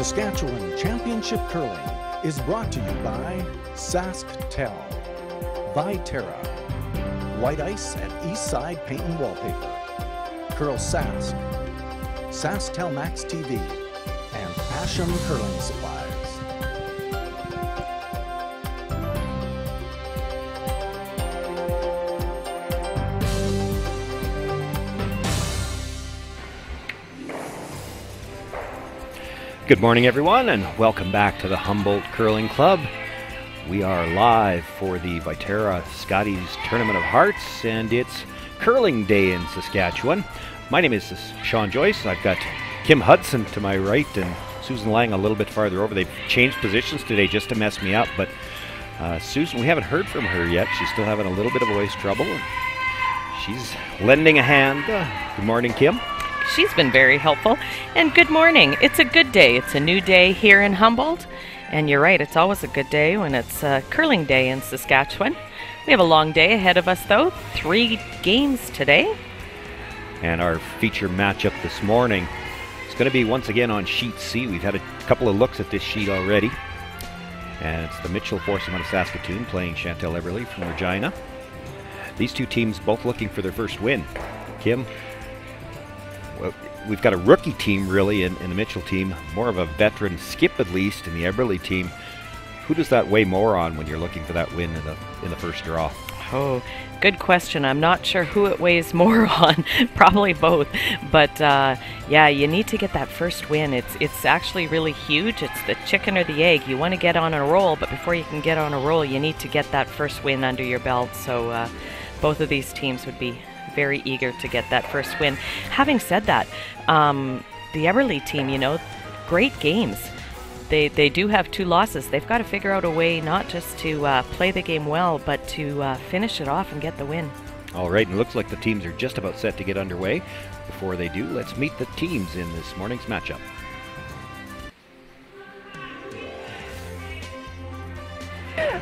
Saskatchewan Championship Curling is brought to you by SaskTel, Viterra, White Ice at Eastside Paint and Wallpaper, CurlSask, SaskTel Max TV, and Asham Curling Supplies. Good morning, everyone, and welcome back to the Humboldt Curling Club. We are live for the Viterra Scotties Tournament of Hearts, and it's Curling Day in Saskatchewan. My name is Sean Joyce. I've got Kim Hudson to my right and Susan Lang a little bit farther over. They've changed positions today just to mess me up, but Susan, we haven't heard from her yet. She's still having a little bit of voice trouble. She's lending a hand. Good morning, Kim. She's been very helpful. And good morning. It's a good day. It's a new day here in Humboldt. And you're right, it's always a good day when it's Curling Day in Saskatchewan. We have a long day ahead of us, though. 3 games today. And our feature matchup this morning is going to be once again on Sheet C. We've had a couple of looks at this sheet already. And it's the Mitchell foursome out of Saskatoon playing Chantal Eberle from Regina. These two teams both looking for their first win. Kim, well, we've got a rookie team really in the Mitchell team, more of a veteran skip at least in the Eberle team. Who does that weigh more on when you're looking for that win in the first draw? Oh, good question. I'm not sure who it weighs more on. Probably both. But yeah, you need to get that first win. It's actually really huge. It's the chicken or the egg. You want to get on a roll, but before you can get on a roll, you need to get that first win under your belt. So both of these teams would be very eager to get that first win. Having said that, the Eberle team, you know, great games. They do have 2 losses. They've got to figure out a way not just to play the game well, but to finish it off and get the win. All right, and it looks like the teams are just about set to get underway. Before they do, let's meet the teams in this morning's matchup.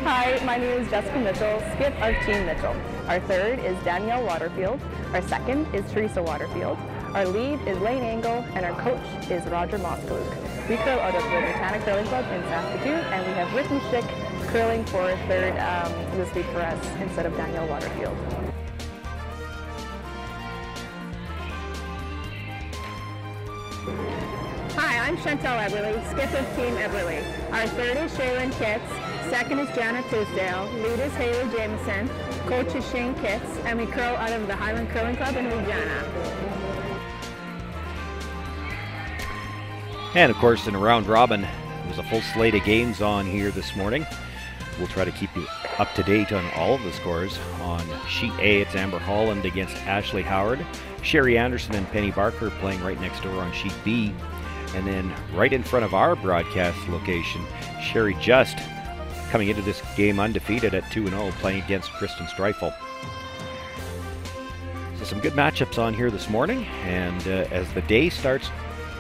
Hi, my name is Jessica Mitchell, skip of Team Mitchell. Our third is Danielle Waterfield. Our second is Teresa Waterfield. Our lead is Lane Angle, and our coach is Roger Moskaluk. We curl out of the Botanic Curling Club in Saskatoon, and we have Brittany Schick curling for third this week for us instead of Danielle Waterfield. Hi, I'm Chantal Eberle, skip of Team Eberle. Our third is Shaylin Kitts, second is Jana Tisdale, lead is Haley Jameson, coach is Shane Kitts, and we curl out of the Highland Curling Club in Regina. And of course, in a round robin, there's a full slate of games on here this morning. We'll try to keep you up to date on all of the scores. On Sheet A, it's Amber Holland against Ashley Howard. Sherry Anderson and Penny Barker playing right next door on Sheet B. And then right in front of our broadcast location, Sherry Just coming into this game undefeated at 2-0, playing against Kristen Streifel. So some good matchups on here this morning, and as the day starts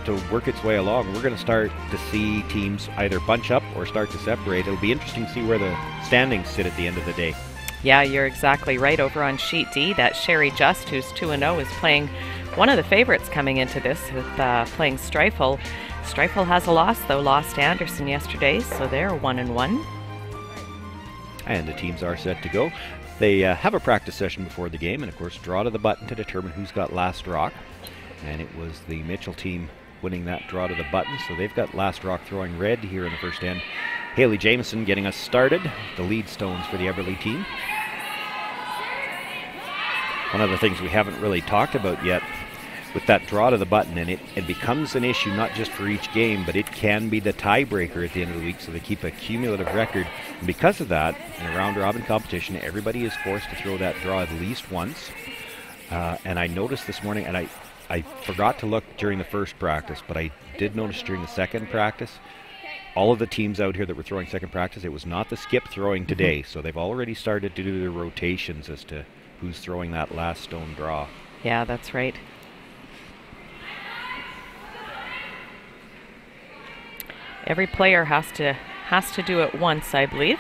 to work its way along, we're going to start to see teams either bunch up or start to separate. It'll be interesting to see where the standings sit at the end of the day. Yeah, you're exactly right. Over on Sheet D, that Sherry Just, who's 2-0, is playing one of the favorites coming into this with playing Streifel. Streifel has a loss, though, lost Anderson yesterday, so they're 1-1. And the teams are set to go. They have a practice session before the game, and of course draw to the button to determine who's got last rock. And it was the Mitchell team winning that draw to the button, so they've got last rock throwing red here in the first end. Haley Jameson getting us started, the lead stones for the Eberle team. One of the things we haven't really talked about yet with that draw to the button, and it becomes an issue not just for each game, but it can be the tiebreaker at the end of the week, so they keep a cumulative record. And because of that, in a round-robin competition, everybody is forced to throw that draw at least once. And I noticed this morning, and I forgot to look during the first practice, but I did notice during the second practice, all of the teams out here that were throwing second practice, it was not the skip throwing today, so they've already started to do their rotations as to who's throwing that last stone draw. Yeah, that's right. Every player has to do it once, I believe.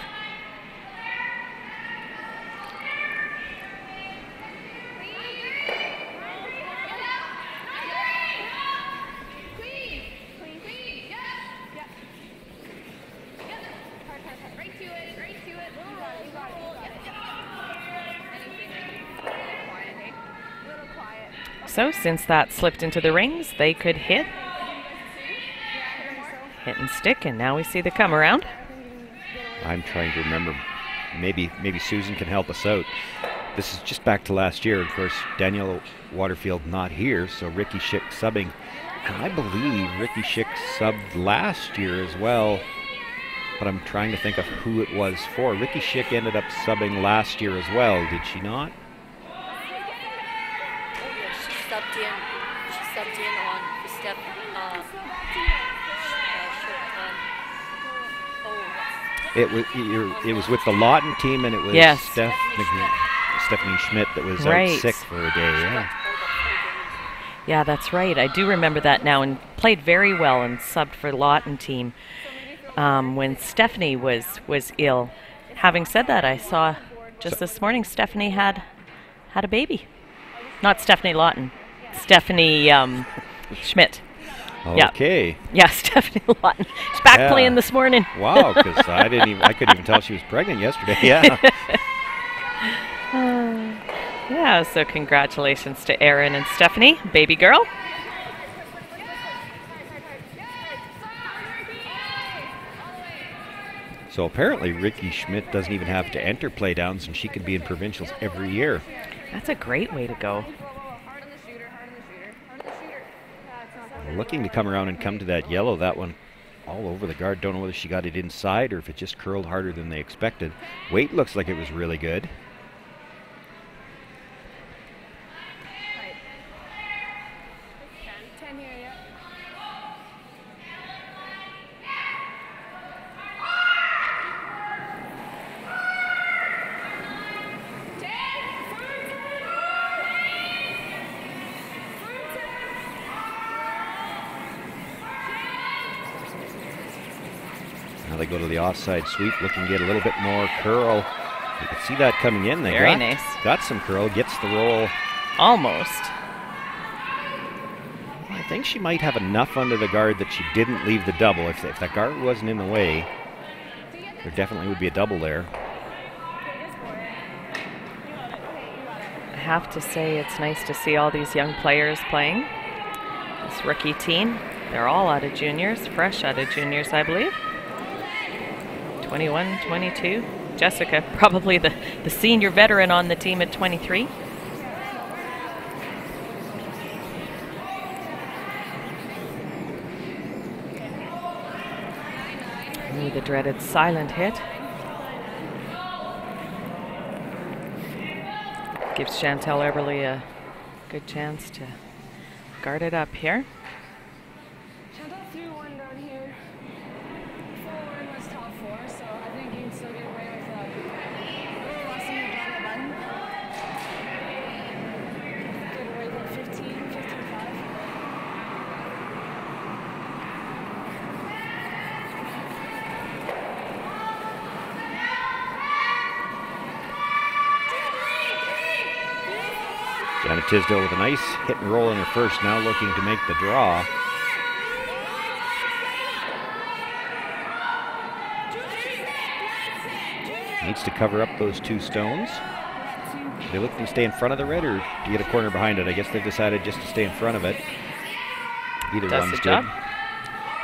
so. Since that slipped into the rings, they could hit and stick, and now we see the come around. I'm trying to remember. Maybe Susan can help us out. This is just back to last year. Of course, Danielle Waterfield not here, so Ricky Schick subbing. And I believe Ricky Schick subbed last year as well, but I'm trying to think of who it was for. Ricky Schick ended up subbing last year as well, did she not? She subbed in on the step. It was with the Lawton team, and it was yes. Stephanie Schmidt that was right. out sick for a day. Yeah. Yeah, that's right. I do remember that now, and played very well and subbed for the Lawton team when Stephanie was ill. Having said that, I saw just this morning Stephanie had a baby. Not Stephanie Lawton, Stephanie Schmidt. Okay. Yeah, Stephanie Lawton. She's back playing this morning. Wow, because I couldn't even tell she was pregnant yesterday. Yeah. Yeah, so congratulations to Erin and Stephanie, baby girl. So apparently Ricky Schmidt doesn't even have to enter playdowns, and she could be in provincials every year. That's a great way to go. Looking to come around and come to that yellow, that one all over the guard. Don't know whether she got it inside or if it just curled harder than they expected. Weight looks like it was really good. Now they go to the offside sweep, looking to get a little bit more curl. You can see that coming in. They Very nice. Got some curl, gets the roll. Almost. I think she might have enough under the guard that she didn't leave the double. If that guard wasn't in the way, there definitely would be a double there. I have to say it's nice to see all these young players playing. This rookie team, they're all out of juniors, fresh out of juniors, I believe. 21, 22. Jessica, probably the senior veteran on the team at 23. Ooh, the dreaded silent hit. Gives Chantel Eberle a good chance to guard it up here. Chantel threw one down here. Forward was top four, so I think you can still get away with busting it down the button. Get away with 15, 55. Janet Tisdale with a nice hit and roll in her first, now looking to make the draw. Needs to cover up those two stones. They look to stay in front of the red or to get a corner behind it. I guess they've decided just to stay in front of it. Either Does one's the good. job.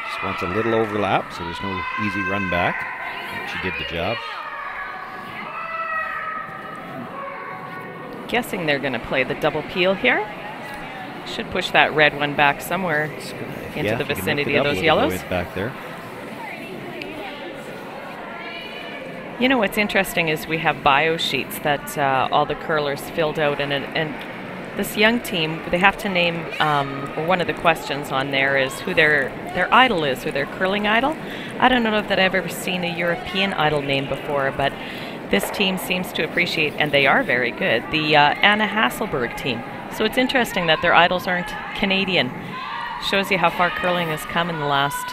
Just wants a little overlap, so there's no easy run back. She did the job. Guessing they're going to play the double peel here. Should push that red one back somewhere into the vicinity of those yellows. Back there. You know what's interesting is we have bio sheets that all the curlers filled out, and this young team, they have to name, or one of the questions on there is who their idol is, or their curling idol. I don't know if that I've ever seen a European idol name before, but this team seems to appreciate, and they are very good, the Anna Hasselberg team. So it's interesting that their idols aren't Canadian. Shows you how far curling has come in the last,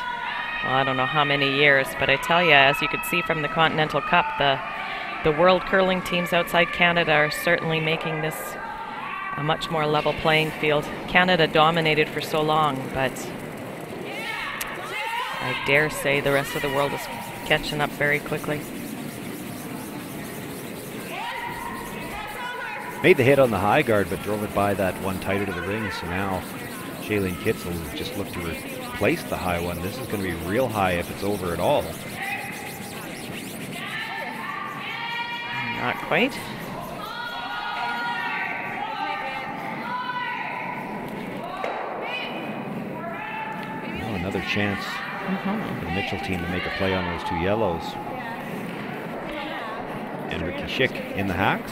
well, I don't know how many years, but I tell you, as you could see from the Continental Cup, the world curling teams outside Canada are certainly making this a much more level playing field. Canada dominated for so long, but I dare say the rest of the world is catching up very quickly. Made the hit on the high guard, but drove it by that one tighter to the ring. So now Shailene Kitzel has just looked to replace the high one. This is going to be real high if it's over at all. Not quite. Well, another chance for the Mitchell team to make a play on those two yellows. And Ricky Schick in the hacks.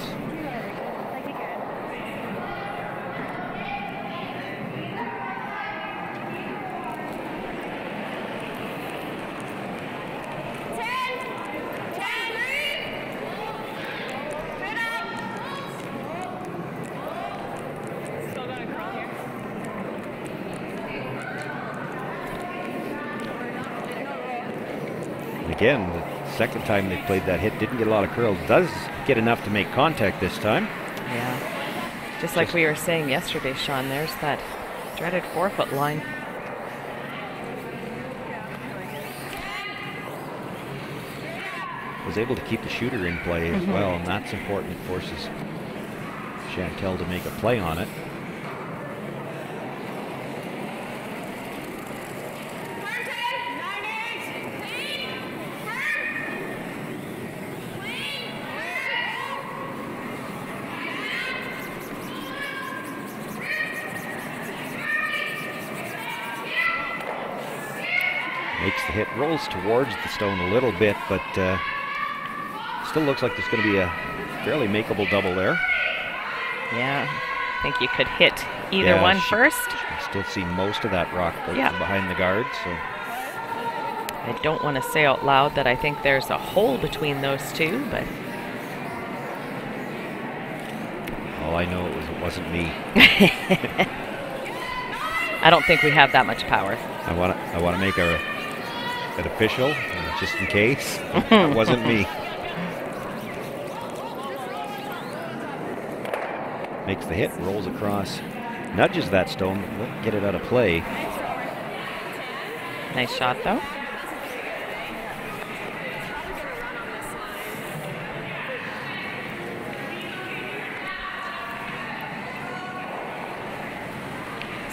Again, the second time they played that hit, didn't get a lot of curls. Does get enough to make contact this time. Yeah. Just like we were saying yesterday, Sean, there's that dreaded 4-foot line. Was able to keep the shooter in play as well, and that's important. It forces Chantel to make a play on it. Makes the hit, rolls towards the stone a little bit, but still looks like there's going to be a fairly makeable double there. Yeah, I think you could hit either one first. You can still see most of that rock from behind the guard. So I don't want to say out loud that I think there's a hole between those two, but all I know is it wasn't me. I don't think we have that much power. I want to make an official, just in case. It wasn't me. Makes the hit, rolls across, nudges that stone, won't get it out of play. Nice shot, though.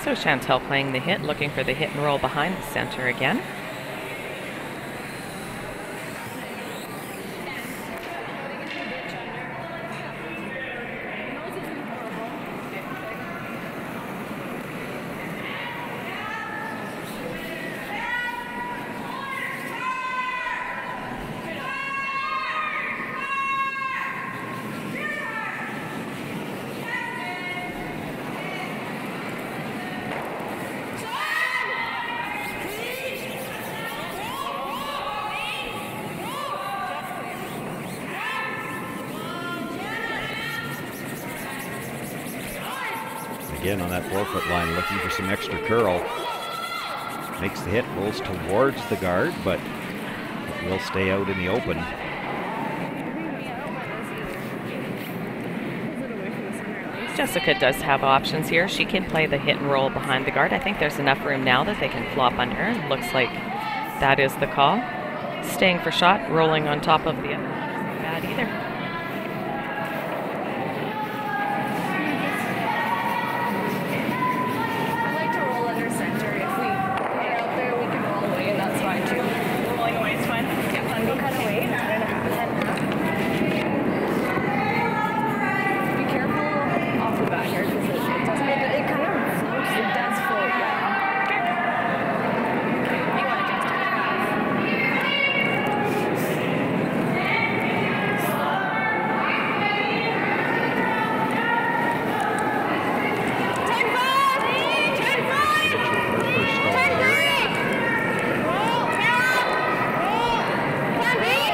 So Chantel playing the hit, looking for the hit and roll behind the center again. Again on that 4-foot line, looking for some extra curl. Makes the hit, rolls towards the guard, but it will stay out in the open. Jessica does have options here. She can play the hit and roll behind the guard. I think there's enough room now that they can flop on her. Looks like that is the call. Staying for shot, rolling on top of the other. Not bad either.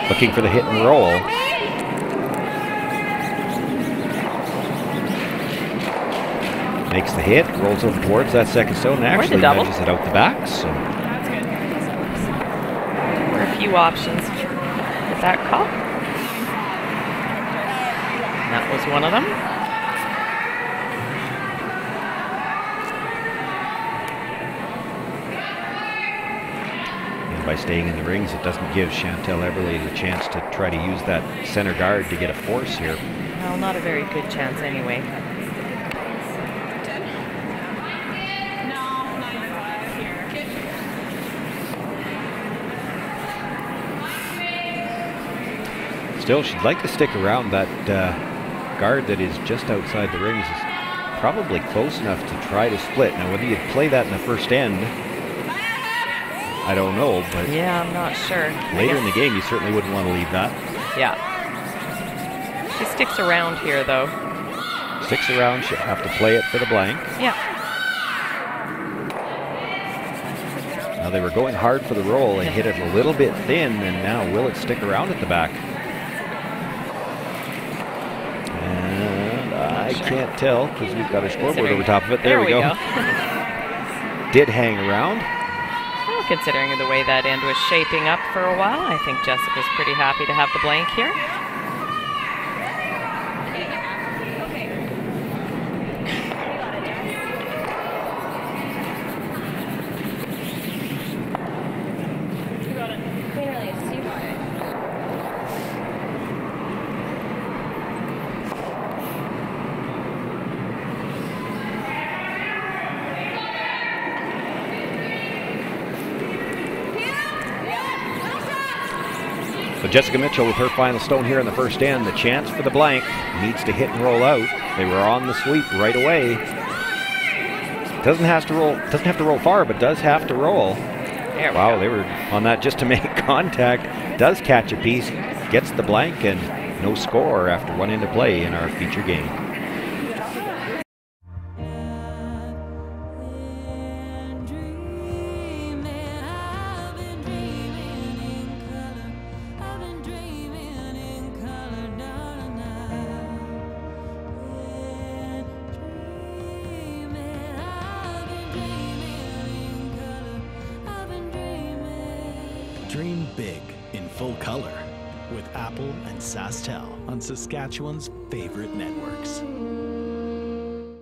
Looking for the hit and roll. Makes the hit, rolls over towards that second stone, and actually nudges it out the back. So that's good. There were a few options with that call. That was one of them. By staying in the rings, it doesn't give Chantel Eberle the chance to try to use that center guard to get a force here. Well, not a very good chance anyway. Still, she'd like to stick around. That guard that is just outside the rings is probably close enough to try to split. Now, whether you'd play that in the first end, I don't know, but yeah, I'm not sure. Later in the game, you certainly wouldn't want to leave that. Yeah. She sticks around here, though. Sticks around, she'll have to play it for the blank. Yeah. Now, they were going hard for the roll. They hit it a little bit thin, and now will it stick around at the back? And I can't tell because we've got our scoreboard over top of it. There we go. Did hang around. Well, considering the way that end was shaping up for a while, I think Jessica's pretty happy to have the blank here. So Jessica Mitchell with her final stone here in the first end. The chance for the blank needs to hit and roll out. They were on the sweep right away. Doesn't have to roll far, but does have to roll. Wow, they were on that just to make contact. Does catch a piece, gets the blank, and no score after one into play in our feature game. Dream big in full color with Apple and SaskTel on Saskatchewan's favorite networks.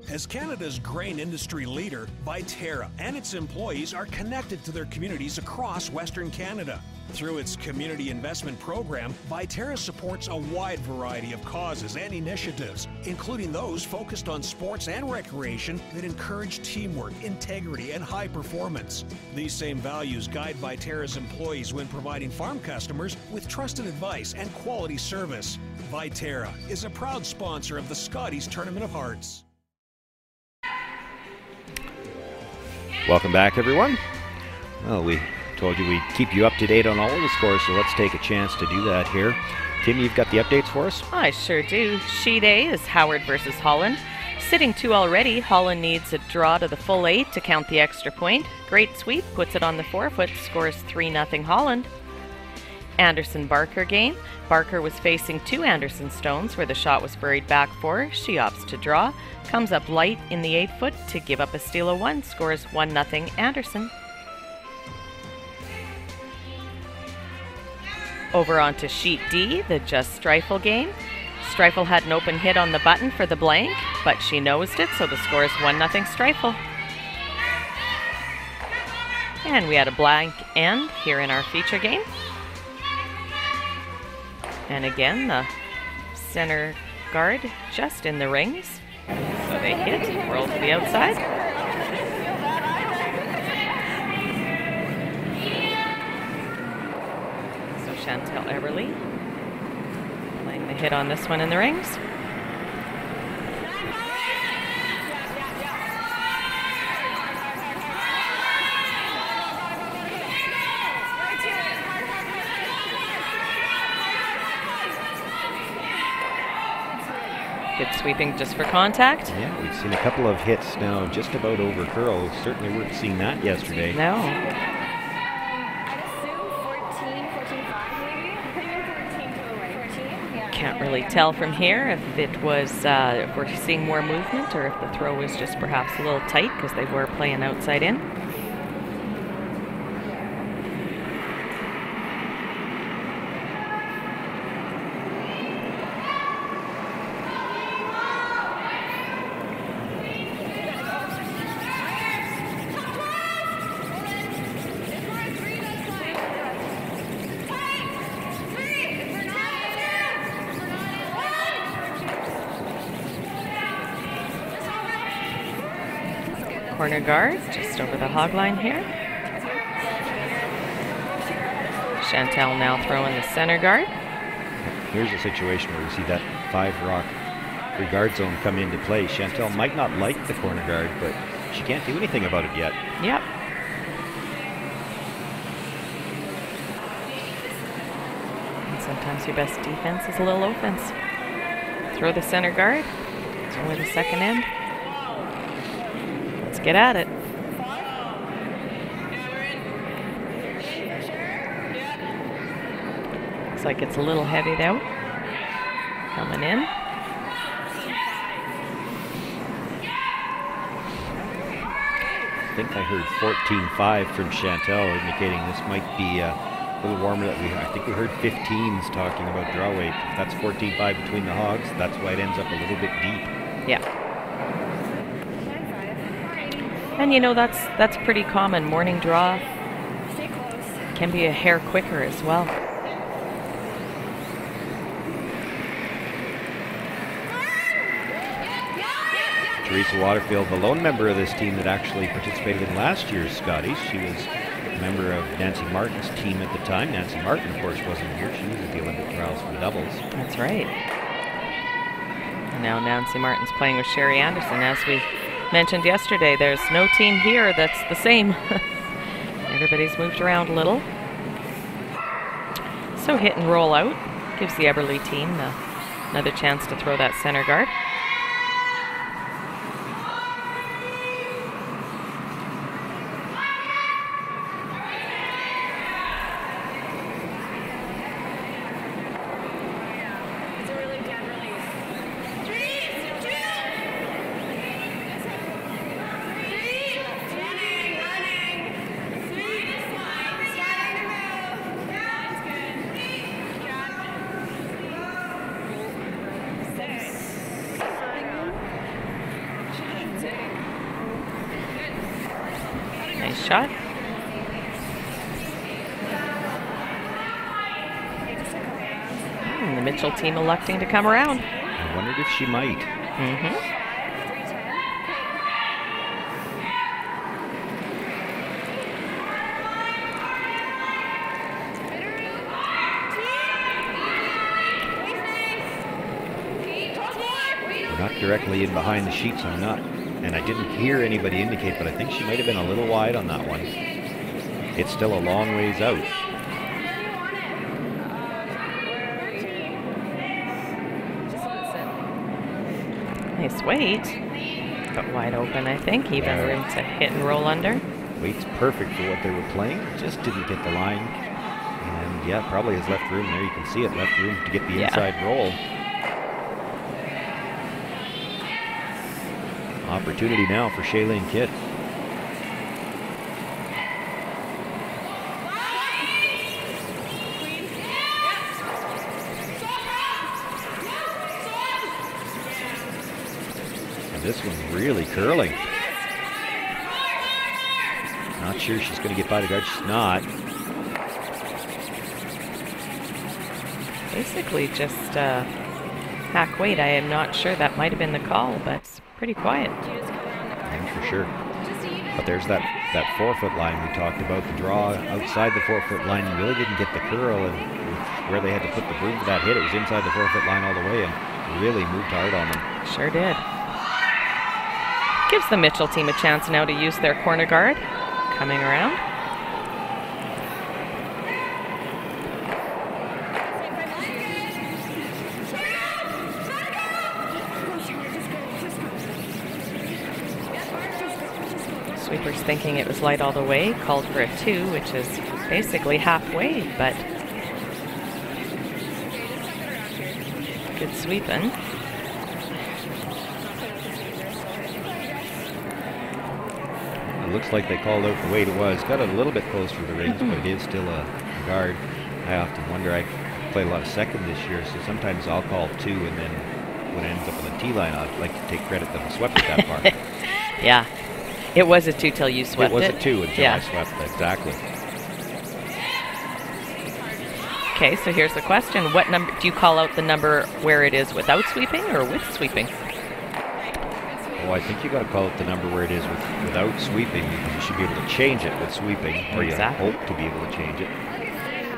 As Canada's grain industry leader, Viterra and its employees are connected to their communities across Western Canada. Through its community investment program, Viterra supports a wide variety of causes and initiatives, including those focused on sports and recreation that encourage teamwork, integrity, and high performance. These same values guide Viterra's employees when providing farm customers with trusted advice and quality service. Viterra is a proud sponsor of the Scotties Tournament of Hearts. Welcome back, everyone. Well, we told you we'd keep you up to date on all of the scores, so let's take a chance to do that here. Tim, you've got the updates for us? I sure do. Sheet A is Howard versus Holland. Sitting 2 already, Holland needs a draw to the full 8 to count the extra point. Great sweep, puts it on the 4-foot, scores 3-0 Holland. Anderson Barker game. Barker was facing 2 Anderson stones where the shot was buried back 4. She opts to draw. Comes up light in the 8-foot to give up a steal of 1. Scores 1-0 Anderson. Over onto sheet D, the Just Streifel game. Streifel had an open hit on the button for the blank, but she nosed it, so the score is 1-0 Streifel. And we had a blank end here in our feature game. And again, the center guard just in the rings. So they hit, roll to the outside. So Chantel Eberle playing the hit on this one in the rings. Good sweeping just for contact. Yeah, we've seen a couple of hits now just about over curl. Certainly weren't seeing that yesterday. No. I'd assume 14, 14, 5 maybe. Can't really tell from here if it was, if we're seeing more movement or if the throw was just perhaps a little tight because they were playing outside in. corner guard, just over the hog line here. Chantel now throwing the center guard. Here's a situation where we see that 5-rock free guard zone come into play. Chantel might not like the corner guard, but she can't do anything about it yet. Yep. And sometimes your best defense is a little offense. Throw the center guard. It's only the second end. Let's get at it. Looks like it's a little heavy though. Coming in. I think I heard 14-5 from Chantel, indicating this might be a little warmer. I think we heard 15s talking about draw weight. If that's 14-5 between the hogs, that's why it ends up a little bit deep. Yeah. And you know, that's pretty common. Morning draw can be a hair quicker as well. Teresa Waterfield, the lone member of this team that actually participated in last year's Scotties. She was a member of Nancy Martin's team at the time. Nancy Martin, of course, wasn't here. She was at the Olympic trials for the doubles. That's right. And now Nancy Martin's playing with Sherry Anderson. As we mentioned yesterday, there's no team here that's the same. Everybody's moved around a little. So hit and roll out gives the Eberle team another chance to throw that center guard. Nice shot. And the Mitchell team electing to come around. I wondered if she might. We're not directly in behind the sheets. I'm not. And I didn't hear anybody indicate, but I think she might have been a little wide on that one. It's still a long ways out. Nice weight, but wide open, I think. Even room to hit and roll under. Weight's perfect for what they were playing. Just didn't get the line. And yeah, probably has left room there. You can see it, left room to get the inside roll. Opportunity now for Shailene Kitt. And this one's really curling. Not sure she's going to get by the guard. She's not. Basically just hack weight. I am not sure. That might have been the call, but it's pretty quiet. Yeah, for sure. But there's that 4-foot line we talked about. The draw outside the 4-foot line really didn't get the curl, and where they had to put the broom for that hit, it was inside the 4-foot line all the way and really moved hard on them. Sure did. Gives the Mitchell team a chance now to use their corner guard. Coming around. Sweepers thinking it was light all the way, called for a 2, which is basically halfway, but good sweeping. It looks like they called out the weight it was. Got it a little bit closer to the rings, but it is still a guard. I often wonder, I play a lot of second this year, so sometimes I'll call 2, and then when it ends up on the T line, I'd like to take credit that I swept it that far. Yeah. It was a 2 till you swept it. It was a 2 until I swept it, exactly. Okay, so here's the question. What number, do you call out the number where it is without sweeping or with sweeping? Oh, I think you got to call it the number where it is without sweeping. You should be able to change it with sweeping, or Exactly. you hope to be able to change it.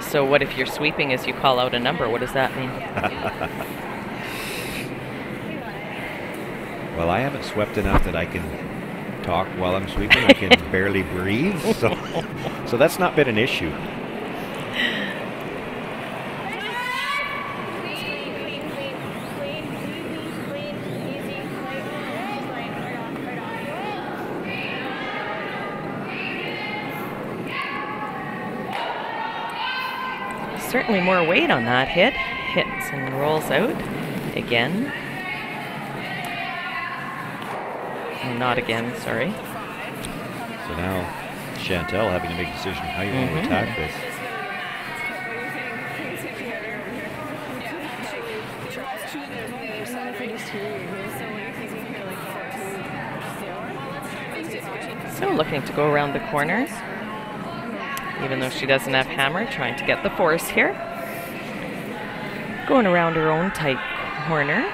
So what if you're sweeping as you call out a number? What does that mean? Well, I haven't swept enough that I can talk while I'm sweeping. I can barely breathe, so that's not been an issue. Certainly more weight on that hit. Hits and rolls out again. Oh, not again, sorry. So now Chantel having to make a decision how you want to attack this. So looking to go around the corner. Even though she doesn't have hammer, trying to get the force here. Going around her own tight corner.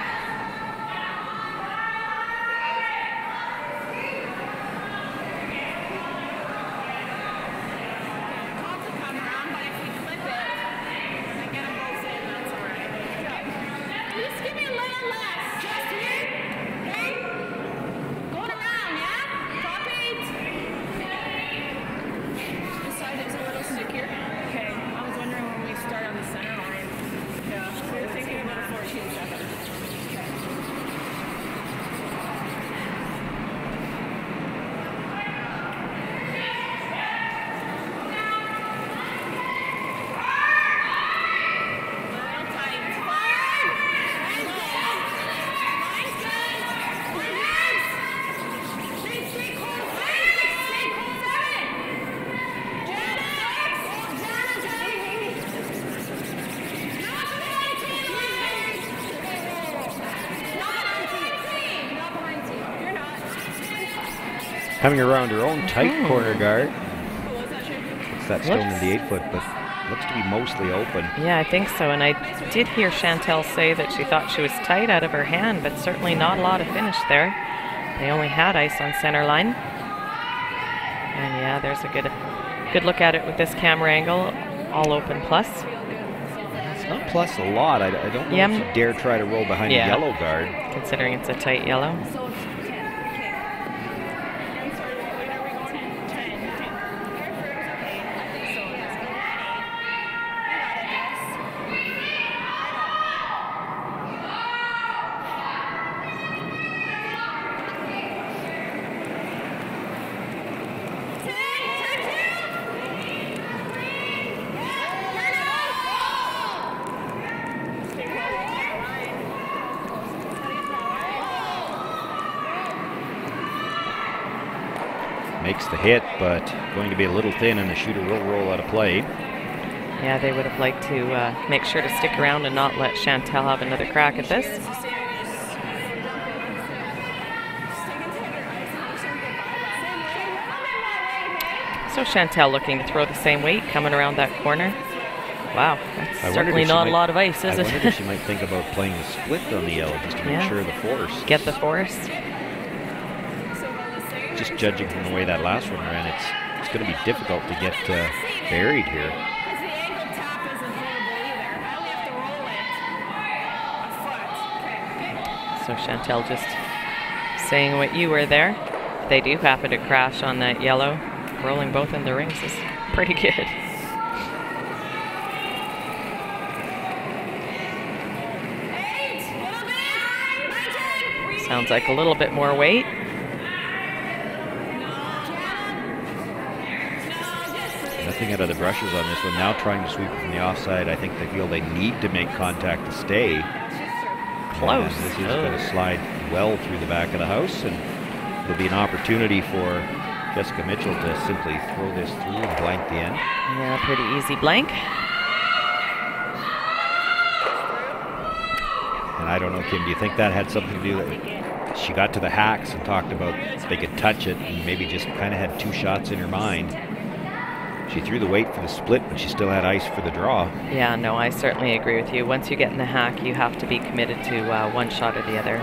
Coming around her own tight corner guard. It's that stone in the 8-foot, but looks to be mostly open. Yeah, I think so. And I did hear Chantel say that she thought she was tight out of her hand, but certainly not a lot of finish there. They only had ice on center line. And yeah, there's a good look at it with this camera angle. All open plus. It's not plus a lot. I don't know if you dare try to roll behind a yellow guard. Considering it's a tight yellow. Makes the hit, but going to be a little thin, and the shooter will roll out of play. Yeah, they would have liked to make sure to stick around and not let Chantel have another crack at this. So Chantel looking to throw the same weight, coming around that corner. Wow, that's certainly not a lot of ice, is it? I wondered if she might think about playing the split on the yellow just to make sure of the force. Get the force. Just judging from the way that last one ran, it's going to be difficult to get buried here. So Chantel just saying what you were there. If they do happen to crash on that yellow, rolling both in the rings is pretty good. Sounds like a little bit more weight. Nothing out of the brushes on this one. Now trying to sweep from the offside. I think they feel they need to make contact to stay. Close. And this is going to slide well through the back of the house, and it'll be an opportunity for Jessica Mitchell to simply throw this through and blank the end. Yeah, pretty easy blank. And I don't know, Kim, do you think that had something to do with it? She got to the hacks and talked about they could touch it and maybe just kind of had two shots in her mind. She threw the weight for the split, but she still had ice for the draw. Yeah, no, I certainly agree with you. Once you get in the hack, you have to be committed to one shot or the other.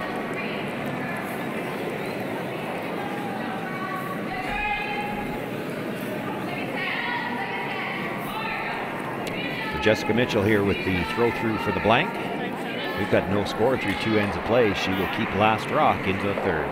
So Jessica Mitchell here with the throw through for the blank. We've got no score through 2 ends of play. She will keep last rock into the third.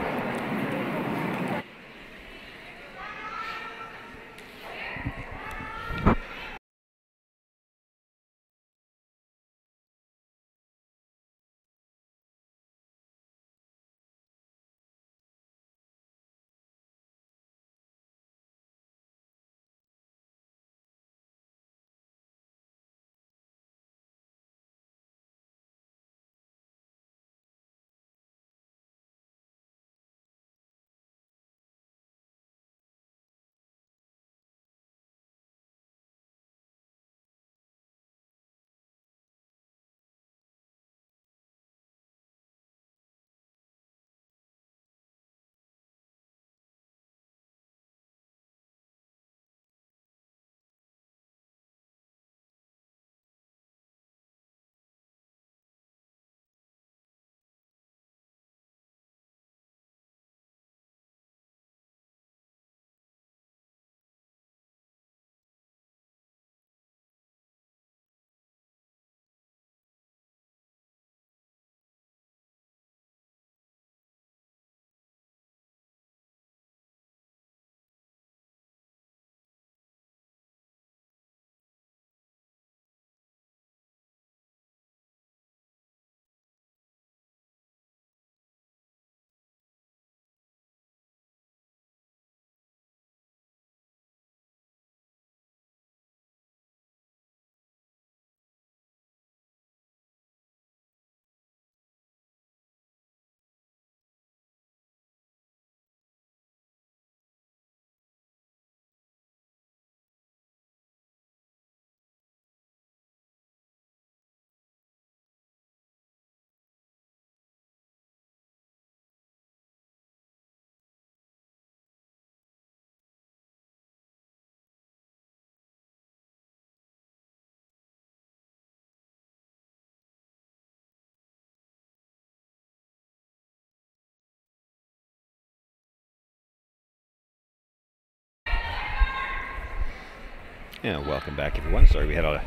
Yeah, welcome back everyone. Sorry we had a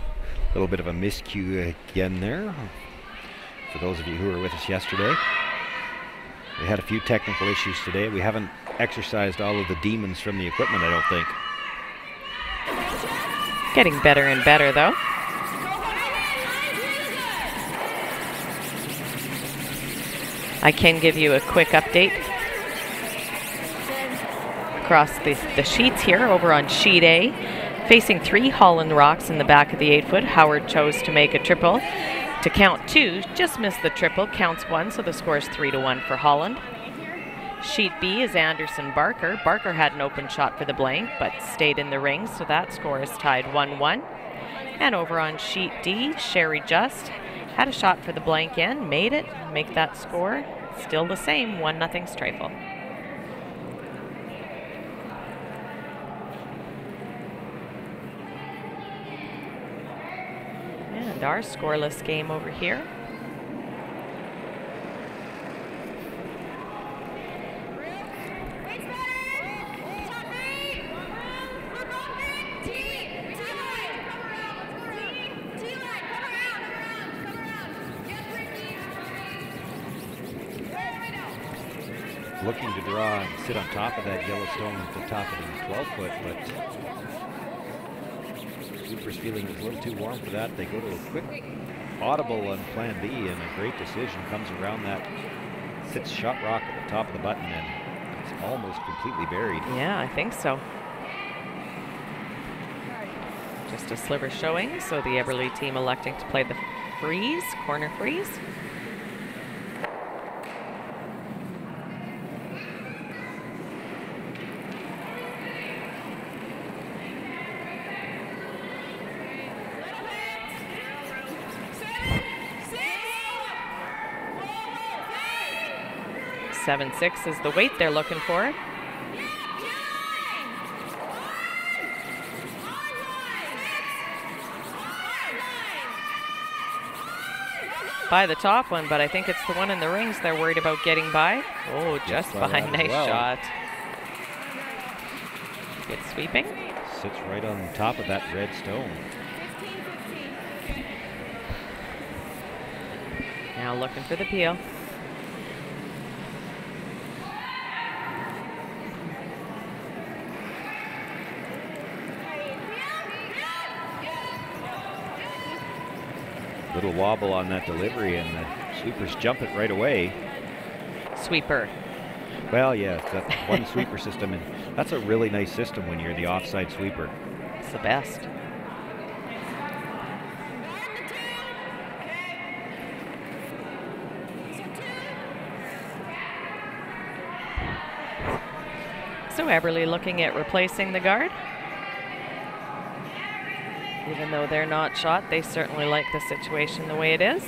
little bit of a miscue again there. For those of you who were with us yesterday, we had a few technical issues today. We haven't exercised all of the demons from the equipment, I don't think. Getting better and better, though. I can give you a quick update across the sheets here over on sheet A. Facing 3 Holland rocks in the back of the 8-foot, Howard chose to make a triple. To count 2, just missed the triple, counts 1, so the score is 3-1 for Holland. Sheet B is Anderson Barker. Barker had an open shot for the blank, but stayed in the ring, so that score is tied 1-1. And over on sheet D, Sherry Just had a shot for the blank end, made it, make that score still the same, 1-0 Strifle. And our scoreless game over here. Looking to draw and sit on top of that Yellowstone at the top of the 12-foot, but Cooper's feeling is a little too warm for that. They go to a quick audible on plan B, and a great decision comes around that. Sits shot rock at the top of the button, and it's almost completely buried. Yeah, I think so. Just a sliver showing, so the Eberle team electing to play the freeze, corner freeze. Seven 6 is the weight they're looking for. By the top one, but I think it's the one in the rings they're worried about getting by. Oh, just behind. Nice shot. Good sweeping. Sits right on top of that red stone. Now looking for the peel. Little wobble on that delivery, and the sweepers jump it right away. Sweeper. Well, yeah, it's that one sweeper system, and that's a really nice system when you're the offside sweeper. It's the best. So Eberle looking at replacing the guard. Even though they're not shot, they certainly like the situation the way it is.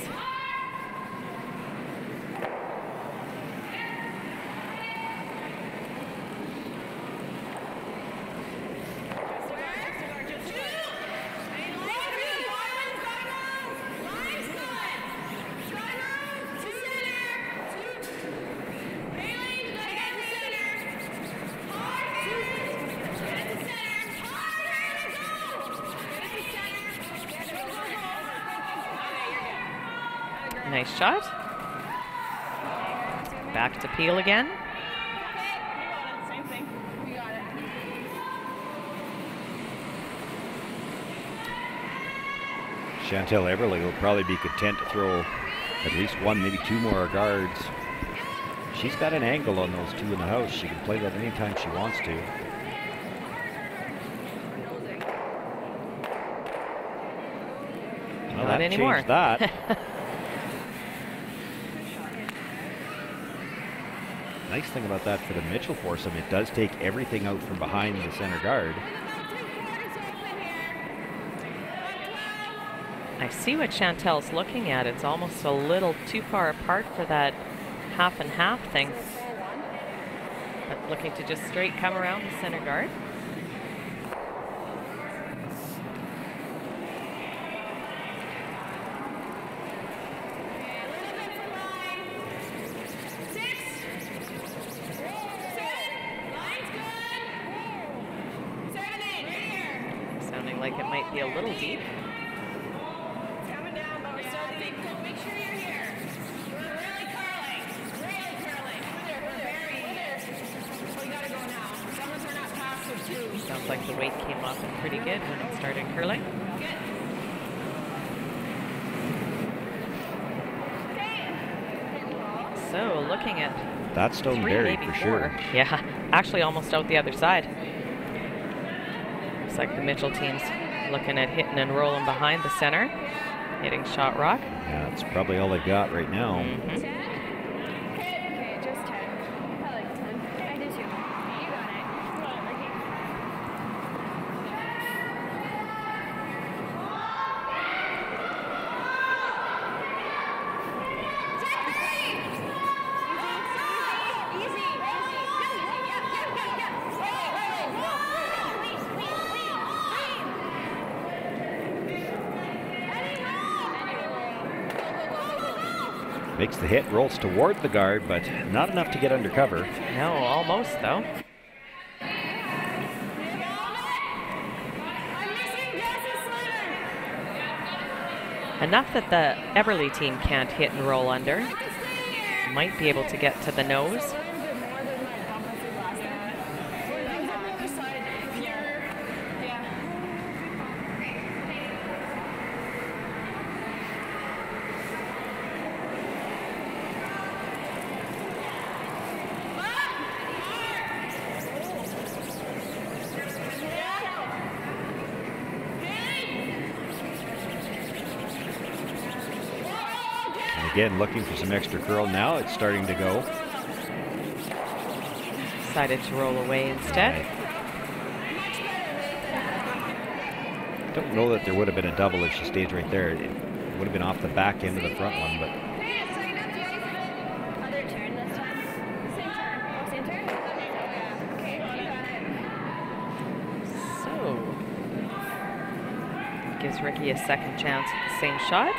Nice shot. Back to Peel again. Same thing. We got it. Chantel Eberle will probably be content to throw at least one, maybe two more guards. She's got an angle on those two in the house. She can play that anytime she wants to. Well, Not that anymore. changed that. Nice thing about that for the Mitchell foursome, it does take everything out from behind the center guard. I see what Chantel's looking at. It's almost a little too far apart for that half and half thing. But looking to just straight come around the center guard. Sounding like it might be a little deep. Coming down, but we're still deep. Make sure you're here. We're really curling. Really curling. We're very. We gotta go now. Some of us are not past the two. Sounds like the weight came off it pretty good when it started curling. So looking at That's stone three, buried maybe for four. sure. Yeah, actually almost out the other side. Looks like the Mitchell team's looking at hitting and rolling behind the center, hitting shot rock. Yeah, that's probably all they've got right now. Mhm. Okay, just 10. I like 10. I do too. You got it. Makes the hit, rolls toward the guard, but not enough to get under cover. No, almost though. Enough that the Eberle team can't hit and roll under. Might be able to get to the nose. Again, looking for some extra curl. Now it's starting to go. Decided to roll away instead. Don't know that there would have been a double if she stayed right there. It would have been off the back end of the front one, but Other turn this time. Same turn. Oh, same turn? Okay, you got it. So, gives Ricky a second chance at the same shot.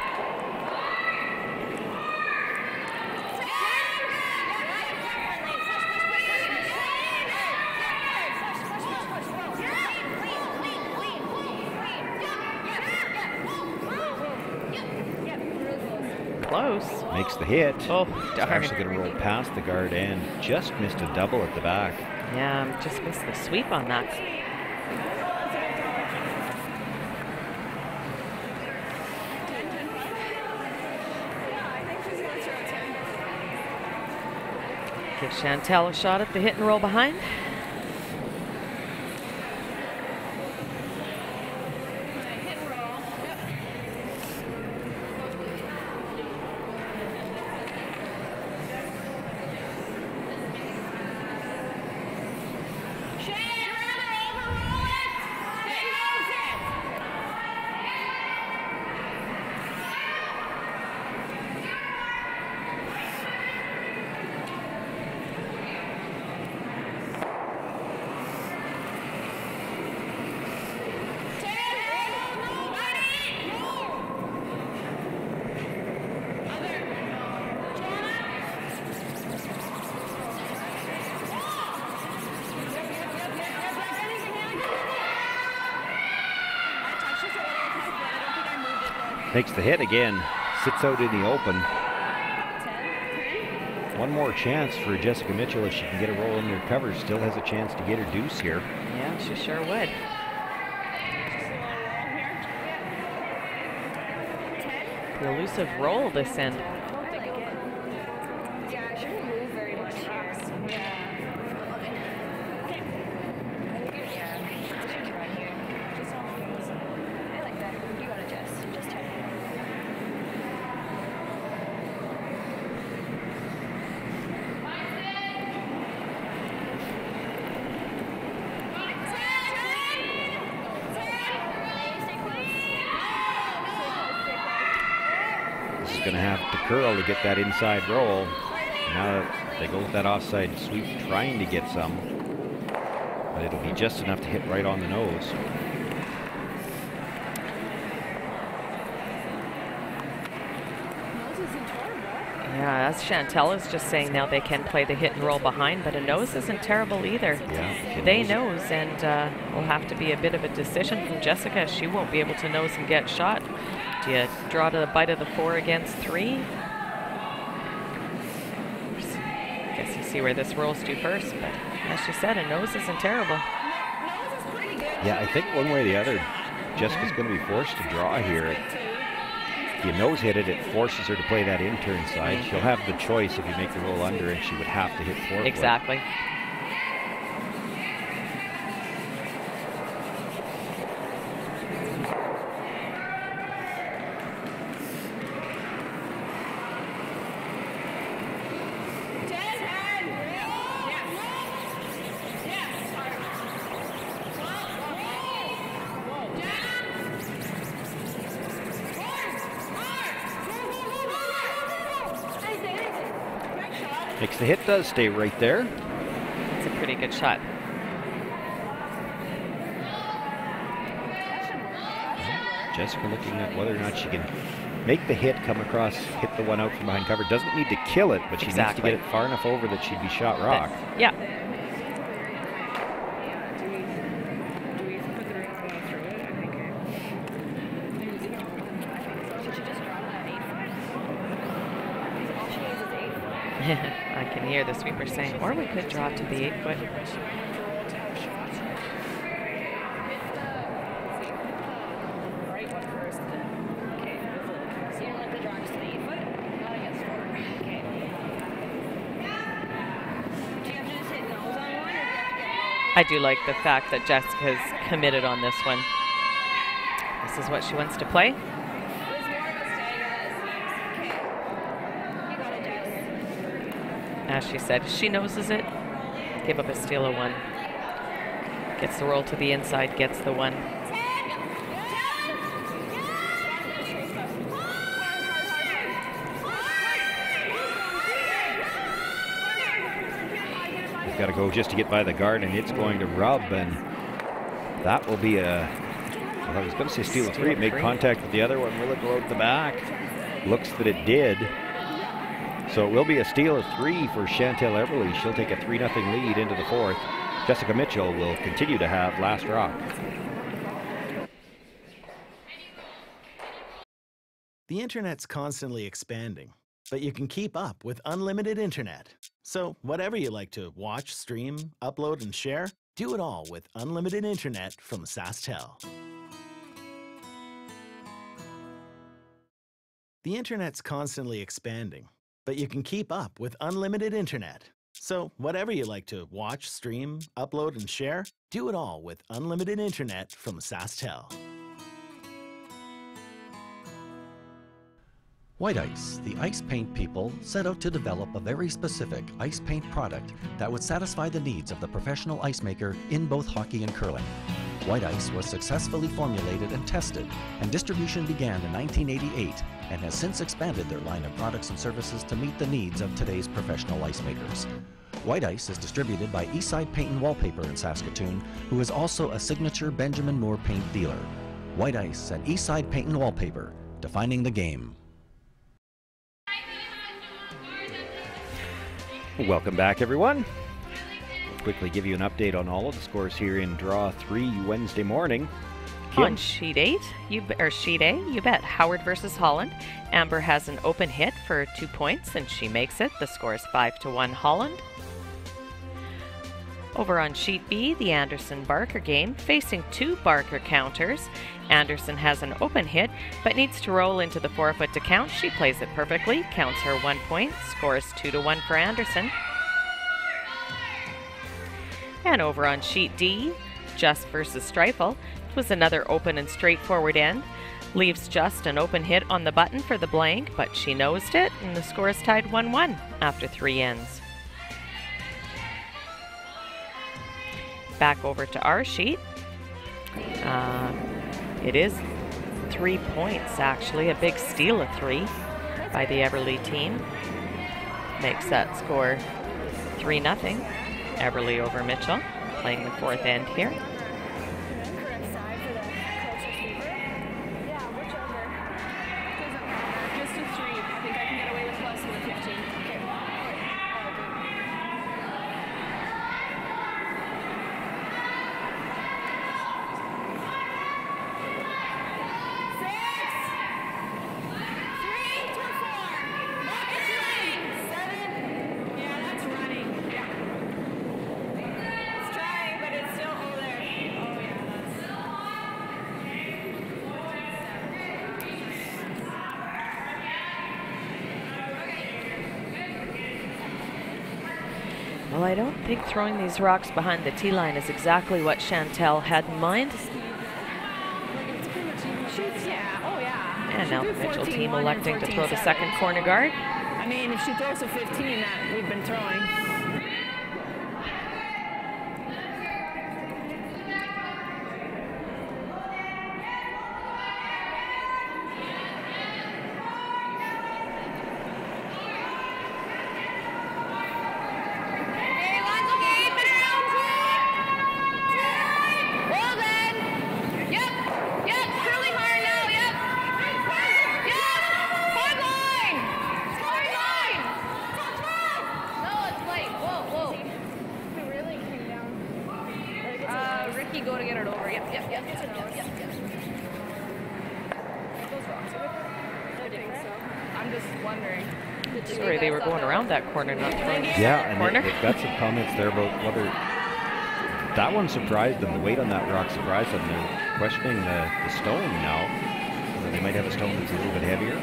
close. Makes the hit. Oh, It's darn. actually going to roll past the guard and just missed a double at the back. Yeah, just missed the sweep on that. Give Chantel a shot at the hit and roll behind. Makes the hit again. Sits out in the open. One more chance for Jessica Mitchell if she can get a roll in her cover. Still has a chance to get her deuce here. Yeah, she sure would. The elusive roll this end. Yeah, she didn't move very much here. I like that. You got it, Jess. Just tight. This is going to have to curl to get that inside roll. Now they go with that offside sweep trying to get some. But it'll be just enough to hit right on the nose. Yeah, as Chantel is just saying now, they can play the hit and roll behind, but a nose isn't terrible either. Yeah, They nose, and will have to be a bit of a decision from Jessica. She won't be able to nose and get shot. Do you draw to the bite of the 4 against 3? Guess you see where this rolls to first, but as she said, a nose isn't terrible. Yeah, I think one way or the other, Jessica's going to be forced to draw here. If you nose hit it, it forces her to play that in-turn side. She'll have the choice if you make the roll under, and she would have to hit forward. Exactly. Makes the hit, does stay right there. It's a pretty good shot. Jessica looking at whether or not she can make the hit, come across, hit the one out from behind cover. Doesn't need to kill it, but she needs to get it far enough over that she'd be shot rock. Yeah. I can hear the sweeper saying, or we could drop to the 8-foot. I do like the fact that Jessica's committed on this one. This is what she wants to play. As she said, she noses it. Give up a steal of 1. Gets the roll to the inside, gets the 1. You've got to go just to get by the guard, and it's going to rub, and that will be a, well, I was going to say steal of 3. It made contact with the other one. Will it go out the back? Looks that it did. So it will be a steal of 3 for Chantel Eberle. She'll take a 3-0 lead into the 4th. Jessica Mitchell will continue to have last rock. The internet's constantly expanding, but you can keep up with unlimited internet. So whatever you like to watch, stream, upload, and share, do it all with unlimited internet from SaskTel. The internet's constantly expanding, but you can keep up with unlimited internet. So whatever you like to watch, stream, upload, and share, do it all with unlimited internet from SaskTel. White Ice, the ice paint people, set out to develop a very specific ice paint product that would satisfy the needs of the professional ice maker in both hockey and curling. White Ice was successfully formulated and tested, and distribution began in 1988 and has since expanded their line of products and services to meet the needs of today's professional ice makers. White Ice is distributed by Eastside Paint and Wallpaper in Saskatoon, who is also a signature Benjamin Moore paint dealer. White Ice and Eastside Paint and Wallpaper, defining the game. Welcome back, everyone. We'll quickly give you an update on all of the scores here in Draw 3 Wednesday morning. On sheet A, you bet Howard versus Holland. Amber has an open hit for 2 points, and she makes it. The score is 5-1 Holland. Over on sheet B, the Anderson-Barker game, facing 2 Barker counters. Anderson has an open hit, but needs to roll into the forefoot to count. She plays it perfectly, counts her 1 point, scores 2-1 for Anderson. And over on sheet D, Just versus Streifel. It was another open and straightforward end. Leaves Just an open hit on the button for the blank, but she nosed it, and the score is tied 1-1 after 3 ends. Back over to our sheet. It is 3 points, actually. A big steal of 3 by the Eberle team. Makes that score 3-0. Eberle over Mitchell, playing the 4th end here. Well, I don't think throwing these rocks behind the tee line is exactly what Chantel had in mind. And now the Mitchell team electing to throw the second corner guard. I mean, if she throws a 15 that we've been throwing. Go to get it over. Yep. I'm just wondering. Sorry, they were going around that corner, not throwing Yeah, and corner. they've got some comments there about whether that one surprised them. The weight on that rock surprised them. They're questioning the stone now. Whether they might have a stone that's a little bit heavier.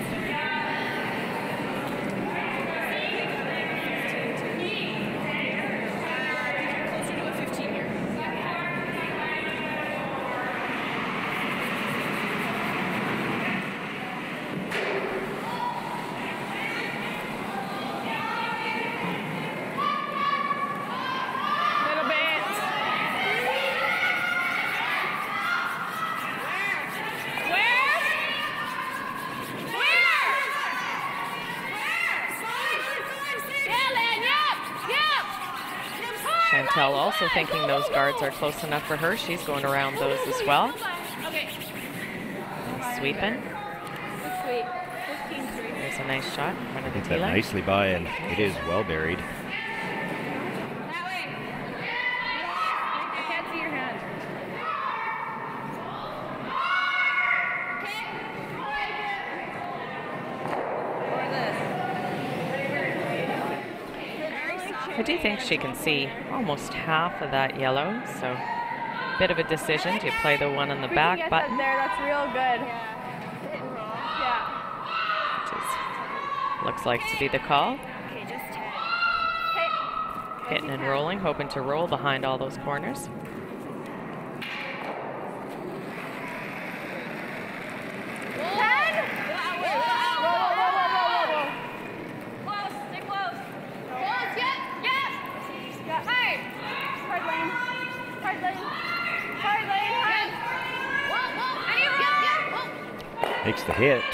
Chantel also thinking those guards are close enough for her. She's going around those as well. Sweeping. There's a nice shot in front of the tee line. Nicely by, and it is well buried. I do think she can see almost half of that yellow, so bit of a decision. Do you play the one on the back button? There, that's real good. Yeah. Which looks like to be the call. Okay, just 10. Hitting and rolling, hoping to roll behind all those corners. Makes the hit.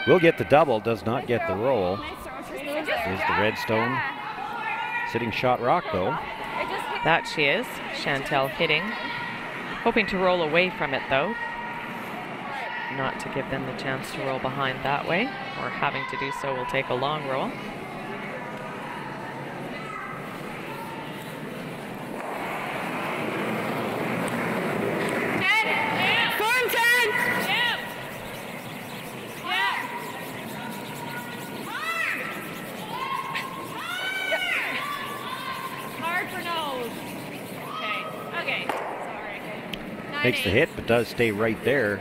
Will get the double, does not get the roll. Is the Redstone sitting shot rock though. That she is. Chantel hitting. Hoping to roll away from it though. Not to give them the chance to roll behind that way, or having to do so will take a long roll. Makes the hit, but does stay right there.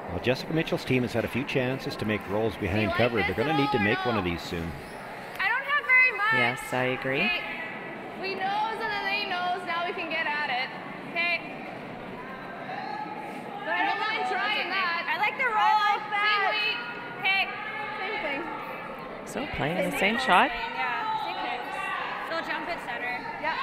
Well, Jessica Mitchell's team has had a few chances to make rolls behind cover. They're going to need to make one of these soon. I don't have very much. Yes, I agree. Okay. We nose and then they nose. Now we can get at it. Okay. But I don't mind trying that. I like the roll like that. Okay. Same thing. So playing the same shot. Yeah, stick moves. She'll jump at center. Yep.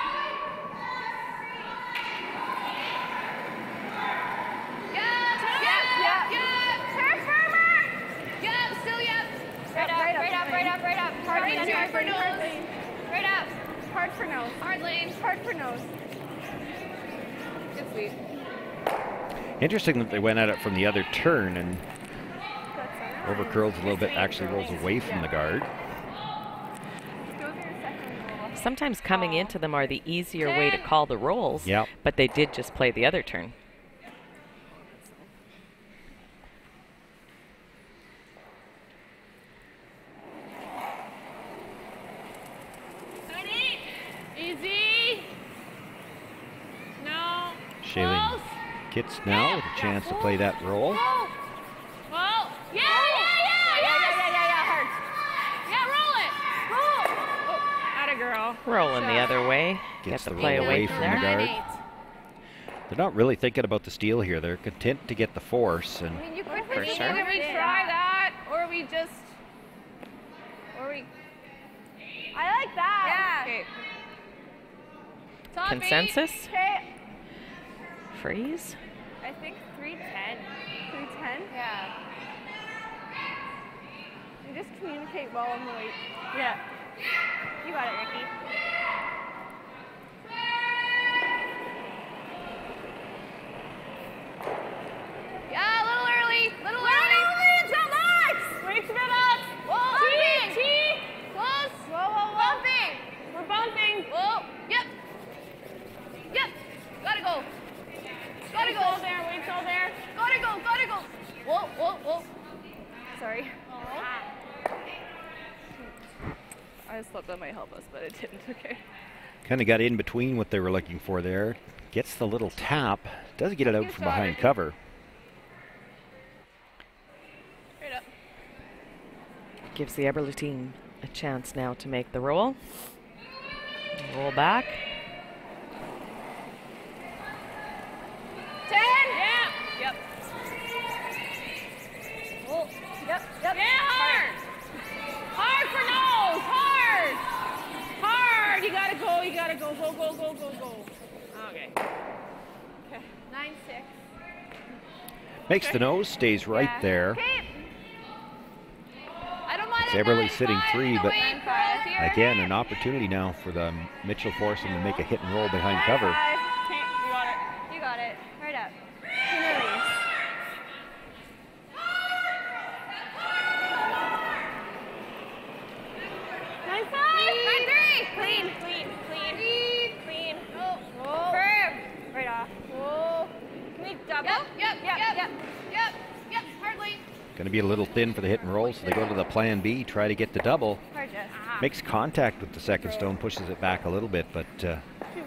Right up. Hard for nose. Hard lane. Hard for nose. Good sweep. Interesting that they went at it from the other turn and over curls a little bit, actually rolls away from the guard. Sometimes coming into them are the easier way to call the rolls, Yep. but they did just play the other turn. Easy. No. Shailene Kitts now with a chance to play that roll. Whoa. Yeah. Hard. Yeah, roll it. Roll. Oh, atta girl. Rolling the other way. Gets Get the the play roll away away from from the there. guard. They're not really thinking about the steal here. They're content to get the force. And I mean, you could For sure. either we try that, or we just, I like that. Yeah. Okay. Consensus? Okay. Freeze? I think 310. 310? Yeah. You just communicate well on the way. Yeah. You got it, Ricky. Yeah, a little early. Little early. It's not much. Wait a minute. Whoa. T. Close. Whoa. Bumping. We're bumping. Whoa. Yep. Gotta go. Wait till there. Gotta go. Whoa. Sorry. I just thought that might help us, but it didn't. Okay. kind of got in between what they were looking for there. Gets the little tap. Does get it out from behind cover. Right up. Gives the Eberle team a chance now to make the roll. Roll back. 10. Yeah. Yep. Oh. Yep. Yeah, hard. Hard for nose. Hard. Hard. You gotta go. You gotta go. Go. Okay. Okay. 9-6. Makes the nose, stays right there. Okay. I don't mind It's it. Eberle sitting 3, but Wayne Curls here. again, an opportunity now for the Mitchell foursome to make a hit and roll behind cover. You got it. Right up. Clean. Oh. Firm. Right off. Whoa. Can we double? Yep. Hardly. Going to be a little thin for the hit and roll, so they go to the plan B, try to get the double. Makes contact with the second stone, pushes it back a little bit, but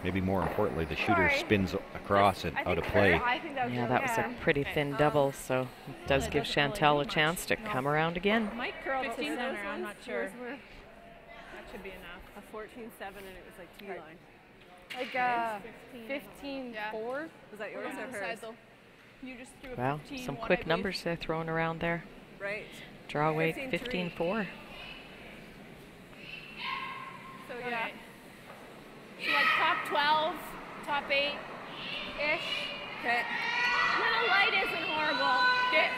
maybe more importantly, the shooter spins across and out of play. Yeah, that was a pretty thin double, so it does give Chantel a chance to come around again. Might curl to center, I'm not sure. That should be enough. A 14-7 and it was like T-line. Like 15-4. Was that yours or hers? You just threw a Wow, 15, some one, quick I believe. numbers they're throwing around there. Right. Draw weight 15-3. 15-4. So yeah. She had top 12, top 8-ish. Okay. Little light isn't horrible. Okay.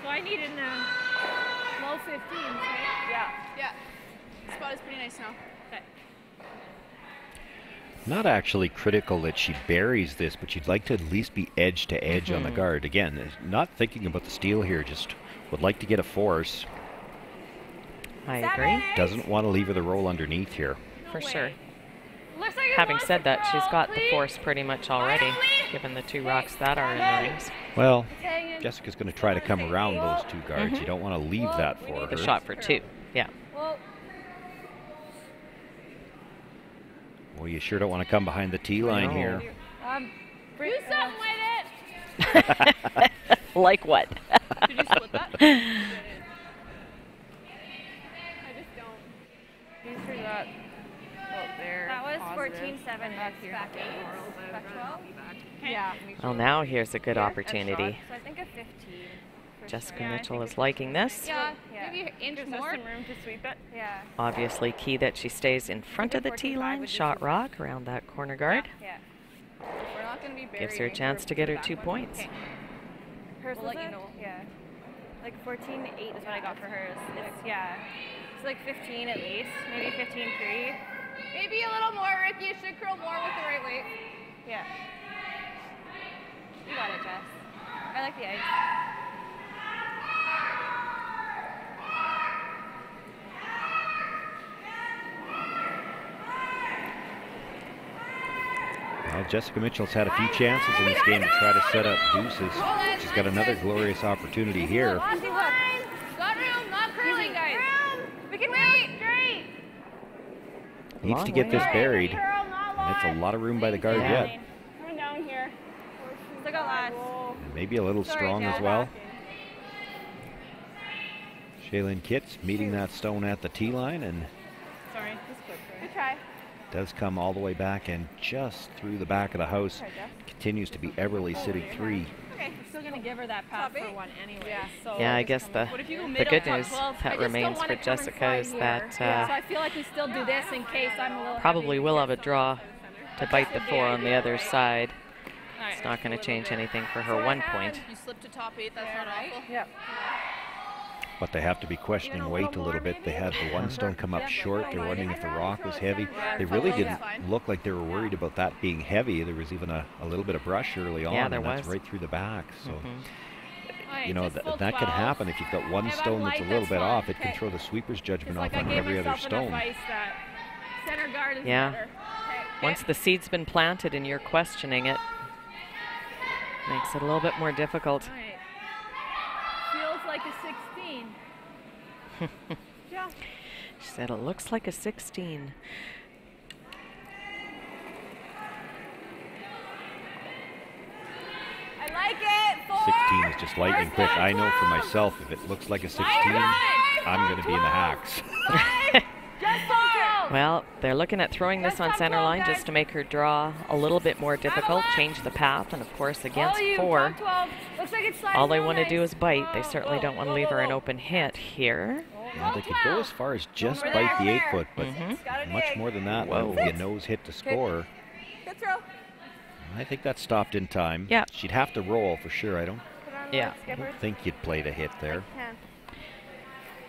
So I need in the low 15s, right? Yeah. The spot is pretty nice now. Okay. Not actually critical that she buries this, but you'd like to at least be edge to edge on the guard. Again, not thinking about the steal here, just would like to get a force. I agree. Doesn't want to leave her the roll underneath here. For sure. Looks like it Having wants said to that, she's curl, got the please. force pretty much already, given the 2 rocks that are in the rings. Well, Jessica's going to try to come around those 2 guards. You don't want to leave that for The her. shot for 2. Yeah. Well, you sure don't want to come behind the tee line No. here. Do something with it. Like what? Did you split that? I just don't. These are that. Oh, there. That was positive. 14-7 back here. Back 8. Back 12. Yeah. Well, now here's a good opportunity. So I think a 15. for Jessica sure. Mitchell is liking this. Yeah. Yeah. Maybe an inch Gives us more. some room to sweep it. Yeah. Obviously key that she stays in front of the tee 45 line. would be Shot super. rock around that corner guard. Yeah. We're not going to be buried. Gives her a chance to get her 2 points. Okay. Hers We'll was let you it? know. Yeah. Like 14-8 is what I got for hers. It's, yeah. It's like 15 at least. Maybe 15-3. Maybe a little more, Ricky. You should curl more with the right weight. Yeah. You got it, Jess. I like the eggs. Well, Jessica Mitchell's had a few chances in this game to try to set up deuces. She's got another glorious opportunity here. Got room, not curling, guys. We can wait. Great. Needs Long to get this way. buried. Curl, not And it's a line. lot of room by the guard Yeah. yet. Coming down here. Still got last. And maybe a little strong as well. Shaylin Kitts meeting that stone at the tee line and Sorry. Just quick. Good try. does come all the way back and just through the back of the house. Continues to be Eberle sitting 3. Okay. I'm still going to give her that pass for 1 anyway. Yeah. So Yeah, I guess the what if you go the middle good top news 12? I that just remains don't for wanna come and Jessica fly is here. that So I feel like we still do this in case I'm a little probably heavy. will have a draw to bite the 4 on the other side. All right. It's not going to change anything for her 1 point. You slipped to top 8. That's not awful. Yep. But they have to be questioning weight a little bit. They had the 1 stone come up short. They're wondering if the rock was heavy. They really didn't look like they were worried about that being heavy. There was even a little bit of brush early on, Yeah, there and that's was. right through the back. So, Alright, you know, just full that can 12. happen if you've got 1 If I'm stone that's a light, little that's bit fine. off. It can Okay. throw the sweeper's judgment It's off like I on gave every other myself enough stone. ice that center guard is Yeah. better. Once the seed's been planted and you're questioning it, makes it a little bit more difficult. All right. Feels like a 16. Yeah. She said it looks like a 16. I like it. 4. 16 is just lightning quick. I know for myself, if it looks like a 16, I'm going to be in the hacks. Just 4. Well, they're looking at throwing this on center line just to make her draw a little bit more difficult, change the path, and of course against 4, Top 12. Looks like it's sliding all they real want to nice. do is bite. They certainly don't want to leave her an open hit here. Yeah, they could go as far as just Over bite the there. 8-foot, but Got it much big. more than that Whoa. would be a nose hit to score. Good throw. I think that stopped in time. Yeah. She'd have to roll for sure. I don't Put on Yeah. the skipper. think you'd play the hit there. Can.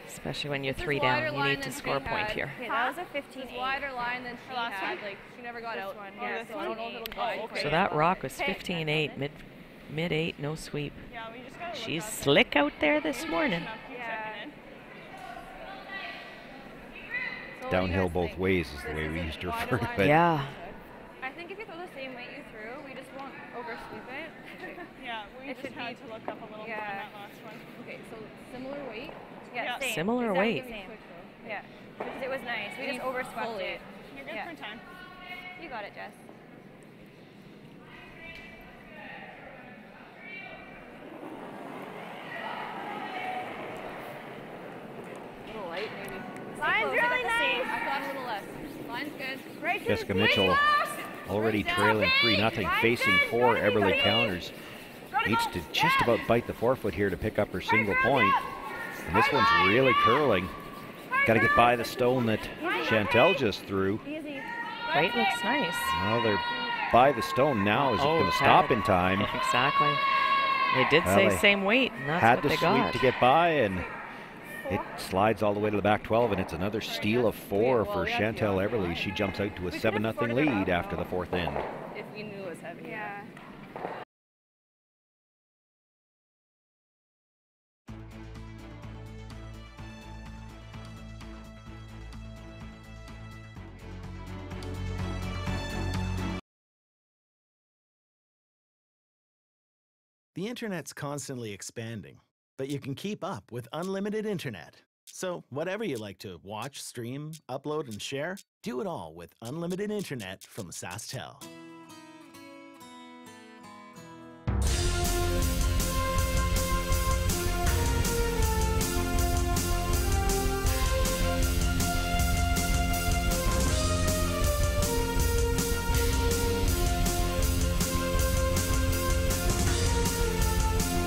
Especially when you're This is 3 wider down. You line need to than score a she point had. here. Okay, that was a It's 15-8. wider line than she last had. one? Like she never got This out. one, Oh, yeah, this so one? I I don't know if it'll go. Oh, okay. So that rock was 15-8, mid-8, no sweep. Yeah, we just gotta She's slick out there this morning. Yeah. So what do you Downhill guys both think? ways is the way we used to refer to it. Yeah. I think if you throw the same weight you threw, we just won't oversweep it. Yeah, We just had to look up a little more on that last one. Okay, so similar weight. Yeah, same. Similar Exactly weight. Same. Yeah, because it was nice. We just overswept it. You're good for time. You got it, Jess. A little light, maybe. Line's really nice. I thought a little less. Line's good. Right to Jessica the Mitchell sweet already trailing 3-0, facing 4 Eberle counters. Needs to just about bite the forefoot here to pick up her single point. And this one's really curling. Got to get by the stone that Chantel just threw. Weight looks nice. Well, they're by the stone now. Is it going to stop in time? Exactly. They did Well, say they same weight, and that's had what to they sweep got. to get by, and it slides all the way to the back 12, and it's another steal of 4 for Chantel Eberle. She jumps out to a 7-0 lead after the 4th end. If we knew it was heavy. Yeah. The internet's constantly expanding, but you can keep up with unlimited internet. So whatever you like to watch, stream, upload, and share, do it all with unlimited internet from SaskTel.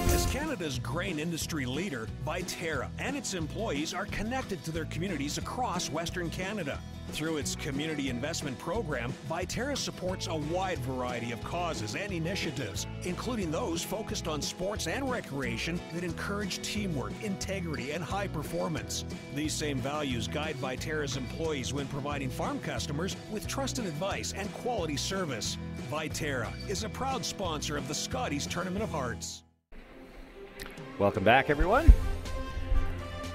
As Canada's grain industry leader, Viterra and its employees are connected to their communities across Western Canada. Through its community investment program, Viterra supports a wide variety of causes and initiatives, including those focused on sports and recreation that encourage teamwork, integrity, and high performance. These same values guide Viterra's employees when providing farm customers with trusted advice and quality service. Viterra is a proud sponsor of the Scotties Tournament of Hearts. Welcome back, everyone.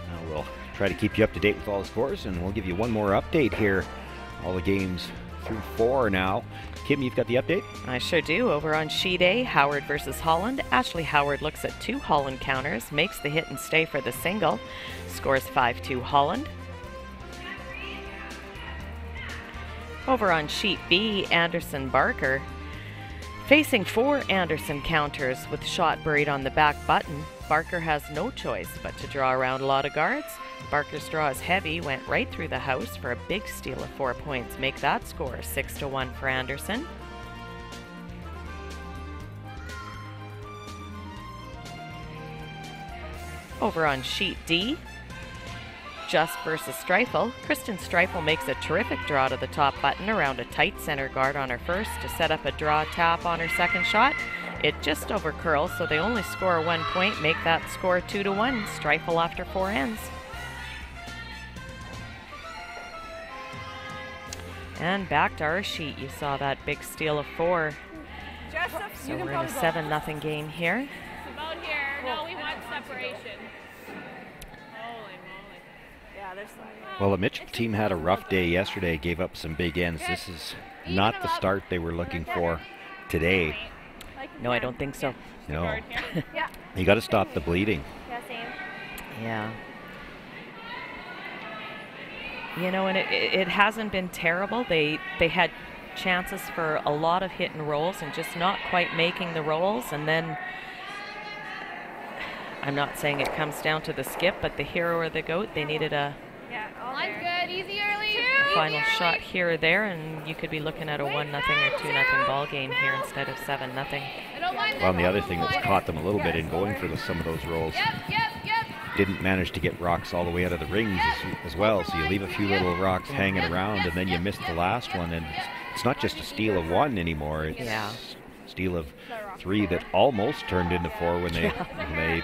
Now we'll try to keep you up to date with all the scores, and we'll give you one more update here. All the games through 4 now. Kim, you've got the update? I sure do. Over on sheet A, Howard versus Holland. Ashley Howard looks at 2 Holland counters, makes the hit and stay for the single. Scores 5-2 Holland. Over on sheet B, Anderson Barker. Facing 4 Anderson counters with shot buried on the back button, Barker has no choice but to draw around a lot of guards. Barker's draw is heavy, went right through the house for a big steal of 4 points. Make that score 6-1 for Anderson. Over on sheet D, Just versus Streifel. Kristen Streifel makes a terrific draw to the top button around a tight center guard on her first to set up a draw tap on her second shot. It just over curls, so they only score 1 point, make that score 2-1. Streifel after 4 ends. And back to our sheet, you saw that big steal of 4. So we're in a 7-0 game here. It's about here. No, we want separation. Holy moly. Yeah, there's some. Well, the Mitchell team had a rough day yesterday, gave up some big ends. This is not the start they were looking for today. No, I don't think so. No. Yeah. You got to stop the bleeding. Yeah, same. Yeah. You know, and it hasn't been terrible. They had chances for a lot of hit and rolls and just not quite making the rolls. And then, I'm not saying it comes down to the skip, but the hero or the goat, they needed a Line's good. Easy early. final shot here or there, and you could be looking at a 1-0 or 2-0 ball game here instead of 7-0. Well, and the other thing that's caught them a little bit in going for some of those rolls, didn't manage to get rocks all the way out of the rings as well, so you leave a few little rocks hanging around and then you miss the last one, and it's not just a steal of 1 anymore, it's a steal of 3 that almost turned into 4 when they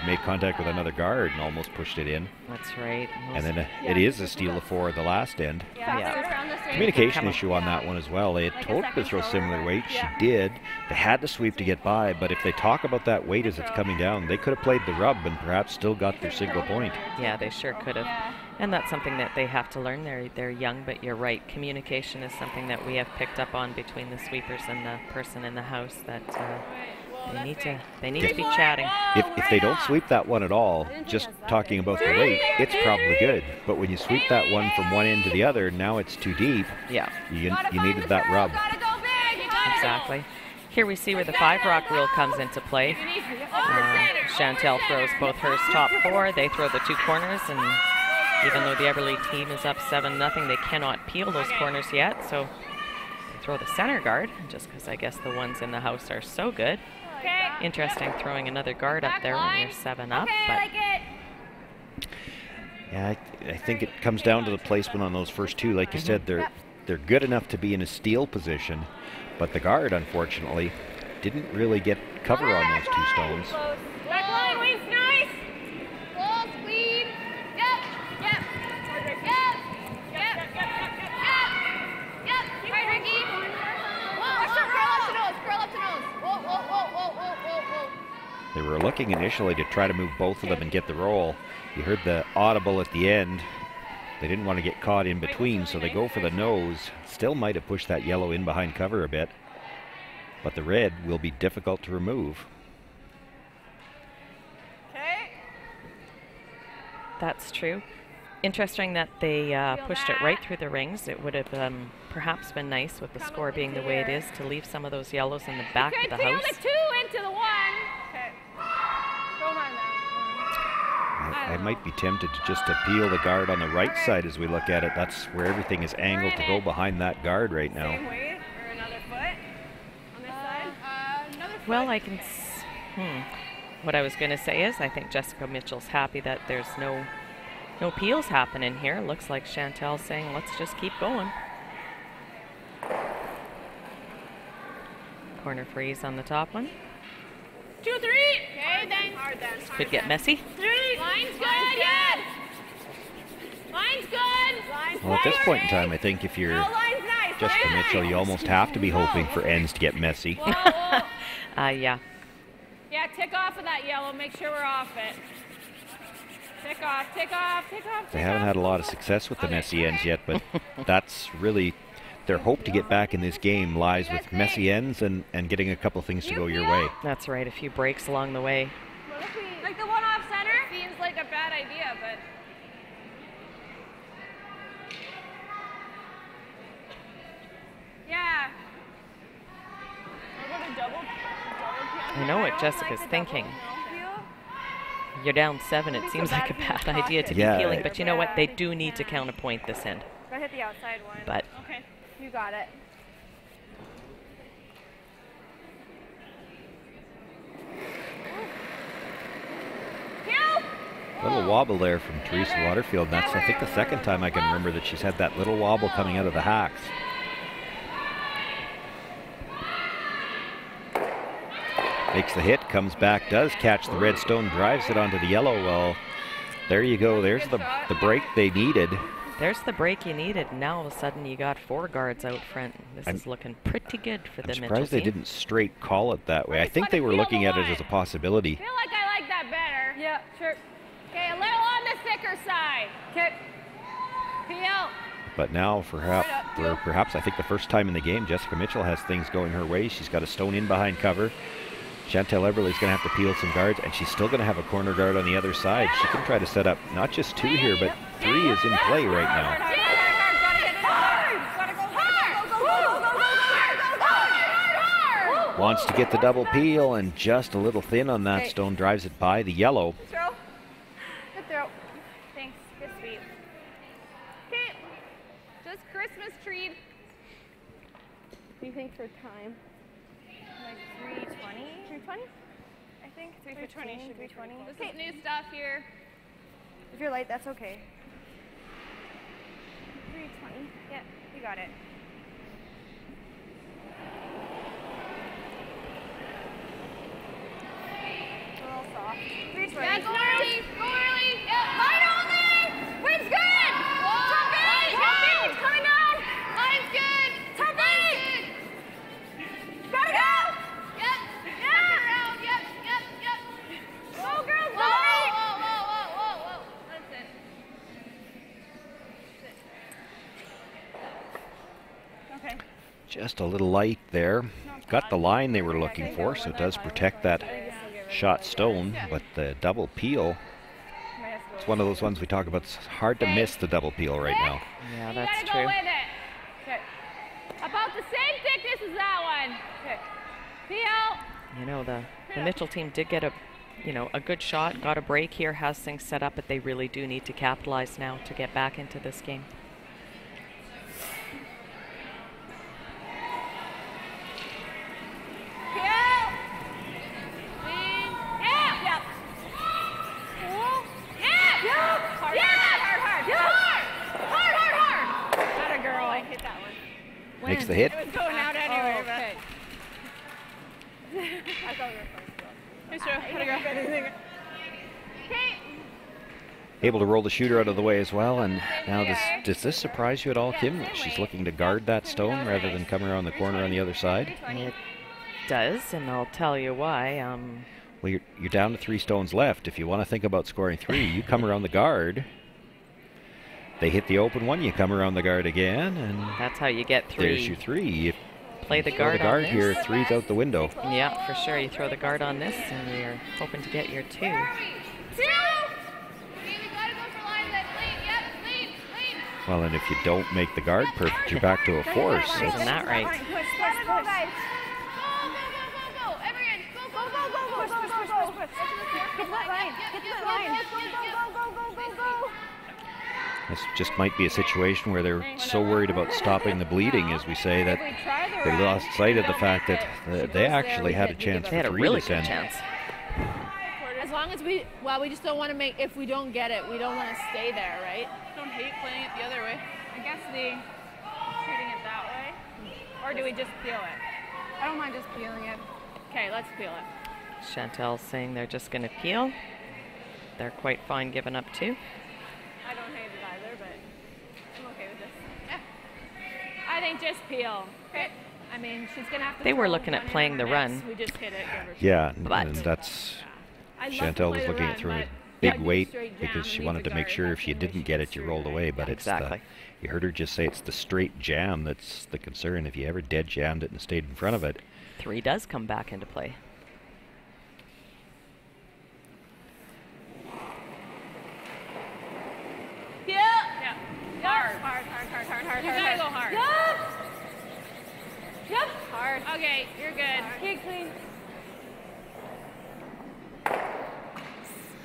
made contact with another guard and almost pushed it in. That's right. And then it is a steal of 4 at the last end. Yeah. Communication issue on that one as well. They had told her to throw similar weight. She did. They had to sweep to get by, but if they talk about that weight as it's coming down, they could have played the rub and perhaps still got their single point. Yeah, they sure could have. And that's something that they have to learn. They're young, but you're right. Communication is something that we have picked up on between the sweepers and the person in the house that They need to be chatting. If they don't sweep that one at all, just talking about the weight, it's probably good. But when you sweep that one from one end to the other, now it's too deep. Yeah. You needed that rub. Exactly. Here we see where the 5-rock rule comes into play. Chantel throws both hers top 4. They throw the 2 corners, and even though the Eberle team is up 7-0, they cannot peel those corners yet. So they throw the center guard, just because I guess the ones in the house are so good. Interesting throwing another guard up there when you're 7 up. But yeah, I think it comes down to the placement on those first 2. Like you said, they're good enough to be in a steal position, but the guard, unfortunately, didn't really get cover on those 2 stones. Back line, waist, nice. Close, lead. Yep. Yep. Yep. Yep. Yep. Keep right, Ricky. Whoa, curl up to nose. Curl up to nose. Whoa, whoa, whoa, whoa, whoa, whoa, whoa. They were looking initially to try to move both of them and get the roll. You heard the audible at the end. They didn't want to get caught in between, so they go for the nose. Still might have pushed that yellow in behind cover a bit, but the red will be difficult to remove. that's true. Interesting that they pushed it right through the rings. It would have perhaps been nice with the score being the way it is to leave some of those yellows in the back of the house. The 2 into the 1. Okay. Don't mind that. I might be tempted to peel the guard on the right side as we look at it. That's where everything is angled to go behind that guard right now. Same weight or another foot on this side. Another foot. Well, I can. What I was going to say is I think Jessica Mitchell's happy that there's no peels happening here. Looks like Chantel's saying, let's just keep going. Corner freeze on the top one. 2, 3. Okay, then. Hard then. Could get messy. 3. Line's good. Yes. Line's good. Line's Well, at this point in time, I think if you're line's nice. Jessica Mitchell, you almost have to be hoping for ends to get messy. Whoa, whoa. Yeah. Yeah, tick off of that yellow. Make sure we're off it. Tick off, tick off, tick off. They haven't had a lot of success with the messy ends yet, but that's really their hope to get back in this game lies with messy ends and getting a couple things to go your way. That's right, a few breaks along the way. Like the one off center? Seems like a bad idea, but... Yeah. I know what Jessica's thinking. You're down 7. It seems like a bad idea to be peeling, but you know what? They do need to count a point this end. Gotta hit the outside one. But okay, you got it. A little wobble there from Teresa Waterfield. That's, I think, the second time I can remember that she's had that little wobble coming out of the hacks. Makes the hit, comes back, does catch the red stone, drives it onto the yellow. Well, there you go. There's the break they needed. There's the break you needed. Now all of a sudden you got 4 guards out front. This is looking pretty good for the Mitchell team. I'm surprised they didn't straight call it that way. I think they were looking at it as a possibility. I feel like I like that better. Yeah, sure. Okay, a little on the thicker side. Okay. Peel. But now, for perhaps I think the first time in the game, Jessica Mitchell has things going her way. She's got a stone in behind cover. Chantel Eberle is going to have to peel some guards, and she's still going to have a corner guard on the other side. She can try to set up not just 2 here, but 3 is in play right now. Wants to get the double peel, and just a little thin on that stone, drives it by the yellow. Throw. Good throw. Thanks. Good sweep. Okay. Just Christmas tree. What do you think for time? Like 3:20? 3:20? I think 3:20. 3:20. Okay, new stuff here. If you're late, that's okay. 3:20. Yeah, you got it. A little soft. 3:20. Yeah, go early. Go early. Yeah, line only. Wind's good. Top eight. Top eight. It's coming down. Line's good. Top eight. Gotta go. Yep. Yeah. Yep. Yep. Yep. Go, girls. Go. Whoa. That's it. Okay. Just a little light there. No, got the line they were looking for, so it does protect that shot stone, but the double peel, it's one of those ones we talk about. It's hard to miss the double peel right now. Yeah, You that's gotta true. go with it. Okay. About the same thickness as that one. Okay. Peel. You know, the Mitchell team did get a good shot, got a break here, has things set up, but they really do need to capitalize now to get back into this game. Peel. Lean. Yeah. Yep. Cool. Yeah. Yep. Hard. Yeah. Hard. Yep. Hard. Not a girl. Oh, I hit that one. Makes the hit. It was going out anyway. Oh, okay. I thought we were supposed to go. Hey, sure. How'd it go? Okay. Able to roll the shooter out of the way as well. And now does this surprise you at all, Kim, that she's looking to guard that stone rather than come around the corner on the other side? It does, and I'll tell you why. Well, you're down to 3 stones left. If you want to think about scoring 3, you come around the guard. They hit the open one, you come around the guard again, and That's how you get 3. there's your 3. You Play the throw guard, the guard on here, this. 3's out the window. Yeah, for sure. You throw the guard on this, and you're hoping to get your 2. Two. Okay, we gotta go for lines that lean. Yep, lean. Well, and if you don't make the guard perfect, you're back to a 4. So Isn't that right? Gotta go, guys. Go. Everyone, go. Get that line. Go. this just might be a situation where they're so worried about stopping the bleeding, as we say, that they lost sight of the fact that they actually had a chance They had for a 3 really this good end. chance. As long as we just don't want to make, if we don't get it, we don't want to stay there, right? Don't hate playing it the other way. I guess treating it that way. Or do we just peel it? I don't mind just peeling it. Okay, let's peel it. Chantel's saying they're just going to peel. They're quite fine giving up 2. I don't hate it either, but I'm okay with this. Yeah. I think just peel. Okay. I mean, she's going to have to They were throw looking at one in playing her the next. run. We just hit it. give her Yeah, But- and that's I'd love to Chantel play was the looking run, at through a but big yeah, weight straight jam because she and wanted to leave make the sure guard. if you That's the didn't way get she it, you gets rolled through, away. right? But it's Exactly. you heard her just say it's the straight jam that's the concern. If you ever dead jammed it and stayed in front of it, 3 does come back into play. Yeah. Hard. You gotta go hard. Yep. Hard. Okay, you're good. Okay, clean.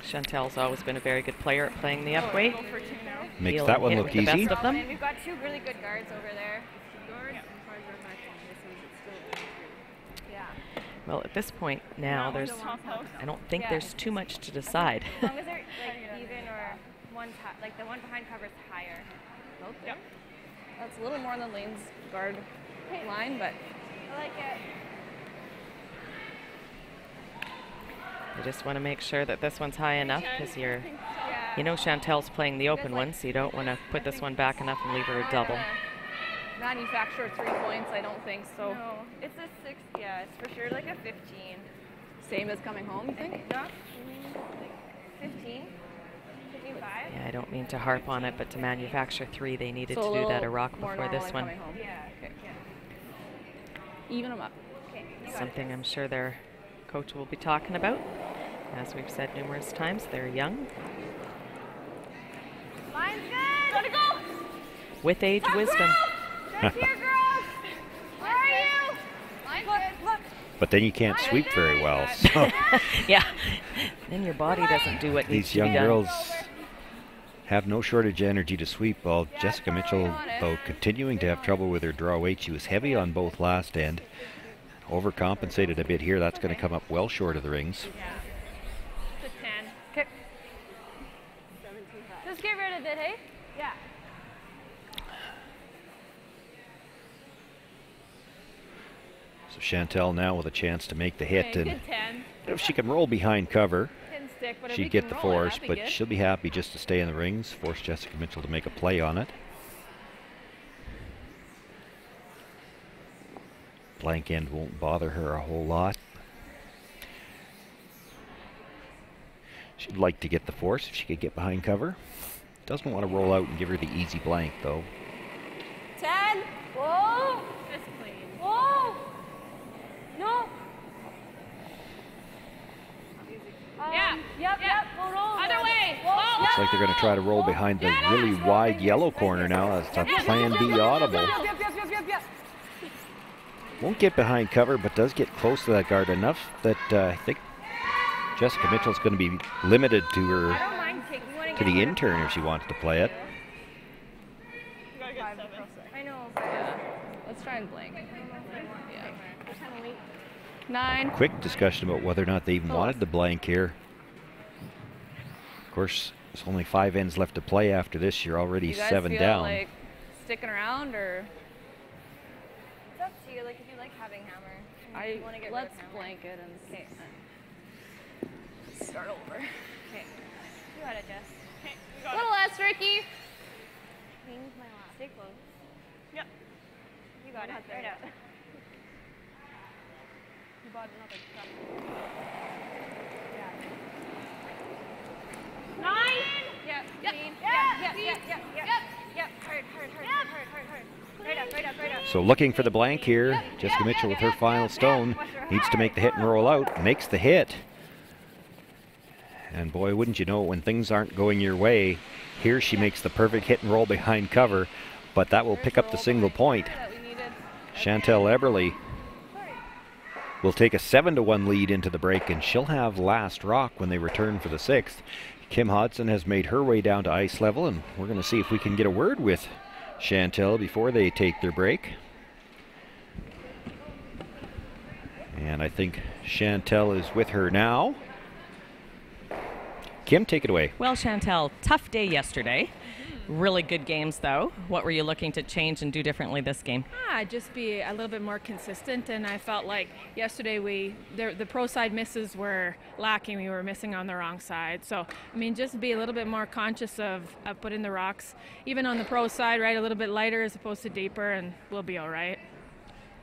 Chantel's always been a very good player at playing the up weight. Go for 2 now. makes He'll that one hit look with the easy. best of them. And we've got 2 really good guards over there. Yeah. Well, at this point now, I don't think there's too much to decide. As long as they're like even or like the one behind cover is higher. Yep. That's a little more than Lane's guard line, but I like it. You just want to make sure that this one's high enough because Yeah. you know Chantel's playing the open one, so you don't want to put this one back enough and leave her a double. manufacturer 3 points, I don't think so. No, it's a 6. Yeah, it's for sure like a 15. Same as coming home, you think? Yeah. 15. 55. Yeah, I don't mean to harp on it, but to manufacture 3, they needed So to a do that little a rock more before normal this than one. coming home. Yeah. Okay. Even them up. Okay. Something I'm sure their coach will be talking about. As we've said numerous times, they're young. Line's good. Gotta go. With age, wisdom. That's here, girls. Where are you? Line's good. Look. But then you can't sweep very well. So Yeah. Then your body doesn't do what needs these to be young done. girls have no shortage of energy to sweep. While Jessica Mitchell, though, continuing to have trouble with her draw weight. She was heavy on both last end. Overcompensated a bit here. That's going to come up well short of the rings. It's a 10. Okay. Just get rid of it, hey? Yeah. So Chantel now with a chance to make the hit, Okay, and good 10. if she can roll behind cover, Didn't stick, but if she'd we get can the roll it, force, that'd be but good. she'll be happy just to stay in the rings, force Jessica Mitchell to make a play on it. Blank end won't bother her a whole lot. She'd like to get the force if she could get behind cover. Doesn't want to roll out and give her the easy blank, though. 10. Whoa. Just clean. Whoa. No. Yep. We'll roll. Other way. Looks like they're going to try to roll behind the really wide yellow corner now. That's a plan B audible. Won't get behind cover, but does get close to that guard enough that I think Jessica Mitchell's going to be limited to her I don't mind taking. You want to to the intern if she wants to play it. I know. Let's try and blank. Yeah. 9. Quick discussion about whether or not they even wanted the blank here. Of course, there's only 5 ends left to play after this. You're already You guys 7 feel down. like sticking around, or It's up to you. Like if you like having hammer. And you want to get rid of let's hammer. blank it and Okay. start over. Okay. You got it, Jess. Okay. A little less, Ricky. Queen's my last. Stay close. Yep. You got it. Right out. You bought another cup. 9. Yep. Yep. Queen. Yeah. Yep. Hard. Right up. So looking for the blank here. Jessica Mitchell with her final stone. Needs to make the hit and roll out. Makes the hit. And boy, wouldn't you know it, when things aren't going your way, here she makes the perfect hit and roll behind cover, but that will pick up the single point. That we needed. Chantel Eberle will take a 7-1 lead into the break, and she'll have last rock when they return for the 6th. Kim Hodson has made her way down to ice level, and we're going to see if we can get a word with Chantel before they take their break. And I think Chantel is with her now. Kim, take it away. Well, Chantel, tough day yesterday. Really good games, though. What were you looking to change and do differently this game? Just be a little bit more consistent, and I felt like yesterday the pro side misses were lacking. We were missing on the wrong side. So, I mean, just be a little bit more conscious of putting the rocks, even on the pro side, right, a little bit lighter as opposed to deeper, and we'll be all right.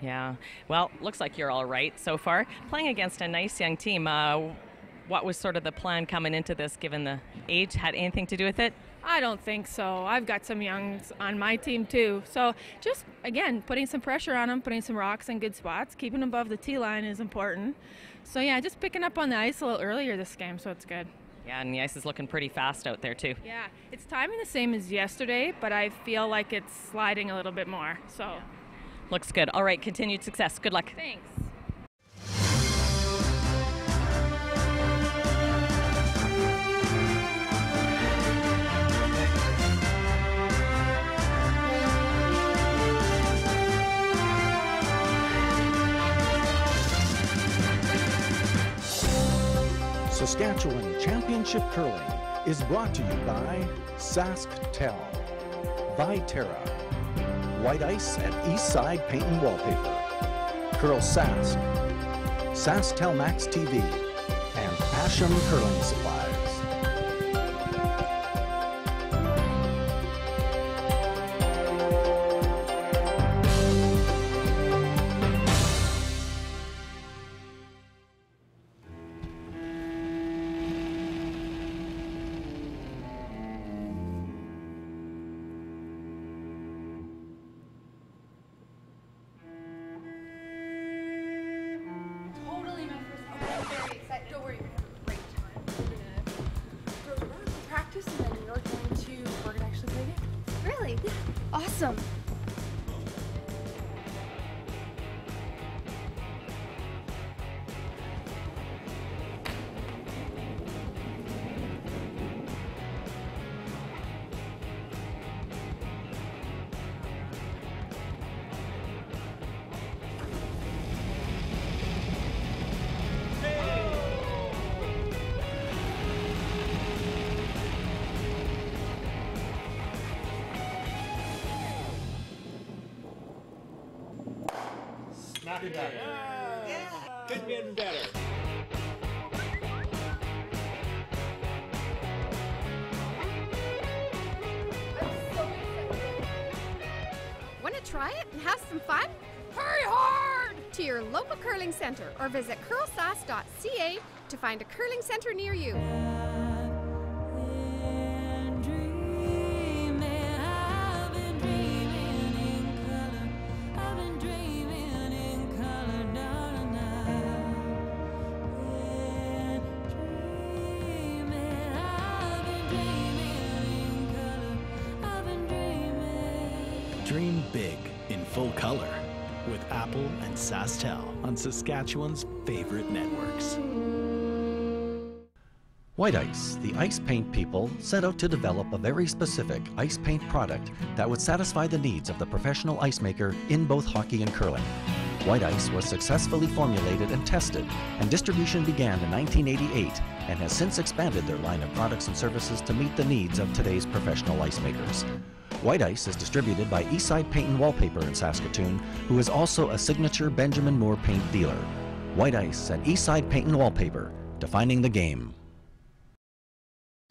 Yeah. Well, looks like you're all right so far. Playing against a nice young team. What was sort of the plan coming into this, given the age? Had anything to do with it? I don't think so. I've got some youngs on my team too. So just, again, putting some pressure on them, putting some rocks in good spots, keeping them above the tee line is important. So yeah, just picking up on the ice a little earlier this game, so it's good. Yeah, and the ice is looking pretty fast out there too. Yeah, it's timing the same as yesterday, but I feel like it's sliding a little bit more. So yeah. Looks good. All right, continued success. Good luck. Thanks. Saskatchewan Championship Curling is brought to you by SaskTel, Viterra, White Ice at Eastside Paint and Wallpaper, CurlSask, SaskTel Max TV, and Asham Curling Supplies. Totally my first. Okay, I'm very excited. Don't worry, we're gonna have a great time. We're gonna go to work, practice, and then we're gonna actually play games. Really? Yeah. Awesome. Not better. Could be better. Want to try it and have some fun? Hurry hard to your local curling center or visit CurlSask.ca to find a curling center near you. Dream big in full color with Apple and SaskTel on Saskatchewan's favorite networks. White Ice, the ice paint people, set out to develop a very specific ice paint product that would satisfy the needs of the professional ice maker in both hockey and curling. White Ice was successfully formulated and tested, and distribution began in 1988 and has since expanded their line of products and services to meet the needs of today's professional ice makers. White Ice is distributed by Eastside Paint and Wallpaper in Saskatoon, who is also a signature Benjamin Moore paint dealer. White Ice and Eastside Paint and Wallpaper, defining the game.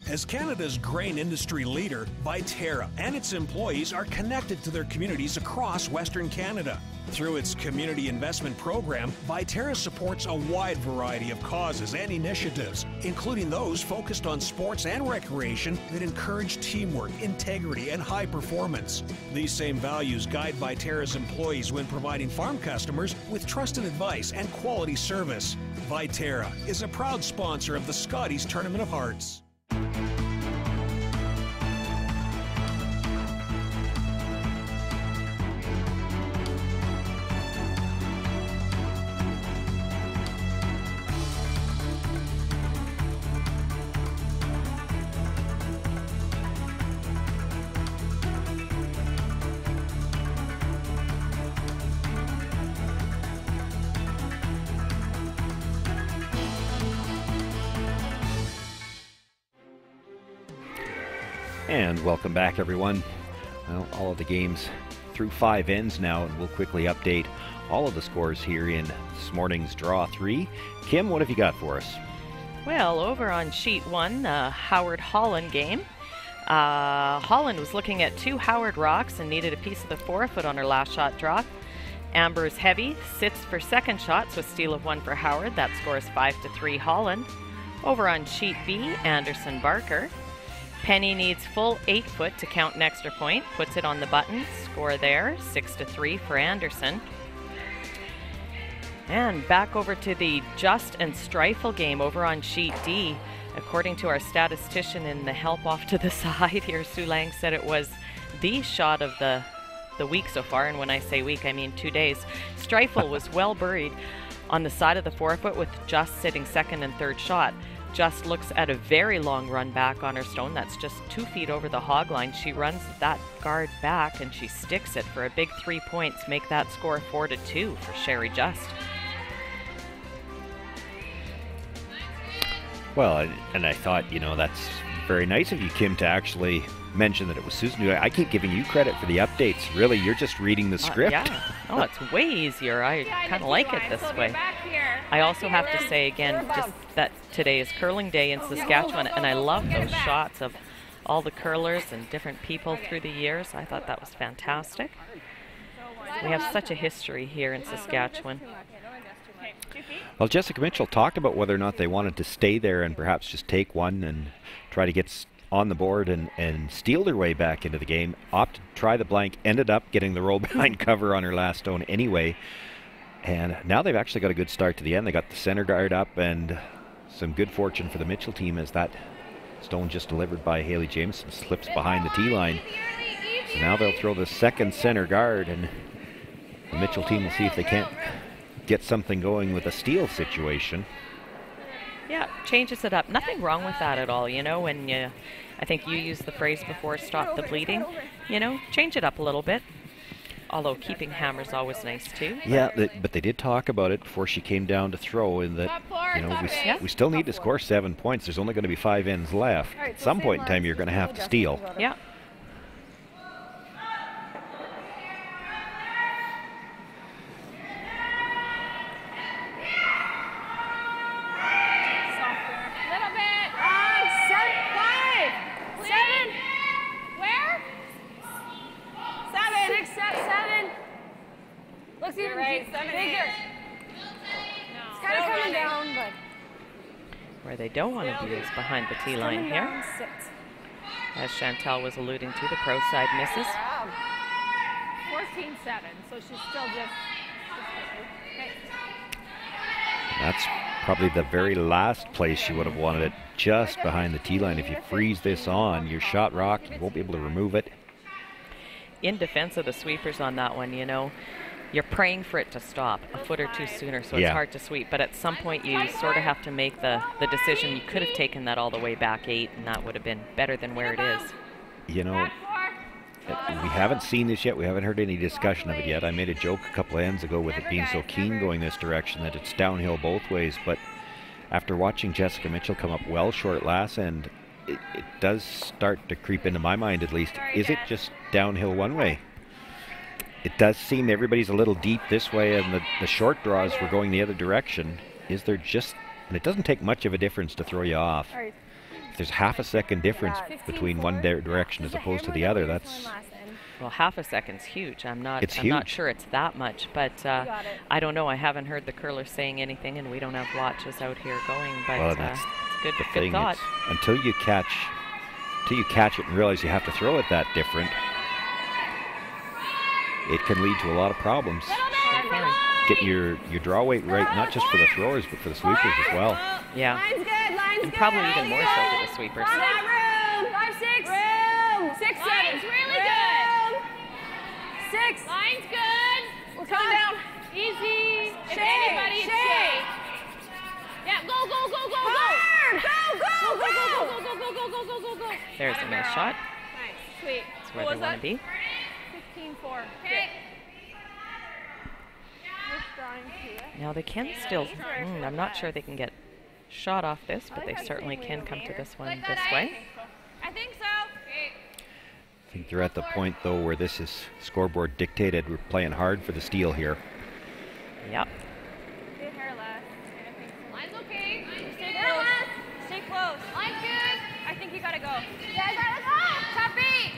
As Canada's grain industry leader, Viterra and its employees are connected to their communities across Western Canada. Through its community investment program, Viterra supports a wide variety of causes and initiatives, including those focused on sports and recreation that encourage teamwork, integrity, and high performance. These same values guide Viterra's employees when providing farm customers with trusted advice and quality service. Viterra is a proud sponsor of the Scotties Tournament of Hearts. And welcome back, everyone. Well, all of the games through 5 ends now, and we'll quickly update all of the scores here in this morning's Draw 3. Kim, what have you got for us? Well, over on sheet 1, Howard-Holland game. Holland was looking at 2 Howard rocks and needed a piece of the forefoot on her last shot drop. Amber is heavy, sits for second shots with steal of 1 for Howard. That scores 5-3 Holland. Over on sheet B, Anderson-Barker. Penny needs full 8 foot to count an extra point, puts it on the button, score there, 6-3 for Anderson. And back over to the Just and Streifel game over on sheet D. According to our statistician in the help off to the side here, Sue Lang said it was the shot of the week so far, and when I say week, I mean 2 days. Streifel was well buried on the side of the forefoot with Just sitting second and third shot. Just looks at a very long run back on her stone. That's just 2 feet over the hog line. She runs that guard back and she sticks it for a big 3 points. Make that score 4-2 for Sherry Just. Well, and I thought, that's very nice of you, Kim, to actually mention that it was Susan. I keep giving you credit for the updates. Really, you're just reading the script. Yeah. Oh, it's way easier. I kind of like it this way. I also have to say again, just that today is curling day in Saskatchewan, and I love those shots of all the curlers and different people through the years. I thought that was fantastic. We have such a history here in Saskatchewan. Well, Jessica Mitchell talked about whether or not they wanted to stay there and perhaps just take one and try to get on the board and steal their way back into the game. Opted to try the blank, ended up getting the roll behind cover on her last stone anyway. And now they've actually got a good start to the end. They got the center guard up, and some good fortune for the Mitchell team as that stone just delivered by Haley Jameson slips behind the tee line. So now they'll throw the second center guard, and the Mitchell team will see if they can't get something going with a steal situation. Yeah, changes it up. Nothing wrong with that at all, when I think you used the phrase before, stop the bleeding, change it up a little bit. Although keeping hammer's always nice too. Yeah, but they did talk about it before she came down to throw, in that, we still need to score 7 points. There's only going to be 5 ends left. At some point in time, you're going to have to steal. Yeah. Where they don't want to be is behind the tee line here. As Chantal was alluding to, the pro side misses. 14-7, so she's still just... That's probably the very last place you would have wanted it, just behind the tee line. If you freeze this on, your shot rock, you won't be able to remove it. in defense of the sweepers on that one, you know, you're praying for it to stop a foot or two sooner, so it's hard to sweep. But at some point, you sort of have to make the decision. You could have taken that all the way back 8, and that would have been better than where it is. You know, we haven't seen this yet. We haven't heard any discussion of it yet. I made a joke a couple of ends ago with it being so keen going this direction that it's downhill both ways. But after watching Jessica Mitchell come up well short last end, it does start to creep into my mind at least. Is it just downhill one way? It does seem everybody's a little deep this way, and the short draws were going the other direction. Is there just, and it doesn't take much of a difference to throw you off. If there's half a second difference between one direction as opposed to the other, that's... Well, half a second's huge. I'm not sure it's that much, but I don't know. I haven't heard the curlers saying anything, and we don't have watches out here going, but well, that's it's the good thing. thought. Until you catch it and realize you have to throw it that different, it can lead to a lot of problems. Get your draw weight right, not just for the throwers, but for the sweepers as well. Yeah. Line's good, line's and probably even more so for the sweepers. Room. 5, 6. Room. 6, 7. Line's really good. 6. Line's good. We're coming down. Easy. If anybody, it's Shay. Yeah, go, go, go, go, go. Go, go, go, go, go, go, go, go, go, go, go. There's a nice shot. Nice. Sweet. That's where they want to be. 15-4. Okay. Now they can still, I'm not sure they can get shot off this, but they certainly can come to this one this way. I think so. I think they're at the point, though, where this is scoreboard dictated. We're playing hard for the steal here. Yep. Line's okay. Stay close. Stay close. Line's good. I think you gotta go. Yeah, I gotta go. Top 8.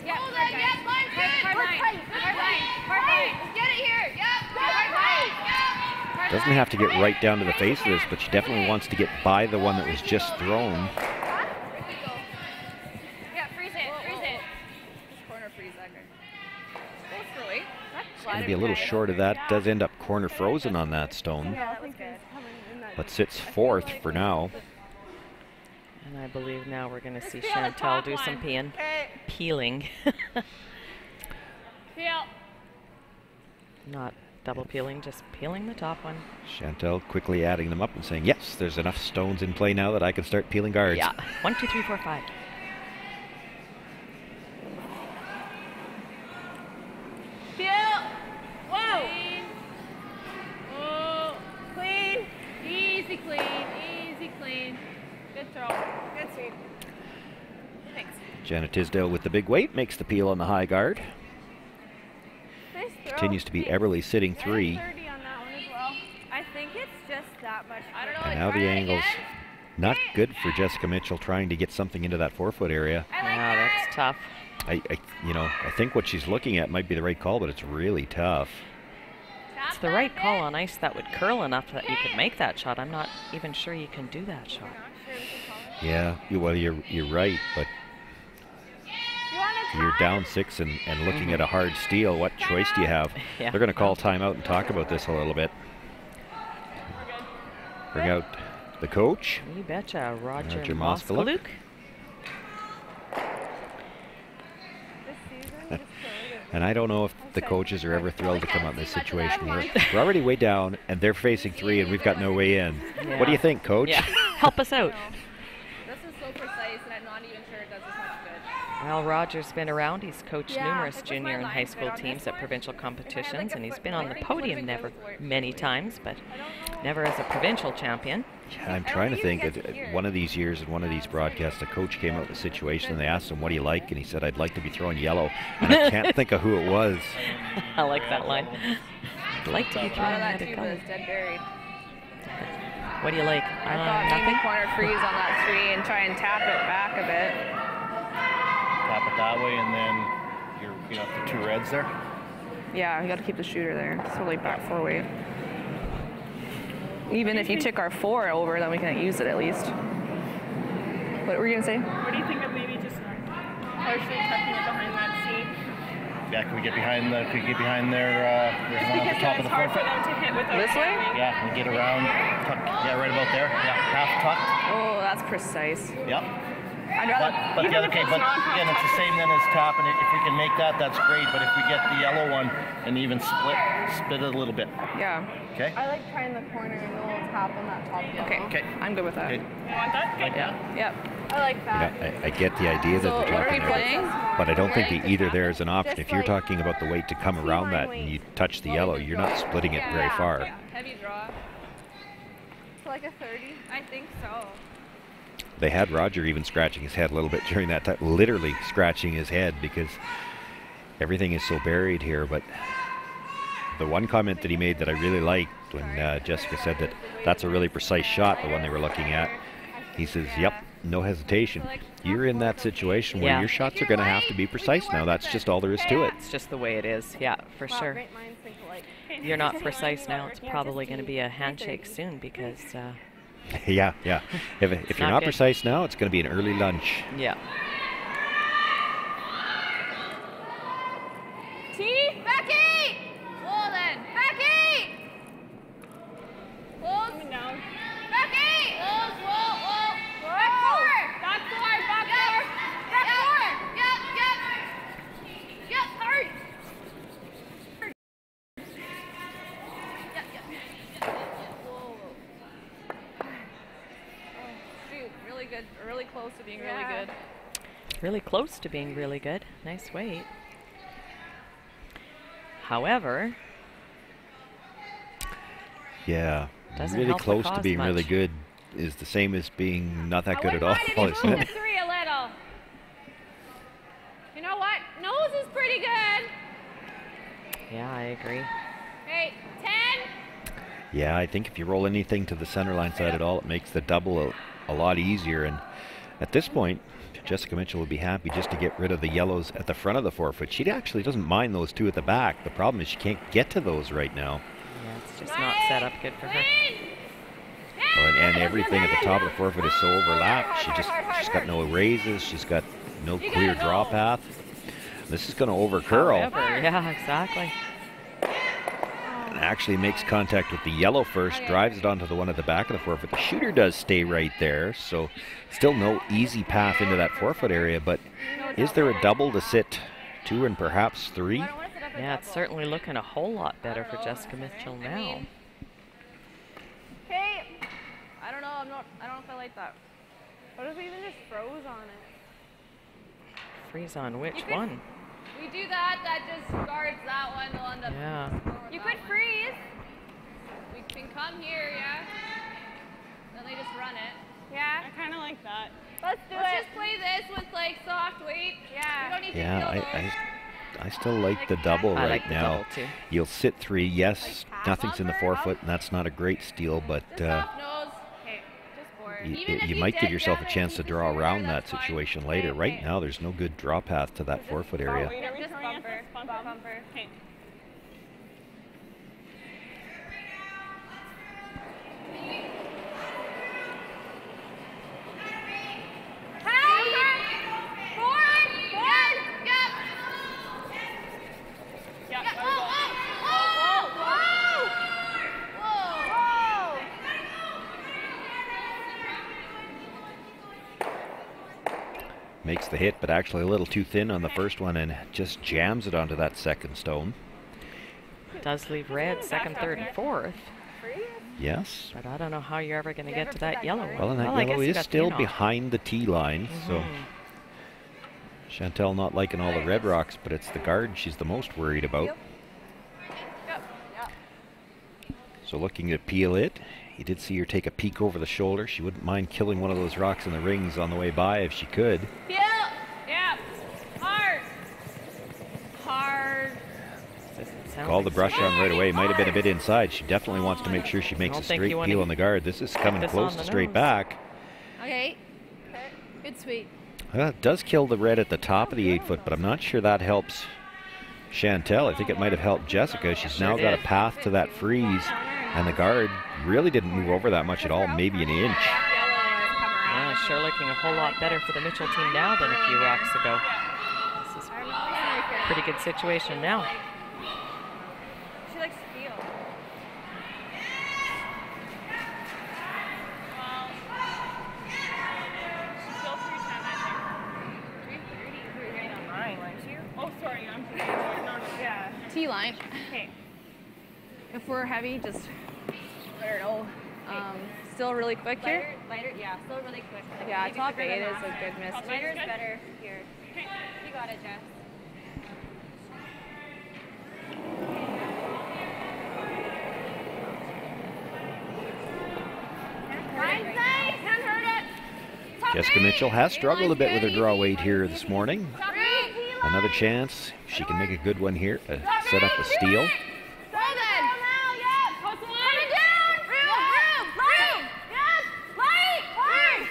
Yep. Hold it. Yep. Line's good. Hard line. Hard line. Hard line. Let's get it here. Yep. Hard line. Yep. Doesn't have to get right down to the face of this, but she definitely wants to get by the one that was just thrown. Yeah, freeze it. Freeze it. Corner freeze that guy. Go through it. It's going to be a little short of that. Does end up corner frozen on that stone, Yeah, that was good. but sits 4th for now. And I believe now we're going to see Chantel do some peeling. Peel. Not double peeling, just peeling the top one. Chantel quickly adding them up and saying, yes, there's enough stones in play now that I can start peeling guards. Yeah. 1, 2, 3, 4, 5. Peel. Whoa. Clean. Oh. Clean. Easy clean. Easy clean. Good throw. Good sweep. Thanks. Jenna Tisdale with the big weight makes the peel on the high guard. Nice throw. Continues to be Eberle sitting 3. 30 on that one as well. I think it's just that much. I don't know. And now the angles. Not good for Jessica Mitchell trying to get something into that 4-foot area. Yeah, that's tough. I think what she's looking at might be the right call, but it's really tough. It's the right call on ice that would curl enough that you could make that shot. I'm not even sure you can do that shot. Yeah, well, you're right, but you're down 6 and looking at a hard steal. What choice do you have? Yeah. They're going to call timeout and talk about this a little bit. Bring out the coach. You betcha, Roger Moskaluk. And I don't know if the coaches are ever thrilled to come out in this situation. We're already way down, and they're facing 3, and we've got no way in. Yeah. What do you think, Coach? Yeah. Help us out. This is so precise, and I'm not even sure it does as much good. Well, Roger's been around. He's coached numerous junior and high school teams at provincial competitions, and he's been on the podium many times, but never as a provincial champion. Yeah, I'm trying to think. One of these years in one of these broadcasts, a coach came out with a situation, and they asked him, what do you like? And he said, I'd like to be throwing yellow. And I can't think of who it was. I like that line. I'd like to be throwing that yellow. tuba is dead buried. What do you like? I thought maybe corner freeze on that 3 and try and tap it back a bit. Tap it that way, and then you have the 2 reds there. Yeah, you got to keep the shooter there. It's totally back 4 weight. Even if you took our 4 over, then we can use it at least. What were you gonna say? What do you think of maybe just partially tucking it behind that seat? Yeah, can we get behind there's one at the top of the 4 foot. This way? Yeah, we get around, tuck, yeah, right about there. Yeah, half tucked. Oh, that's precise. Yep. I'd rather. But even if okay, it's but not again, it's the same then as tap, and if we can make that, that's great. But if we get the yellow one and even split it a little bit. Yeah. Okay. I like trying the corner and a little tap on that top yellow. Okay. Okay. I'm good with that. Okay. You want that? Okay. Yeah. Yep. I like You that. know, I get the idea that So they're what are talking we about, playing? but I don't think the either there is an option. Just If you're like talking about the weight to come around that and you touch the yellow, you're not splitting it very far. Heavy draw. So like a 30. I think so. They had Roger even scratching his head a little bit during that time, literally scratching his head because everything is so buried here. But the one comment that he made that I really liked when Jessica said that that's a really precise shot, the one they were looking at, he says, yep, no hesitation. You're in that situation where your shots are going to have to be precise now. That's just all there is to it. It's just the way it is. Yeah, for sure. You're not precise now. It's probably going to be a handshake soon because... Yeah. If you're not precise now, it's going to be an early lunch. Yeah. T, Becky! Walden, Becky! Close. Coming down. Becky! Close, whoa. Back forward. Back forward. Yep, hard. Yep. Whoa. Shoot, really good. Really close to being really good. Really close to being really good. Nice weight. However... Yeah, Doesn't really help the close to cause being really much. good is the same as being not that good at all, Why did you isn't move it? the 3 a little? You know what? Nose is pretty good. Yeah, I agree. Okay, 10. Yeah, I think if you roll anything to the center line side at all, it makes the double a lot easier. And at this point, Jessica Mitchell would be happy just to get rid of the yellows at the front of the forefoot. She actually doesn't mind those two at the back. The problem is she can't get to those right now. Yeah, it's just not set up good for her. Oh, and everything at the top of the forefoot is so overlapped. She's got no raises. She's got no clear draw path. This is going to over curl. However, yeah, exactly. And actually makes contact with the yellow first, drives it onto the one at the back of the forefoot. The shooter does stay right there, so still no easy path into that forefoot area. But is there a double to sit 2 and perhaps 3? Yeah, it's certainly looking a whole lot better for Jessica Mitchell now. Okay. I don't know. I don't know if I like that. What if we even just froze on it? Freeze on which one? We do that. That just guards that one. They'll end up. Yeah. You could freeze. We can come here, yeah. Then they just run it. Yeah. I kind of like that. Let's just play this with like soft weight. Yeah. We don't need to Yeah, feel those. I still like the double I right like the now. double too. You'll sit 3. Yes, nothing's in the forefoot, and that's not a great steal, but Soft nose. Okay. Just for it. Even if you might give did yourself a damage chance to the draw shooter, around that's that fine. situation later. Okay, Right okay. now, there's no good draw path to that forefoot area. Wait, are we Just throwing at bumper. this? Bumper. Okay. Makes the hit, but actually a little too thin on the first one and just jams it onto that second stone. Does leave red second, third, and fourth. Yes. But I don't know how you're ever going to get to that yellow one. Well, and that I yellow guess you is got still pin off. behind the tee line, so Chantel not liking all the red rocks, but it's the guard she's the most worried about. So looking to peel it. You did see her take a peek over the shoulder. She wouldn't mind killing one of those rocks in the rings on the way by if she could. Peel. Yeah. Hard. Call the brush on right away. Might have been a bit inside. She definitely wants to make sure she makes a straight peel on the guard. This is coming close to straight back. Okay. Good sweep. It does kill the red at the top of the 8-foot, but I'm not sure that helps Chantel. I think it might have helped Jessica. She's now got a path to that freeze, and the guard really didn't move over that much at all, maybe an inch. Yeah, sure looking a whole lot better for the Mitchell team now than a few rocks ago. This is a pretty good situation now. She likes to feel. Well, she's still 310, I think. Yeah. T-line. Okay. If we're heavy, just, I don't know, still really quick here. Lighter, yeah, still really quick. Like Yeah, maybe top quicker 8 than is a last good time. miss. Lighter is better here. You got it, Jess. Line's nice, can't hurt it. Top Jessica eight. Mitchell has struggled a bit with her draw weight here this morning. Top eight. Another chance. She can make a good one here to set up a steal. Hold it. Coming down. Room. Yes. Light.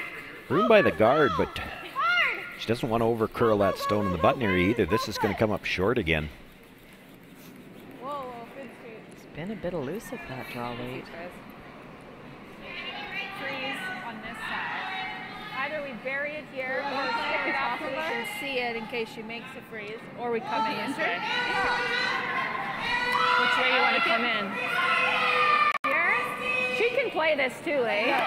Room by the guard, but she doesn't want to over curl that stone in the button area either. This is going to come up short again. Whoa, good speed. It's been a bit elusive, that draw weight. Freeze on this side. Either we bury it here or Stand stand up off so of we her. can see it in case she makes a freeze, or we come in this way. Which way you want to come in? Here? She can play this too, eh?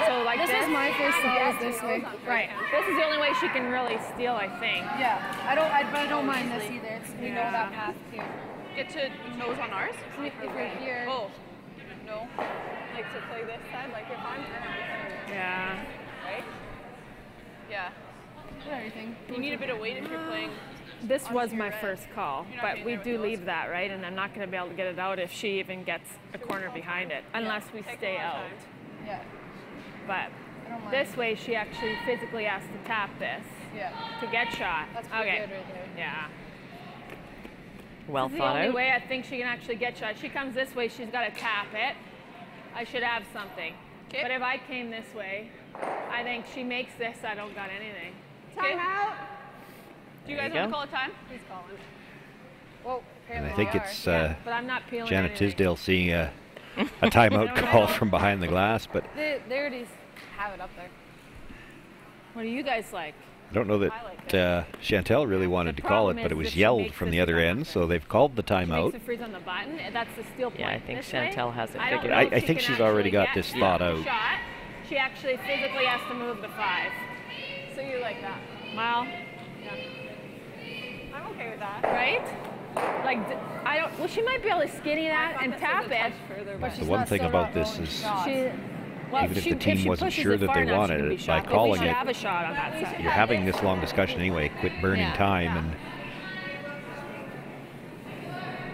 So like This is my first thought is this way. Right. This is the only way she can really steal, I think. Yeah, but I don't mind this either. We know that path too. Get to nose on ours? If we're here. Oh. No. Like to play this side, like if I'm. Yeah. Right? Yeah. Everything. You need a bit of weight if you're playing. This was my first call, but we do leave that, right? And I'm not going to be able to get it out if she even gets a corner behind it, unless we stay out. Yeah. But this way, she actually physically has to tap this to get shot. That's pretty good right there. Yeah. Well This is thought the only out. way I think she can actually get shot. She comes this way, she's got to tap it. I should have something. But if I came this way, I think she makes this, I don't got anything. Time out. Do you There guys you want to go. call a time? He's calling. Whoa, And I apparently think we are. it's But I'm not peeling Janet anything. Tisdale seeing a timeout call from behind the glass, but They already have it up there. What do you guys like? I don't know that Chantel really wanted to call it, problem but it is was if she yelled makes from this the other end, happen. so they've called the She makes timeout. a freeze on the button. That's the steal point. Yeah, I think This way, Chantel has it I don't figured know out. if I she think can she's already actually got this get thought the out. Shot. She actually physically has to move the 5. So you like that? Well, I'm okay with that. right? Like, I don't. Well, she might be able to skinny that and tap it. But The she's one not thing still about not this rolling is shots. She, well, even if she, the team she wasn't pushes sure it that far they enough, she wanted can be it, shot. by calling we should it, have a shot on that side. you're having this long discussion anyway. Quit burning Yeah. time. And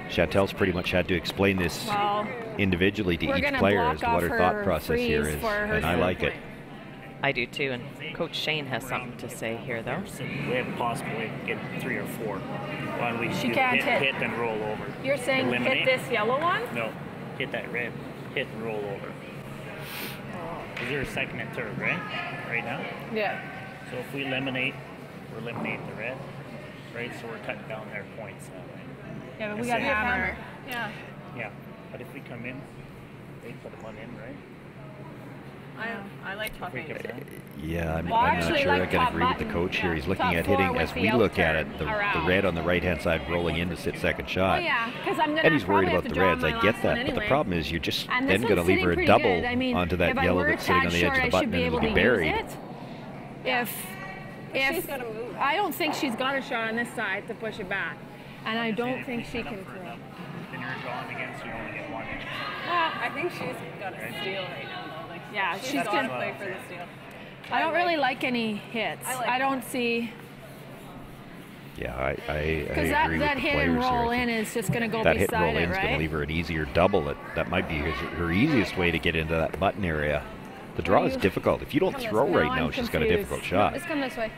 Chantel's pretty much had to explain this Well, individually to we're each gonna player block as to what off her thought her process here freeze is, for her and I steal like it. point. I do too, and Coach Shane has something to say here, though. We have a possibility of getting 3 or 4. Why don't we She do can't hit. hit and roll over? You're saying Eliminate? hit this yellow one? No, hit that red. Hit and roll over. Is there a second and third, right? Right now? Yeah. So if we eliminate, we're eliminating the red, right? So we're cutting down their points that way. Yeah, but we That's got it. hammer. Yeah. Yeah, but if we come in, they put one in, right? I like talking. Yeah, I'm Well, not actually, sure I like can top agree with the button, coach here. yeah. He's looking Top at four hitting, with as the we look at outturn it, the around. red on the right-hand side rolling in to sit second shot. Oh yeah, because I'm gonna. And he's worried probably about have the to draw reds. my I get last that, one but the anyway. problem is you're just And then this going to one's leave sitting her a pretty double good. I mean, onto that if I yellow were that's sitting on attached the edge of short, the I button, should be and it'll able be to use buried. it. If I don't think she's got a shot on this side to push it back, and I don't think she can throw. Then you're drawing against, you only get one. I think she's got a steal right now, though. Like, yeah, she's gonna play for the steal. I don't really like any hits. I don't see. Yeah, I Because agree that with the hit and players roll here. in is just going to go That hit and beside roll it, in is going right? to leave her an easier double. That might be her easiest way to get into that button area. The draw is difficult. If you don't throw right now, she's got a difficult shot. Just come this way.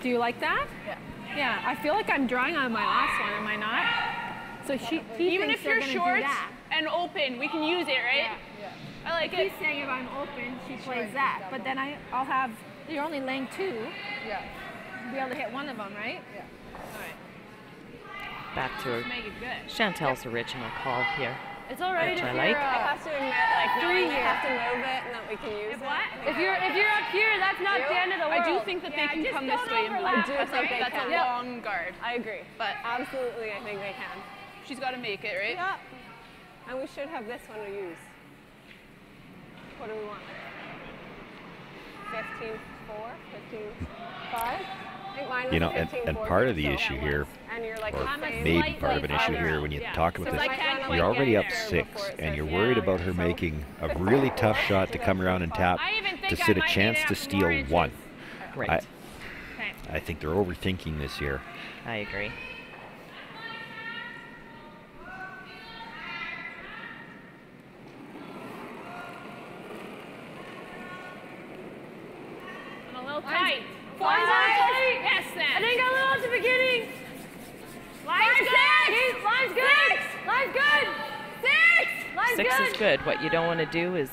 Do you like that? Yeah. Yeah, I feel like I'm drawing on my last one, am I not? So he Even thinks if they're you're gonna do short that. and open, we can use it, right? Yeah. I like He's it. saying if I'm open, she plays that. But then I'll have, you're only laying 2. Yeah. Be able to hit one of them, right? Yeah. All right. Back to Make it good. Chantel's original call here. It's all right Which if I you're like. I have to admit, like, knowing 3 we here. have to move it and that we can use it. If you're up here, that's not the end of the world. I do think that they can come this way and I block. do That's think a- they That's can. a Yep. long guard. I agree, but absolutely, I think they can. She's got to make it, right? Yeah. And we should have this one to use. What do we want? 15-4, 15-5? I think mine was You know, and 15-4, part of the so issue here, and you're like or the same. maybe part of an issue here when you talk about this. You're already up 6, and you're worried about her making a really tough shot to come around and tap to sit a chance to steal 1. Right. I think they're overthinking this here. I agree. I'm a little tight. Tight. Yes, then. I think a little at the beginning. Line's good. Line's good. Line's good. 6. Line's 6 good. is good. What you don't want to do is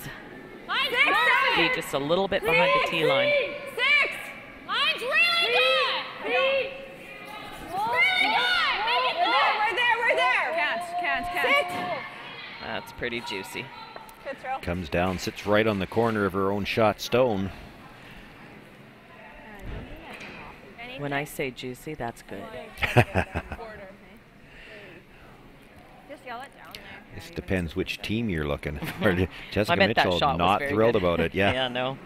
Line's Six, good. be just a little bit behind the tee line. 6. Line's really good. Really good. Make it good. We're there. Can't. 6. That's pretty juicy. Good throw. Comes down, sits right on the corner of her own shot stone. When I say juicy, that's good. Just yell it down there. This depends which team you're looking for. Jessica I bet that Mitchell shot was not very thrilled good. about it. Yeah. Yeah, no.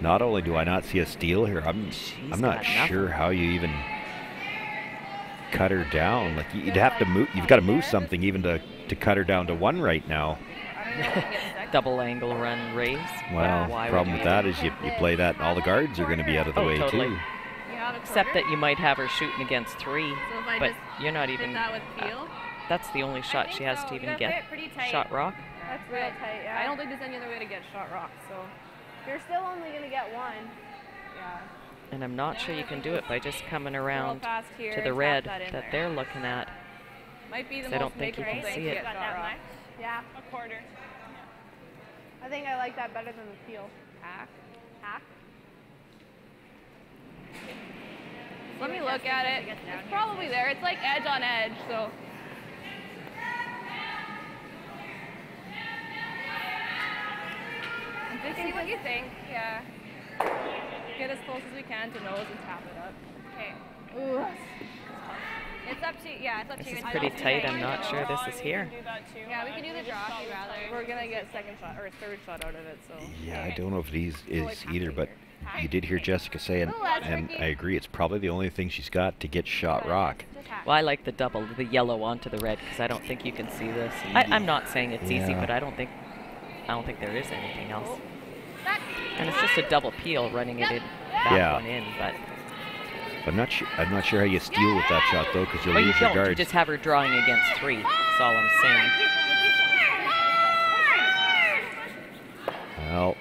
Not only do I not see a steal here, I'm not got sure nothing. how you even cut her down. Like you'd have to move. You've got to move something even to cut her down to 1 right now. Double angle run raise. Well, Why the would problem you with do that is you play that and all the guards are going to be out of the way totally. too. Except that you might have her shooting against 3, So if I but just you're not hit even. that with peel? That's the only shot she has to even get. Shot rock. That's real tight, yeah. I don't think there's any other way to get shot rock, so. You're still only going to get 1. Yeah. And I'm not sure you can do it by just coming around fast here, to the tap red that in that there. they're looking at. Might be the I most don't think you makeable can thing see to it. get shot rock. Yeah. A quarter. I think I like that better than the peel. Hack. Let me look at it. It's probably there. It's like edge on edge, so. See what you think. Yeah. Get as close as we can to nose and tap it up. Okay. Ooh. It's up to you. It's up to This you. is pretty tight. I'm not sure this is here. Yeah, we can do the draw if you'd rather. We're gonna get second shot or third shot out of it, so. Yeah, I don't know if it is either, but you did hear Jessica say it, and I agree. It's probably the only thing she's got to get shot rock. Well, I like the double, the yellow onto the red, because I don't think you can see this. I'm not saying it's easy, Yeah. but I don't think there is anything else. And it's just a double peel running it in, back one in, but. I'm not sure how you steal with that shot though, because you'll Well, you lose your don't. You guards. just have her drawing against 3. That's all I'm saying. Well,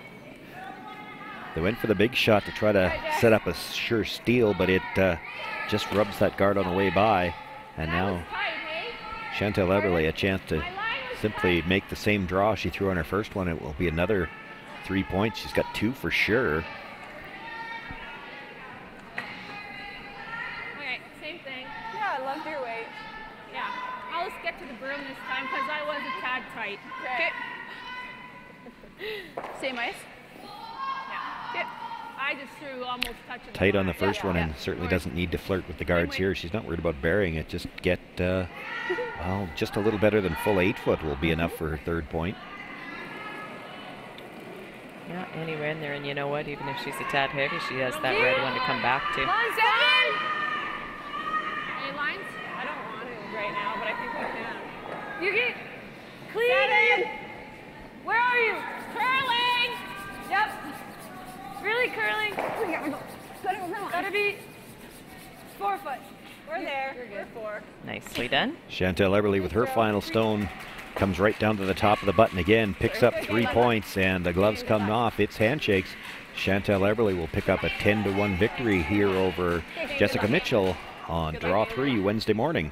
they went for the big shot to try to set up a sure steal, but it just rubs that guard on the way by. And now Chantal Eberle a chance to simply make the same draw she threw on her first one. It will be another 3 points. She's got 2 for sure. Okay, same thing. Yeah, I loved your weight. Yeah. I'll just get to the broom this time because I was a tad tight. Okay. Same ice? Yeah. Okay. I just threw almost touching Tight on the first one, and certainly doesn't need to flirt with the guards here. She's not worried about burying it. Just get, well, just a little better than full 8 foot will be enough for her 3rd point. Yeah, anywhere in there, and you know what? Even if she's a tad heavy, she has that red one to come back to. Line 7! Any lines? I don't want to right now, but I think we can. You get clean. Where are you? Curling! Yep. Really curling. Gotta be 4 foot. We're there. You're good. 4. Nicely done. Chantal Eberle with her final stone comes right down to the top of the button again, picks up 3 points, and the gloves come off. It's handshakes. Chantal Eberle will pick up a 10-1 victory here over Jessica Mitchell on Draw 3 Wednesday morning.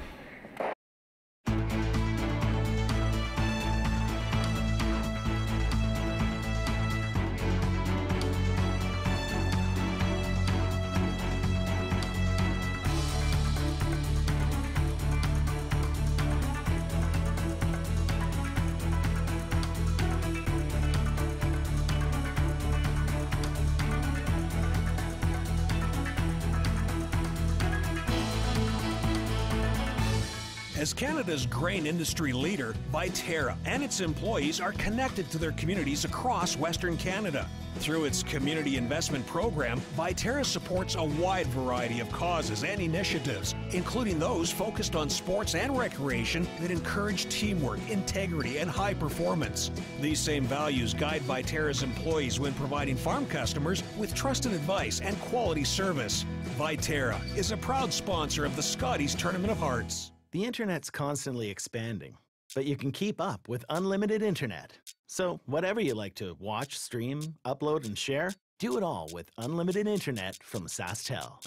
As Canada's grain industry leader, Viterra and its employees are connected to their communities across Western Canada. Through its community investment program, Viterra supports a wide variety of causes and initiatives, including those focused on sports and recreation that encourage teamwork, integrity, and high performance. These same values guide Viterra's employees when providing farm customers with trusted advice and quality service. Viterra is a proud sponsor of the Scotties Tournament of Hearts. The internet's constantly expanding, but you can keep up with unlimited internet. So whatever you like to watch, stream, upload, and share, do it all with unlimited internet from SaskTel.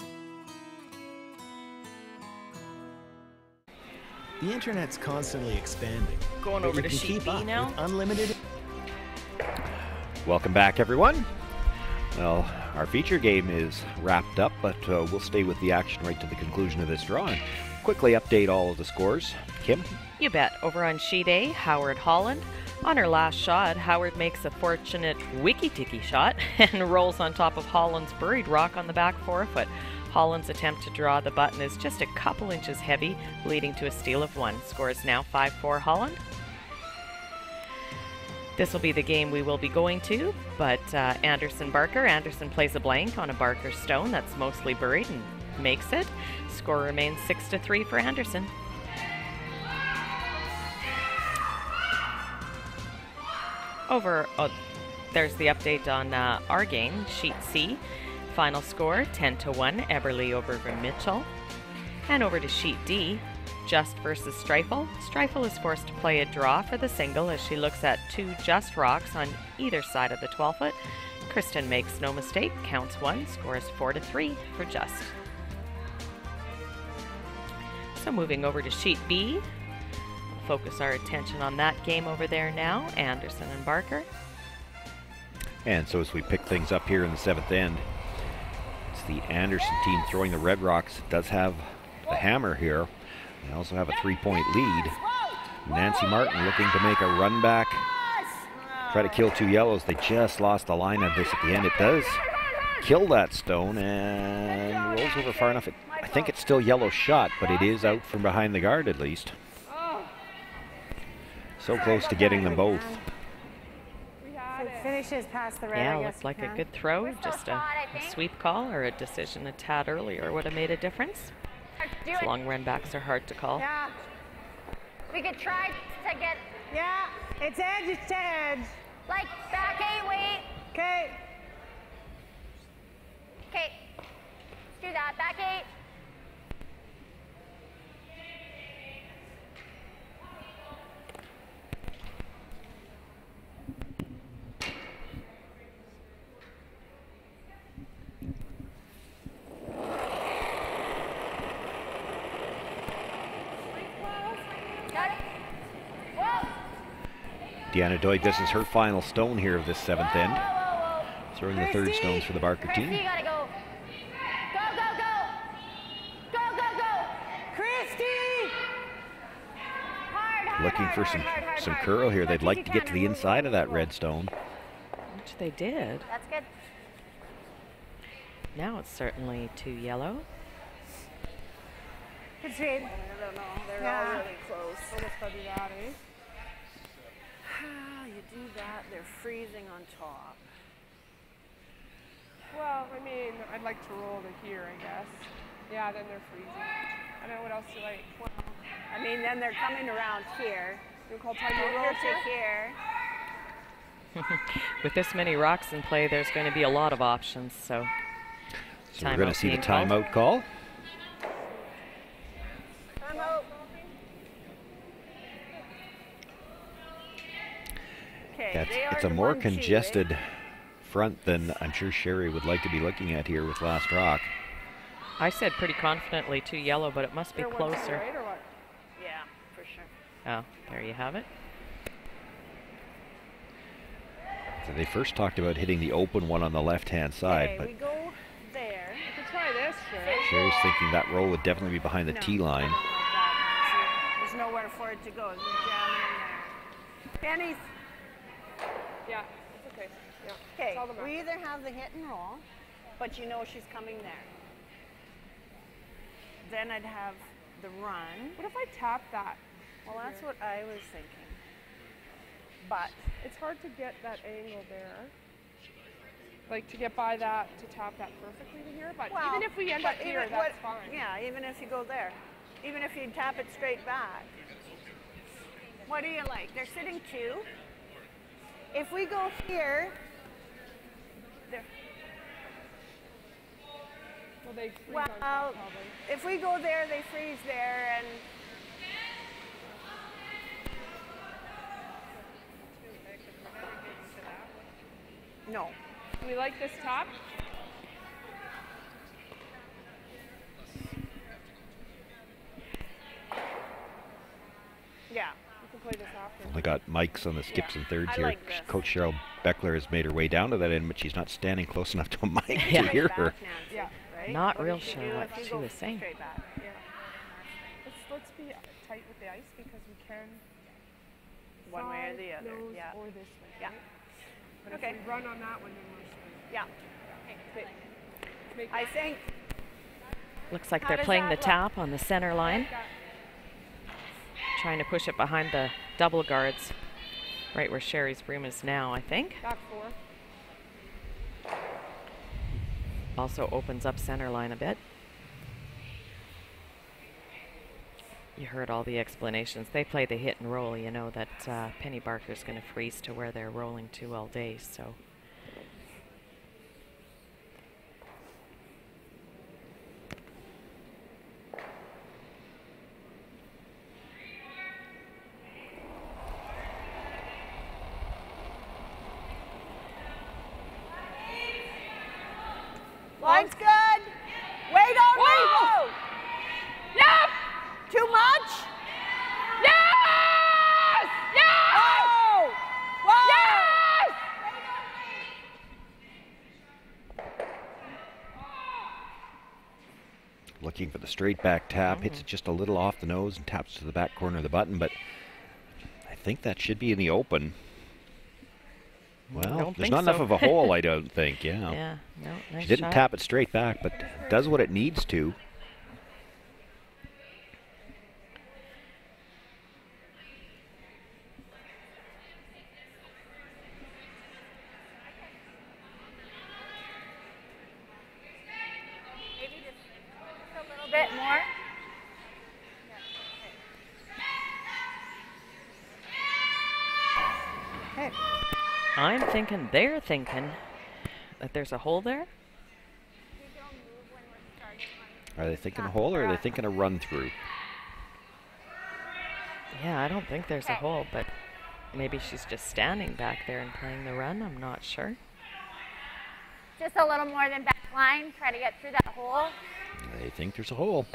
The internet's constantly expanding. Going but over you to can sheet keep B up now. with unlimited. Welcome back, everyone. Well, our feature game is wrapped up, but we'll stay with the action right to the conclusion of this draw and quickly update all of the scores. Kim? You bet. Over on sheet A, Howard Holland. On her last shot, Howard makes a fortunate wiki-tiki shot and rolls on top of Holland's buried rock on the back forefoot. Holland's attempt to draw the button is just a couple inches heavy, leading to a steal of 1. Score is now 5-4 Holland. This will be the game we will be going to, but Anderson Barker. Anderson plays a blank on a Barker stone that's mostly buried and makes it. Score remains 6-3 for Anderson. There's the update on our game, sheet C. Final score, 10-1, Eberle over Mitchell. And over to sheet D, Just versus Streifel. Streifel is forced to play a draw for the single as she looks at 2 Just rocks on either side of the 12-foot. Kristen makes no mistake, counts 1, scores 4-3 for Just. So moving over to sheet B, focus our attention on that game over there now, Anderson and Barker. And so as we pick things up here in the 7th end, it's the Anderson team throwing the red rocks. It does have the hammer here. They also have a 3-point lead. Nancy Martin looking to make a run back, try to kill 2 yellows. They just lost the line of this at the end. It does kill that stone and rolls over far enough. I think it's still yellow shot, but it is out from behind the guard at least. So close to getting them both. It finishes past the red. Yeah, looks like a good throw. Just a sweep call or a decision a tad earlier would have made a difference. These long run backs are hard to call. Yeah. We could try to get. Yeah, it's edge to edge. Like back 8, wait. Okay. Okay. Let's do that. Back 8. Deanna Doig, this is her final stone here of this 7th end. Throwing the 3rd stones for the Barker team. You gotta go. Go, go, go. Go, go, go. Christy! Hard, Looking for some curl here. They'd like to get to the inside of that red stone. Which they did. That's good. Now it's certainly 2 yellow. Good speed. I don't know. They're all really close. Almost gotta do that, eh? You do that, they're freezing on top. Well, I mean, I'd like to roll to here, I guess. Yeah, then they're freezing. I don't know what else you like. Well, I mean, then they're coming around here. You call time You to roll to here. With this many rocks in play, there's going to be a lot of options. So we're going to see the timeout call. Timeout. Okay, it's a more congested front than I'm sure Sherry would like to be looking at here with last rock. I said pretty confidently 2 yellow, but it must be closer. Right, or what? Yeah, for sure. Oh, there you have it. So they first talked about hitting the open one on the left-hand side, Okay, but we go there. We could try this, Sherry. Sherry's thinking that roll would definitely be behind the tee line. There's nowhere for it to go. It's jamming in there. Pennies. Yeah, it's okay. Yeah. Okay, Tell them we after. either have the hit and roll, but you know she's coming there. Then I'd have the run. What if I tap that? Well, that's what I was thinking. But it's hard to get that angle there. like to get by that, to tap that perfectly to here. But Well, even if we end up but here, even that's fine. Yeah, even if you go there. Even if you tap it straight back. What do you like? They're sitting 2. If we go here, there. Well, they freeze on Well, top, probably. if we go there, they freeze there, and no. Do we like this top? Yeah. We can play this after. We got mics on the skips and thirds I here. like this. Coach Cheryl Beckler has made her way down to that end, but she's not standing close enough to a mic to Yeah. hear her. Yeah. Right? Not What real does she sure do what if you she go was saying. straight back? Yeah. Let's be tight with the ice because we can. One way or side, the other. nose, Yeah. or this way. Yeah. Right? But Okay. if we run on that one, then we're screwed. Yeah. Okay. Make I think. Looks like How they're does playing the that look? tap on the center line. Trying to push it behind the double guards. Right where Sherry's broom is now, I think. Back 4. Also opens up center line a bit. You heard all the explanations. They play the hit and roll. You know that Penny Barker's going to freeze to where they're rolling to all day, so. Line's good. Wait on me. Whoa. Yep. Too much? Yes! Yes! Whoa. Whoa. Yes! Looking for the straight back tap, hits it just a little off the nose and taps to the back corner of the button, but I think that should be in the open. Well, Don't there's think not enough so. of a hole, I don't think, yeah. Yeah, no, nice She didn't shot. tap it straight back, but does what it needs to. Maybe just a little bit more. Okay. I'm thinking they're thinking that there's a hole there. Are they thinking a hole or are they thinking a run through? Yeah, I don't think there's a hole, but maybe she's just standing back there and playing the run. I'm not sure. Just a little more than back line. Try to get through that hole. They think there's a hole.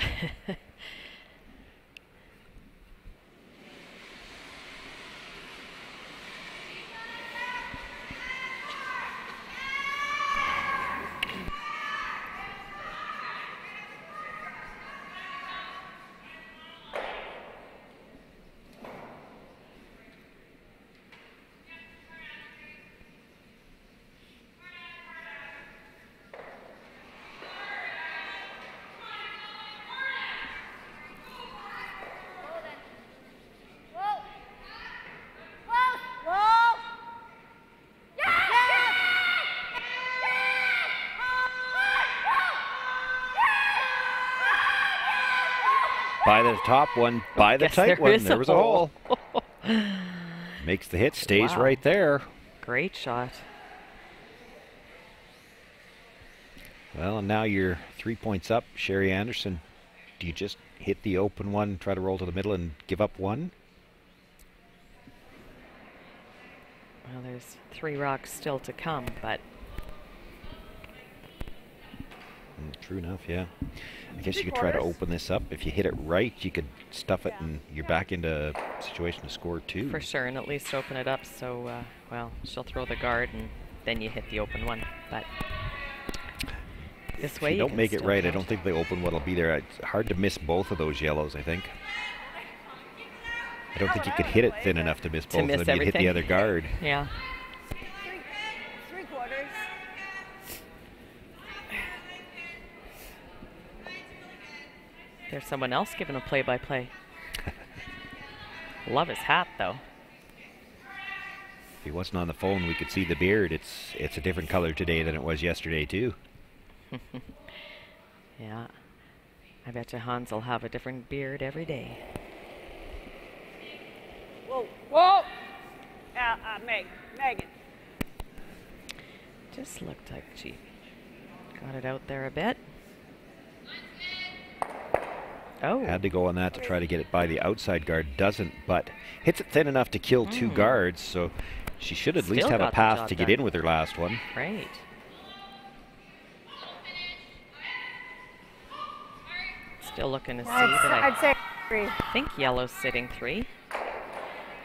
Whoa. Whoa. Whoa. Yes! By the top one, by the Guess tight there one, is there a was a hole. hole. Makes the hit, stays Wow. right there. Great shot. Well, and now you're 3 points up, Sherry Anderson. Do you just hit the open one, try to roll to the middle and give up one? Well, there's 3 rocks still to come, but True enough, yeah. I guess you could try to open this up. If you hit it right, you could stuff it and you're back into a situation to score 2. for sure, and at least open it up. So, well, she'll throw the guard, and then you hit the open one. But this If way, you don't can make it still right, I count. don't think the open one will be there. It's hard to miss both of those yellows, I think. I don't think you could hit it thin enough to miss both miss of them. You'd hit the everything. other guard. Yeah. 3/4. There's someone else giving a play-by-play. Love his hat, though. If he wasn't on the phone, we could see the beard. It's a different color today than it was yesterday, too. Yeah. I bet you Hans will have a different beard every day. Whoa. Whoa! Megan. Just looked like she got it out there a bit. Oh. Had to go on that to try to get it by the outside guard. Doesn't, but hits it thin enough to kill two guards, so she should at least have a path to get in with her last one. Right. Still looking to see, but I'd say 3. I think yellow's sitting 3.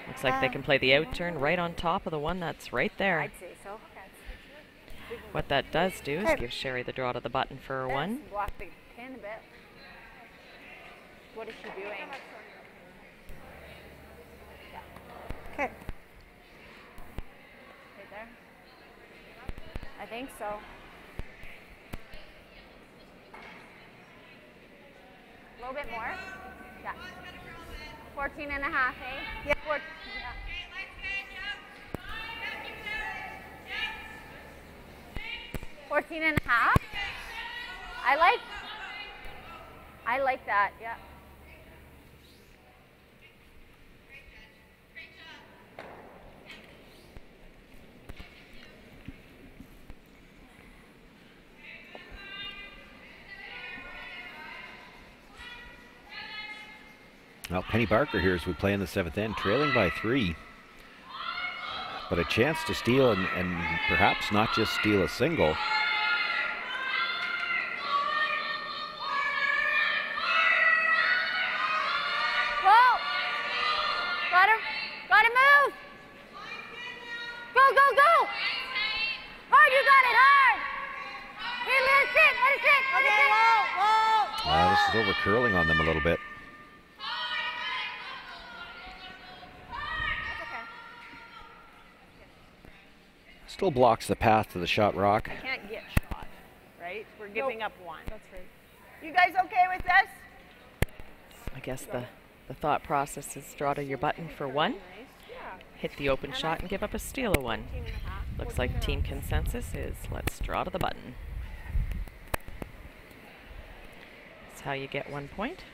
Looks like they can play the out turn right on top of the one that's right there. I'd say so. What that does do is give Sherry the draw to the button for a 1. Block the pin a bit. What is she doing? Okay. Right there? I think so. A little bit more? Yeah. 14 and a half, eh? Yeah. 14, yeah. 14 and a half? I like that, yeah. Well, Penny Barker here as we play in the 7th end, trailing by 3. But a chance to steal and perhaps not just steal a single. Whoa! Gotta move! Go! Hard, you got it, hard! Here, let it sit! Okay, whoa! This is over curling on them a little bit. Still blocks the path to the shot rock. I can't get shot, right? We're giving up 1. That's right. You guys okay with this? I guess the thought process is draw to your button for 1, hit the open shot and give up a steal of 1. Looks like team consensus is let's draw to the button. That's how you get 1 point.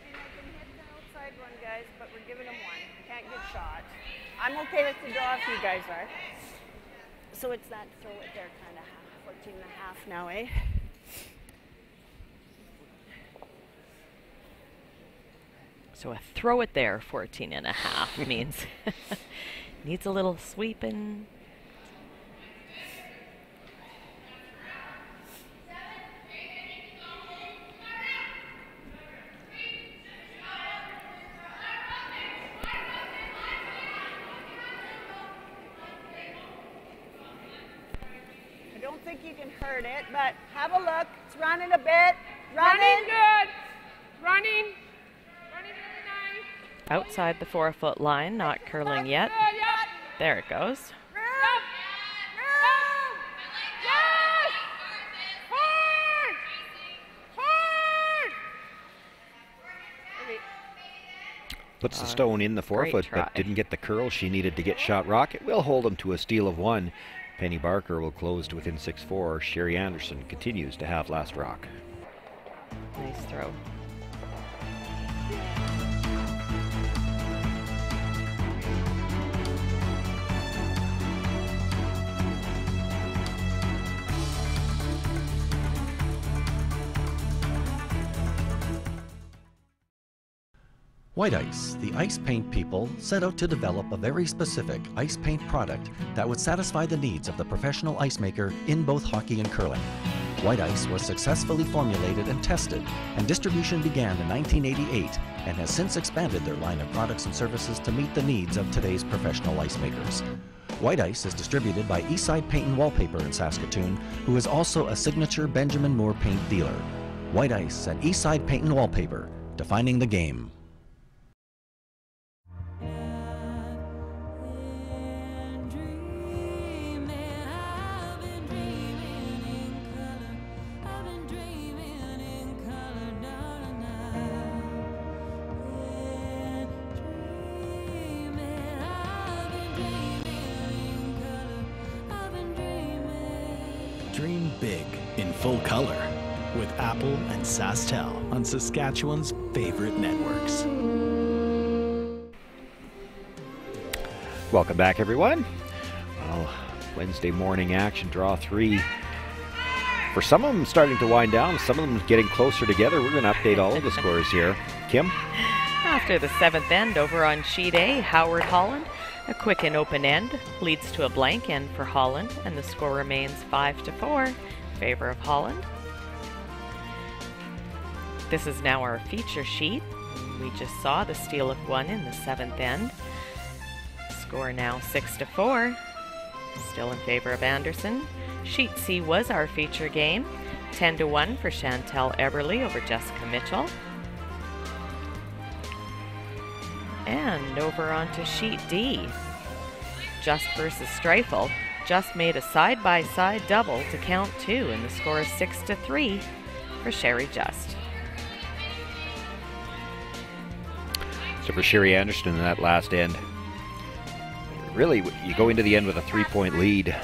I can hit the outside one, guys, but we're giving them 1. I can't get shot. I'm okay with the draw if you guys are. So it's that throw it there kind of 14 and a half now, eh? So a throw it there 14 and a half means needs a little sweeping. I don't think you can hurt it, but have a look. It's running a bit. Running good. Running really nice. Outside the 4-foot line, not curling yet. There it goes. Puts the stone in the 4-foot, but didn't get the curl she needed to get shot rock. It will hold them to a steal of 1. Penny Barker will close to within 6-4. Sherry Anderson continues to have last rock. Nice throw. White Ice, the ice paint people, set out to develop a very specific ice paint product that would satisfy the needs of the professional ice maker in both hockey and curling. White Ice was successfully formulated and tested, and distribution began in 1988 and has since expanded their line of products and services to meet the needs of today's professional ice makers. White Ice is distributed by Eastside Paint and Wallpaper in Saskatoon, who is also a signature Benjamin Moore paint dealer. White Ice and Eastside Paint and Wallpaper, defining the game. Dreaming big in full color with Apple and SaskTel on Saskatchewan's favorite networks. Welcome back, everyone. Well, Wednesday morning action, draw 3. For some of them starting to wind down, some of them getting closer together. We're going to update all of the scores here. Kim? After the 7th end, over on sheet A, Howard Holland. A quick and open end leads to a blank end for Holland, and the score remains 5-4 in favor of Holland. This is now our feature sheet. We just saw the steal of 1 in the 7th end. Score now 6-4, still in favor of Anderson. Sheet C was our feature game, 10-1 for Chantel Eberle over Jessica Mitchell. And over onto sheet D, Just versus Streifel. Just made a side-by-side double to count 2, and the score is 6-3 for Sherry Just. So for Sherry Anderson in that last end, really, you go into the end with a 3-point lead.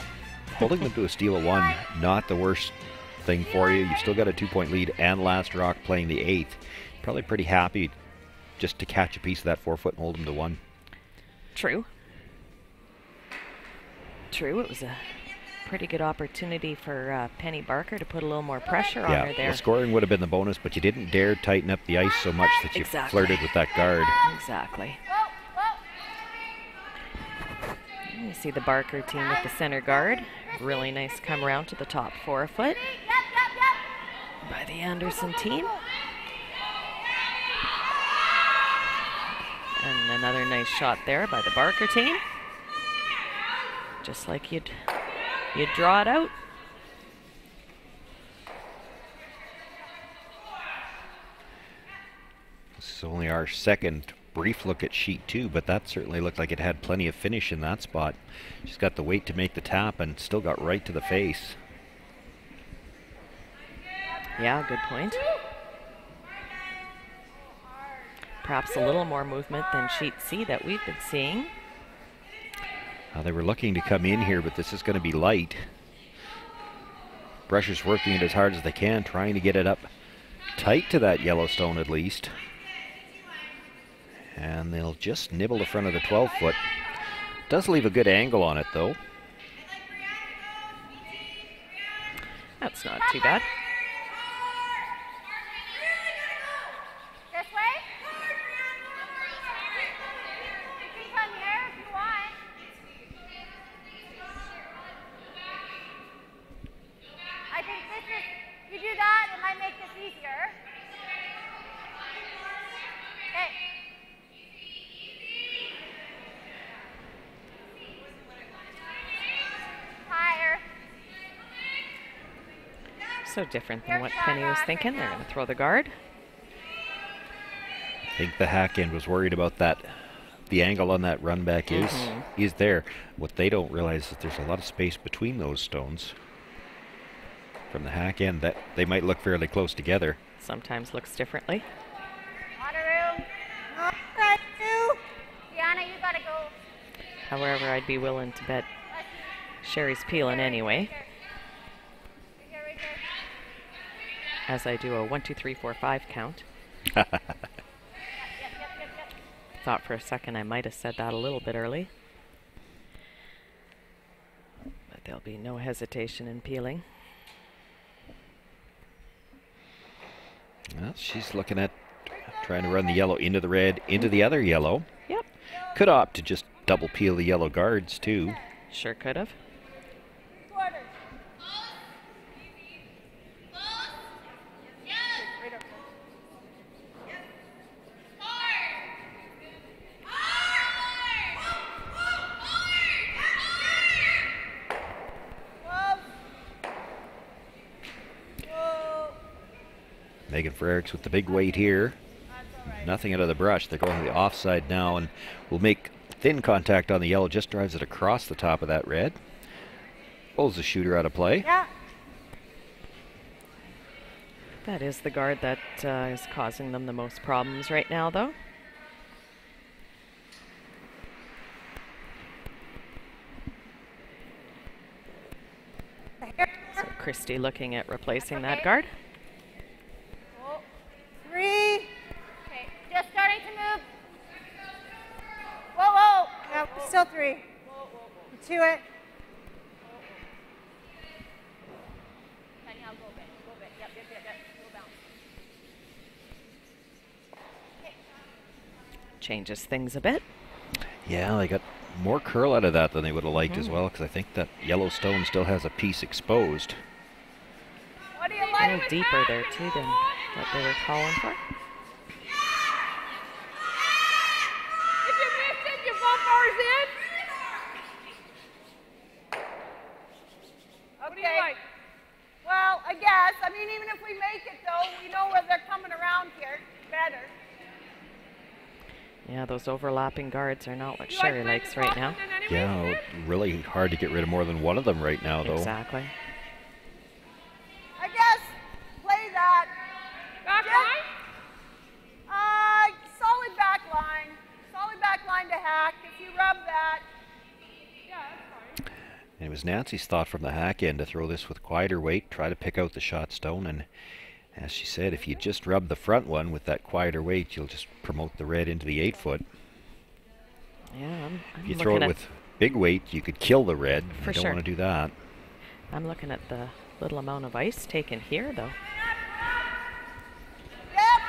Holding them to a steal of 1, not the worst thing for you. You've still got a 2-point lead, and last rock playing the 8th. Probably pretty happy just to catch a piece of that 4-foot and hold them to 1. True. True, it was a pretty good opportunity for Penny Barker to put a little more pressure on her there. The scoring would have been the bonus, but you didn't dare tighten up the ice so much that you flirted with that guard. Exactly. You see the Barker team with the center guard. Really nice come around to the top 4-foot by the Anderson team. And another nice shot there by the Barker team. Just like you'd draw it out. This is only our second brief look at sheet 2, but that certainly looked like it had plenty of finish in that spot. She's got the weight to make the tap and still got right to the face. Yeah, good point. Perhaps a little more movement than sheet C that we've been seeing. They were looking to come in here, but this is going to be light. Brushers working it as hard as they can, trying to get it up tight to that Yellowstone at least. And they'll just nibble the front of the 12-foot. Does leave a good angle on it, though. That's not too bad. This way? You can come here if you want. I think this is, you do that, it might make this easier. Okay. Higher. So different than what Penny was thinking. They're going to throw the guard. I think the hack end was worried about that. The angle on that run back is there. What they don't realize is that there's a lot of space between those stones. From the hack end, that they might look fairly close together. Sometimes looks differently. Water room. Thank you. Deanna, you gotta go. However, I'd be willing to bet Sherry's peeling anyway. As I do a 1, 2, 3, 4, 5 count. Thought for a second I might have said that a little bit early. But there'll be no hesitation in peeling. Well, she's looking at trying to run the yellow into the red, into the other yellow. Yep. Could opt to just double peel the yellow guards, too. Sure could have. Megan Frericks with the big weight here. Nothing out of the brush. They're going to the offside now and will make thin contact on the yellow. Just drives it across the top of that red. Pulls the shooter out of play. Yeah. That is the guard that is causing them the most problems right now, though. So Christy looking at replacing that guard. 3. Okay, just starting to move. Whoa, whoa. No, still 3. 2 it. Danielle, go a bit. Go a bit. Yep. Go bounce. Changes things a bit. Yeah, they got more curl out of that than they would have liked as well, because I think that yellow stone still has a piece exposed. What do you A like? little deeper there too than what they were calling for. If you missed it, you both bars in. Okay. Well, I guess. I mean, even if we make it, though, we know where they're coming around here better. Yeah, those overlapping guards are not what Sherry likes right now. Yeah, really hard to get rid of more than one of them right now, though. Exactly. I guess play that. Back line? Solid back line. Solid back line to hack. If you rub that. Yeah, that's fine. And it was Nancy's thought from the hack end to throw this with quieter weight, try to pick out the shot stone, and as she said, if you just rub the front one with that quieter weight, you'll just promote the red into the 8-foot. Yeah, I'm if you throw it with big weight, you could kill the red. For you don't sure. want to do that. I'm looking at the little amount of ice taken here, though. Yep.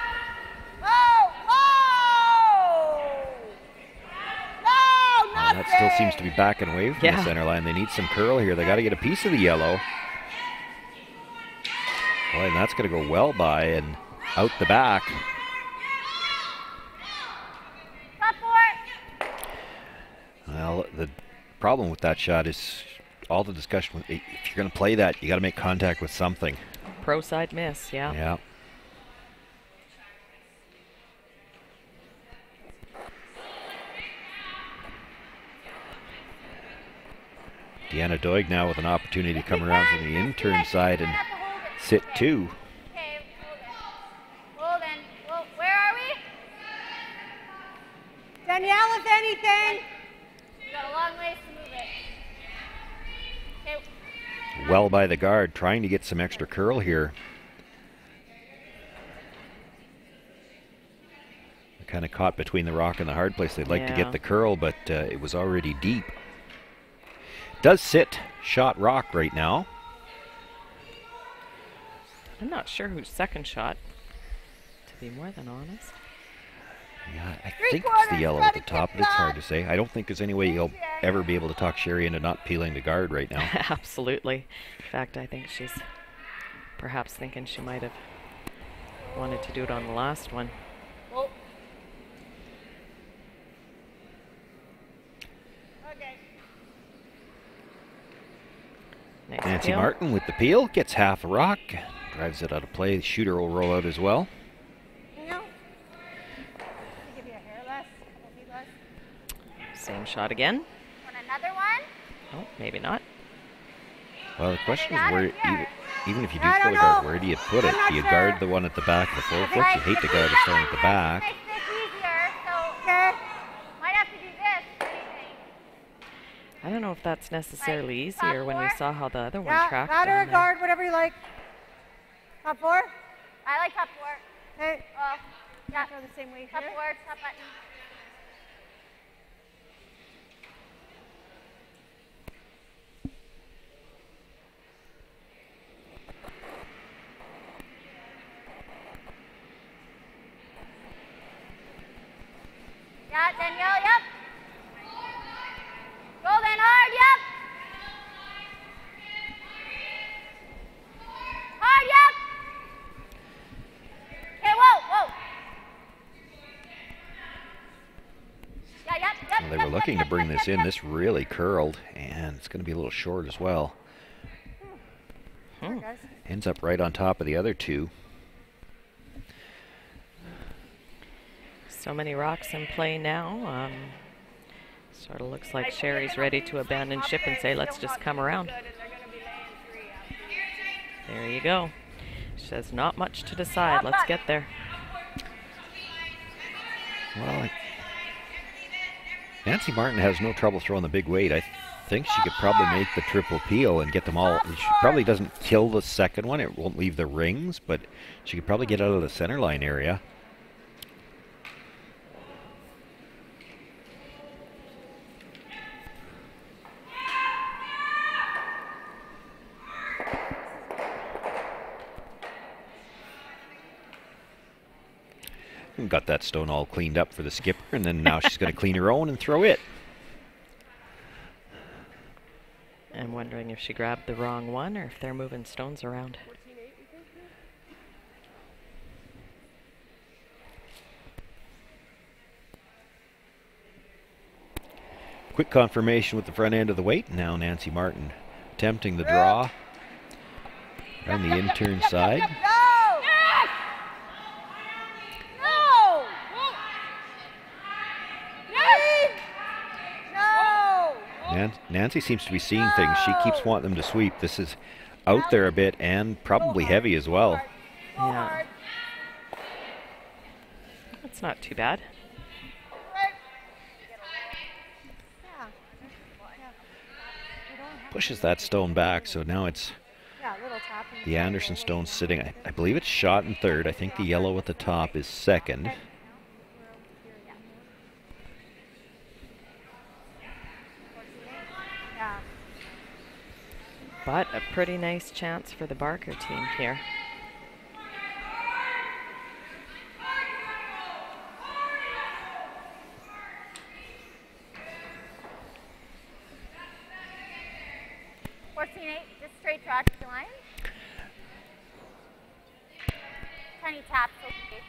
Whoa, whoa. No, nothing. That still seems to be backing away from the center line. They need some curl here. They got to get a piece of the yellow. Boy, and that's going to go well by and out the back. Top for it. Well, the problem with that shot is all the discussion. If you're going to play that, you got to make contact with something. Pro side miss, yeah. Yeah. Deanna Doig now with an opportunity to come around from the intern side and sit 2. Okay, hold in. Well, where are we? Danielle, if anything. We got a long ways to move it. Okay. Well by the guard, trying to get some extra curl here. They're kind of caught between the rock and the hard place. They'd like to get the curl, but it was already deep. Does sit shot rock right now. I'm not sure whose second shot, to be more than honest. Yeah, I think it's the yellow at the top, but it's hard to say. I don't think there's any way you'll ever be able to talk Sherry into not peeling the guard right now. Absolutely. In fact, I think she's perhaps thinking she might have wanted to do it on the last one. Well. Okay. Nice Nancy peel. Martin with the peel, gets half a rock, drives it out of play. The shooter will roll out as well. Give you a hair less, a couple feet less. Same shot again. Want another one? Oh, maybe not. Well, the question is, where, even if you do throw the guard, where do you put it? Do you guard the one at the back of the 4-foot? You hate to guard the stone at the back. Makes this easier, so might have to do this. What do you think? I don't know if that's necessarily easier when we saw how the other one tracked. That or down a there. guard, whatever you like. Top 4? I like top 4. Hey. Yeah. Go the same way Top here. 4, top button. Yeah, Danielle, yep. Golden hard, yep. Hard, yep. Okay, whoa. Yeah, yep. Well, they were looking to bring this in. This really curled, and it's going to be a little short as well. Ends up right on top of the other 2. So many rocks in play now. Sort of looks like Sherry's ready to abandon ship and say, let's just come around. There you go. She says, not much to decide. Let's get there. Well, Nancy Martin has no trouble throwing the big weight. I think she could probably make the triple peel and get them all. She probably doesn't kill the second one. It won't leave the rings, but she could probably get out of the center line area. And got that stone all cleaned up for the skipper, and then now she's going to clean her own and throw it. I'm wondering if she grabbed the wrong one or if they're moving stones around. Quick confirmation with the front end of the weight. Now Nancy Martin attempting the draw on the in-turn side. Nancy seems to be seeing things. She keeps wanting them to sweep. This is out there a bit and probably heavy as well. Yeah. That's not too bad. Pushes that stone back, so now it's the Anderson stone sitting. I believe it's shot in third. I think the yellow at the top is second. But a pretty nice chance for the Barker team here. Just straight track to the line. Tiny taps, okay.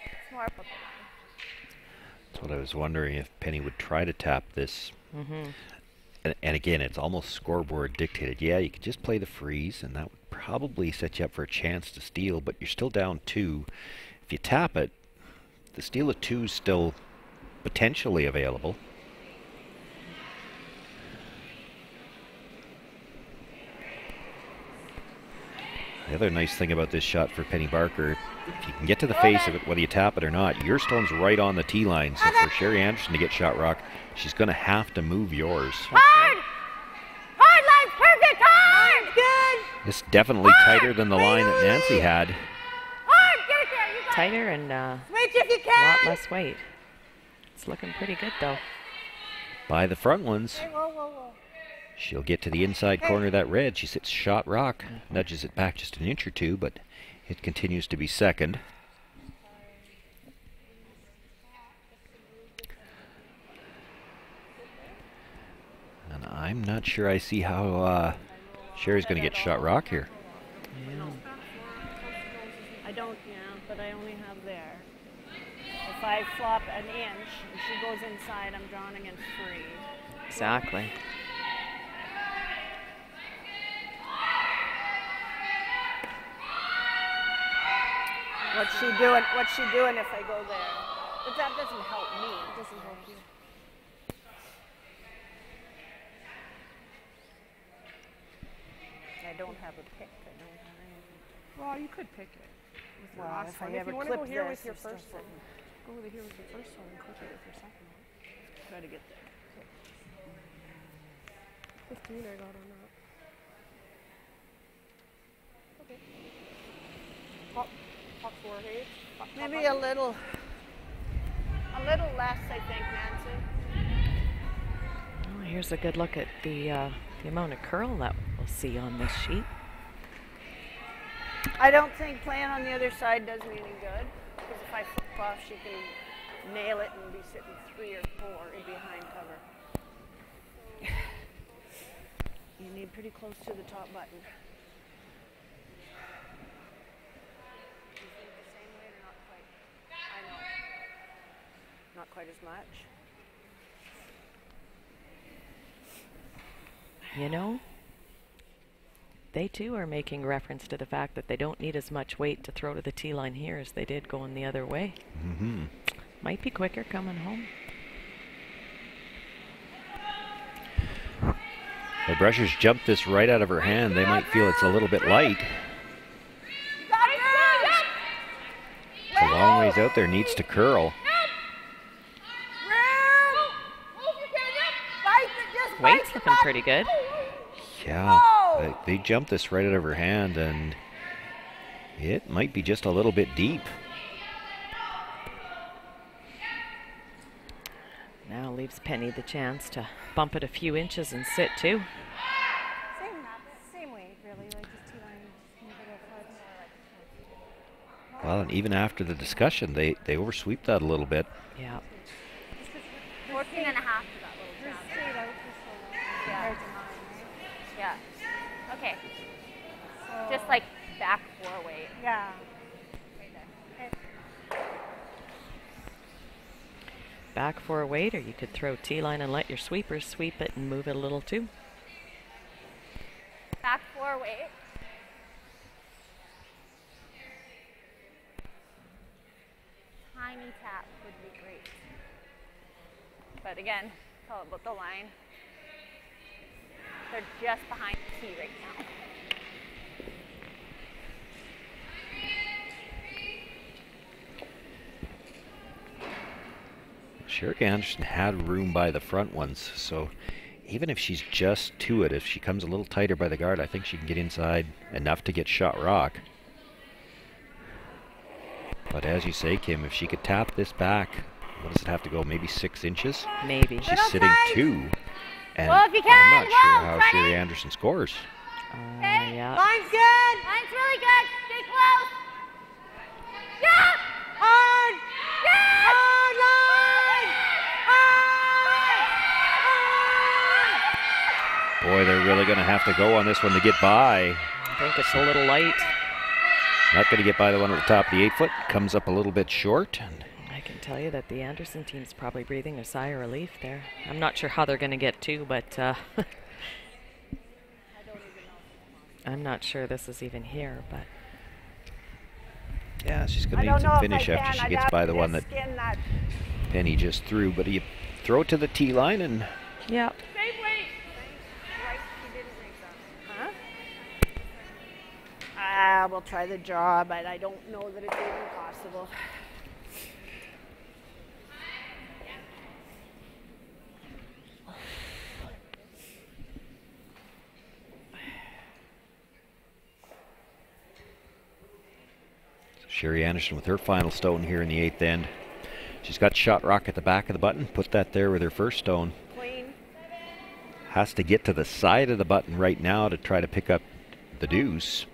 It's more up the line. That's what I was wondering, if Penny would try to tap this. And again, it's almost scoreboard dictated. Yeah, you could just play the freeze, and that would probably set you up for a chance to steal, but you're still down 2. If you tap it, the steal of 2 is still potentially available. The other nice thing about this shot for Penny Barker, if you can get to the face of it, whether you tap it or not, your stone's right on the tee line. So for Sherry Anderson to get shot rock, she's going to have to move yours. Hard! Hard line's perfect! Hard! Good! It's definitely tighter than the line that Nancy had. Hard! Get it there! You got Tighter and switch if you a can! lot less weight. It's looking pretty good though. By the front ones. Hey, whoa, whoa, whoa. She'll get to the inside corner of that red. She sits shot rock, nudges it back just an inch or two, but it continues to be second. And I'm not sure I see how Sherry's going to get shot rock here. I don't, but I only have there. If I flop an inch and she goes inside, I'm drawing against 3. Exactly. What's she doing if I go there? But that doesn't help me. It doesn't help you. I don't have a pick. I don't have anything. Well, you could pick it with your Well, last if I one. If ever you want to go clip here this, with your it's still first one, sitting. go over here with your first one and clip it with your second one. Try to get there. 15 I got on that. Okay. Top 4, hey? Maybe a little less, I think, Nancy. Well, here's a good look at the amount of curl that we'll see on this sheet. I don't think playing on the other side does me any good, because if I flip off, she can nail it and be sitting 3 or 4 in behind cover. You need pretty close to the top button. You think the same way or not quite? I know. Not quite as much. You know, they too are making reference to the fact that they don't need as much weight to throw to the tee line here as they did going the other way. Might be quicker coming home. The brushers jumped this right out of her hand. They might feel it's a little bit light. It's a long ways out there, needs to curl. Weight's looking pretty good. Yeah, they jumped this right out of her hand, and it might be just a little bit deep. Now leaves Penny the chance to bump it a few inches and sit too. Same weight, really, like just 2 lines, move it a foot. Well, and even after the discussion, they oversweep that a little bit. Yeah. 14 and a half for that little jump. Yeah. Yeah. Okay. Just like back 4 weight. Yeah. Right there. Okay. Back 4 weight, or you could throw T-line and let your sweepers sweep it and move it a little too. Back 4 weight. Tiny tap would be great. But again, it's all about the line. They're just behind the tee right now. Sherry Anderson had room by the front ones, so even if she's just to it, if she comes a little tighter by the guard, I think she can get inside enough to get shot rock. But as you say, Kim, if she could tap this back, what does it have to go? Maybe 6 inches? Maybe. She's sitting 2. And well, if you can, I'm not sure how Sherry Anderson scores. Yeah. Line's good. Line's really good. Stay close. Yeah. Hard. Yeah. Hard line. Boy, they're really going to have to go on this one to get by. I think it's a little light. Not going to get by the one at the top of the 8 foot. Comes up a little bit short. And I can tell you that the Anderson team's probably breathing a sigh of relief there. I'm not sure how they're going to get 2, but I'm not sure this is even here, but yeah, she's going to need some finish after she gets by the one that Penny just threw. But you throw it to the tee line and yeah. We'll try the draw, but I don't know that it's even possible. Sherry Anderson with her final stone here in the 8th end. She's got shot rock at the back of the button. Put that there with her first stone. Clean. Has to get to the side of the button right now to try to pick up the deuce.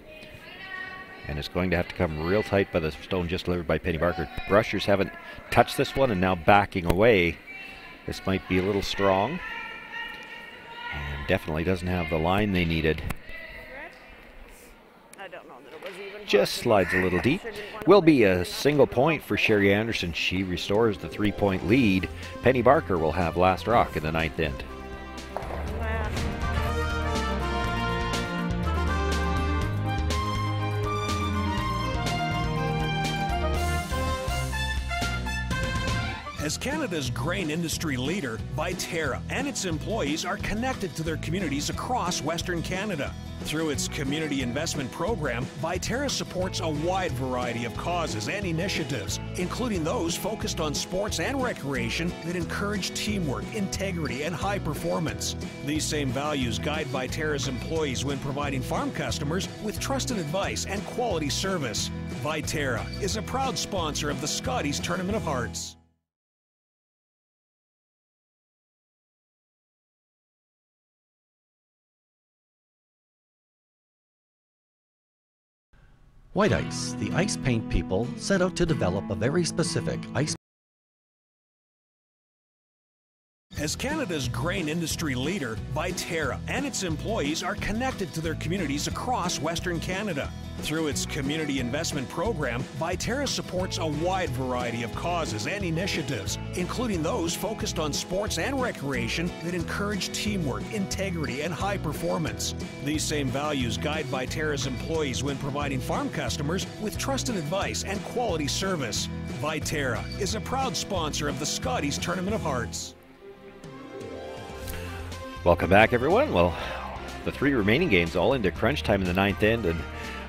And it's going to have to come real tight by the stone just delivered by Penny Barker. Brushers haven't touched this one and now backing away. This might be a little strong. And definitely doesn't have the line they needed. I don't know that it was even Just slides a little deep. Will be a single point for Sherry Anderson. She restores the 3-point lead. Penny Barker will have last rock in the 9th end. As Canada's grain industry leader, Viterra and its employees are connected to their communities across Western Canada. Through its community investment program, Viterra supports a wide variety of causes and initiatives, including those focused on sports and recreation that encourage teamwork, integrity, and high performance. These same values guide Viterra's employees when providing farm customers with trusted advice and quality service. Viterra is a proud sponsor of the Scotties Tournament of Hearts. White Ice, the ice paint people, set out to develop a very specific ice. As Canada's grain industry leader, Viterra and its employees are connected to their communities across Western Canada. Through its community investment program, Viterra supports a wide variety of causes and initiatives, including those focused on sports and recreation that encourage teamwork, integrity, and high performance. These same values guide Viterra's employees when providing farm customers with trusted advice and quality service. Viterra is a proud sponsor of the Scotties Tournament of Hearts. Welcome back, everyone. Well, the 3 remaining games all into crunch time in the 9th end, and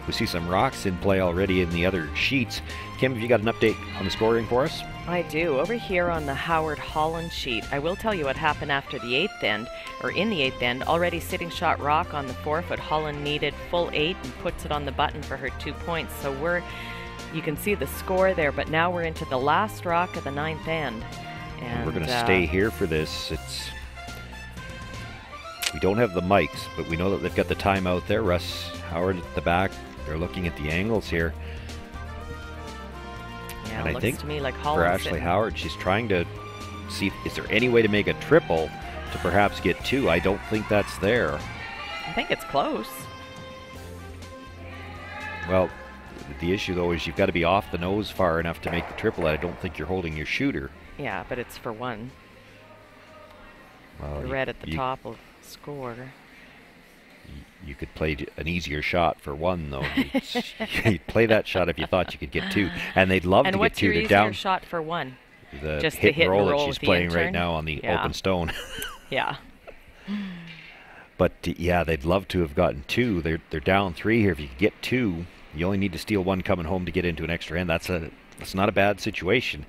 We see some rocks in play already in the other sheets. Kim, have you got an update on the scoring for us? I do. Over here on the Howard Holland sheet, I will tell you what happened after the 8th end, or in the 8th end. Already sitting shot rock on the 4-foot. Holland needed full 8 and puts it on the button for her 2 points. So you can see the score there, but now we're into the last rock of the 9th end. And we're going to stay here for this. We don't have the mics, but we know that they've got the timeout there. Russ Howard at the back. They're looking at the angles here. Yeah, and it I think looks to me like for Holland's Ashley Howard, she's trying to see, is there any way to make a triple to perhaps get 2? I don't think that's there. I think it's close. Well, the issue though is you've got to be off the nose far enough to make the triple. I don't think you're holding your shooter. Yeah, but it's for 1. Well, the red at the top will score. You could play an easier shot for 1, though. You'd play that shot if you thought you could get 2, and they'd love to get 2. And what's your easier shot for 1? The Just hit the and roll that she's playing right now on the open stone. Yeah. But yeah, they'd love to have gotten 2. They're down 3 here. If you could get 2, you only need to steal 1 coming home to get into an extra end. That's not a bad situation.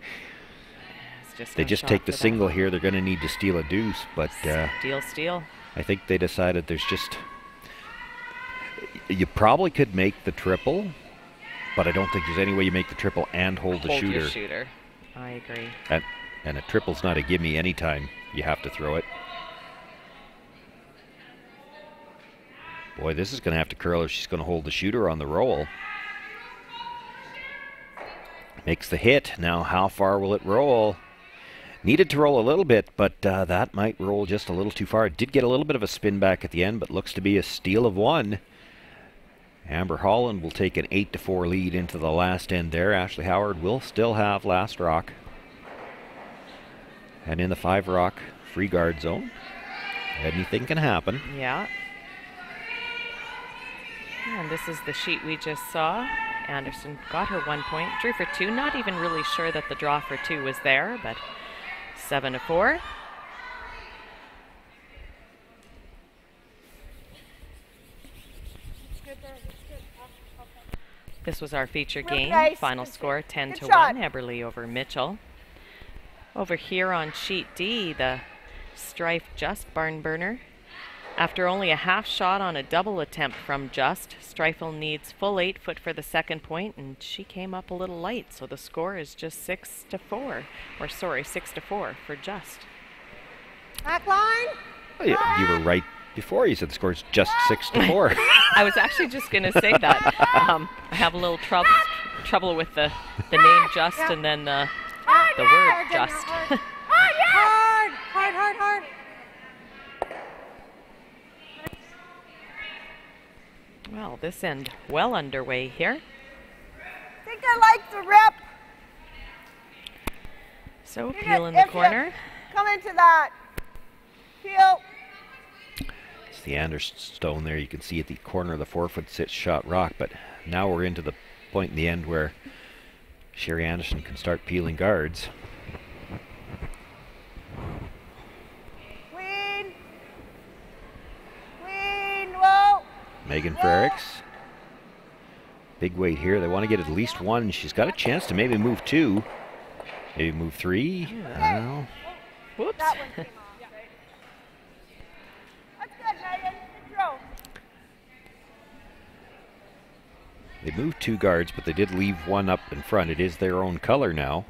They just take the single here. They're going to need to steal a deuce, but steal. I think they decided there's just. You probably could make the triple, but I don't think there's any way you make the triple and hold the shooter. Your shooter. I agree. And a triple's not a gimme anytime you have to throw it. Boy, this is going to have to curl if she's going to hold the shooter on the roll. Makes the hit. Now, how far will it roll? Needed to roll a little bit, but that might roll just a little too far. It did get a little bit of a spin back at the end, but looks to be a steal of 1. Amber Holland will take an 8-4 lead into the last end there. Ashley Howard will still have last rock. And in the 5-rock free guard zone, anything can happen. Yeah. And this is the sheet we just saw. Anderson got her 1 point, drew for 2. Not even really sure that the draw for 2 was there, but 7-4. This was our feature game. Nice. Final score 10-1. Eberle over Mitchell. Over here on sheet D, the Strife Just barn burner. After only a half shot on a double attempt from Just, Streifel needs full 8-foot for the 2nd point, and she came up a little light, so the score is just 6-4. Or sorry, 6-4 for Just. Back line. Oh, yeah, you were right before. You said the score is just 6-4. I was actually just going to say that. I have a little trouble with the name Just and then the word Just. Hard. Well, this end well underway here. I think I like the rep. So peel in the corner. Come into that. Peel. It's the Anderson stone there. You can see at the corner of the 4-foot sit shot rock, but now we're into the point in the end where Sherry Anderson can start peeling guards. Whoa. Megan Frericks. Big weight here. They want to get at least 1. She's got a chance to maybe move 2. Maybe move 3. I don't know. Whoops. That one came off, right? That's good, Megan. Good throw. They moved 2 guards, but they did leave 1 up in front. It is their own color now.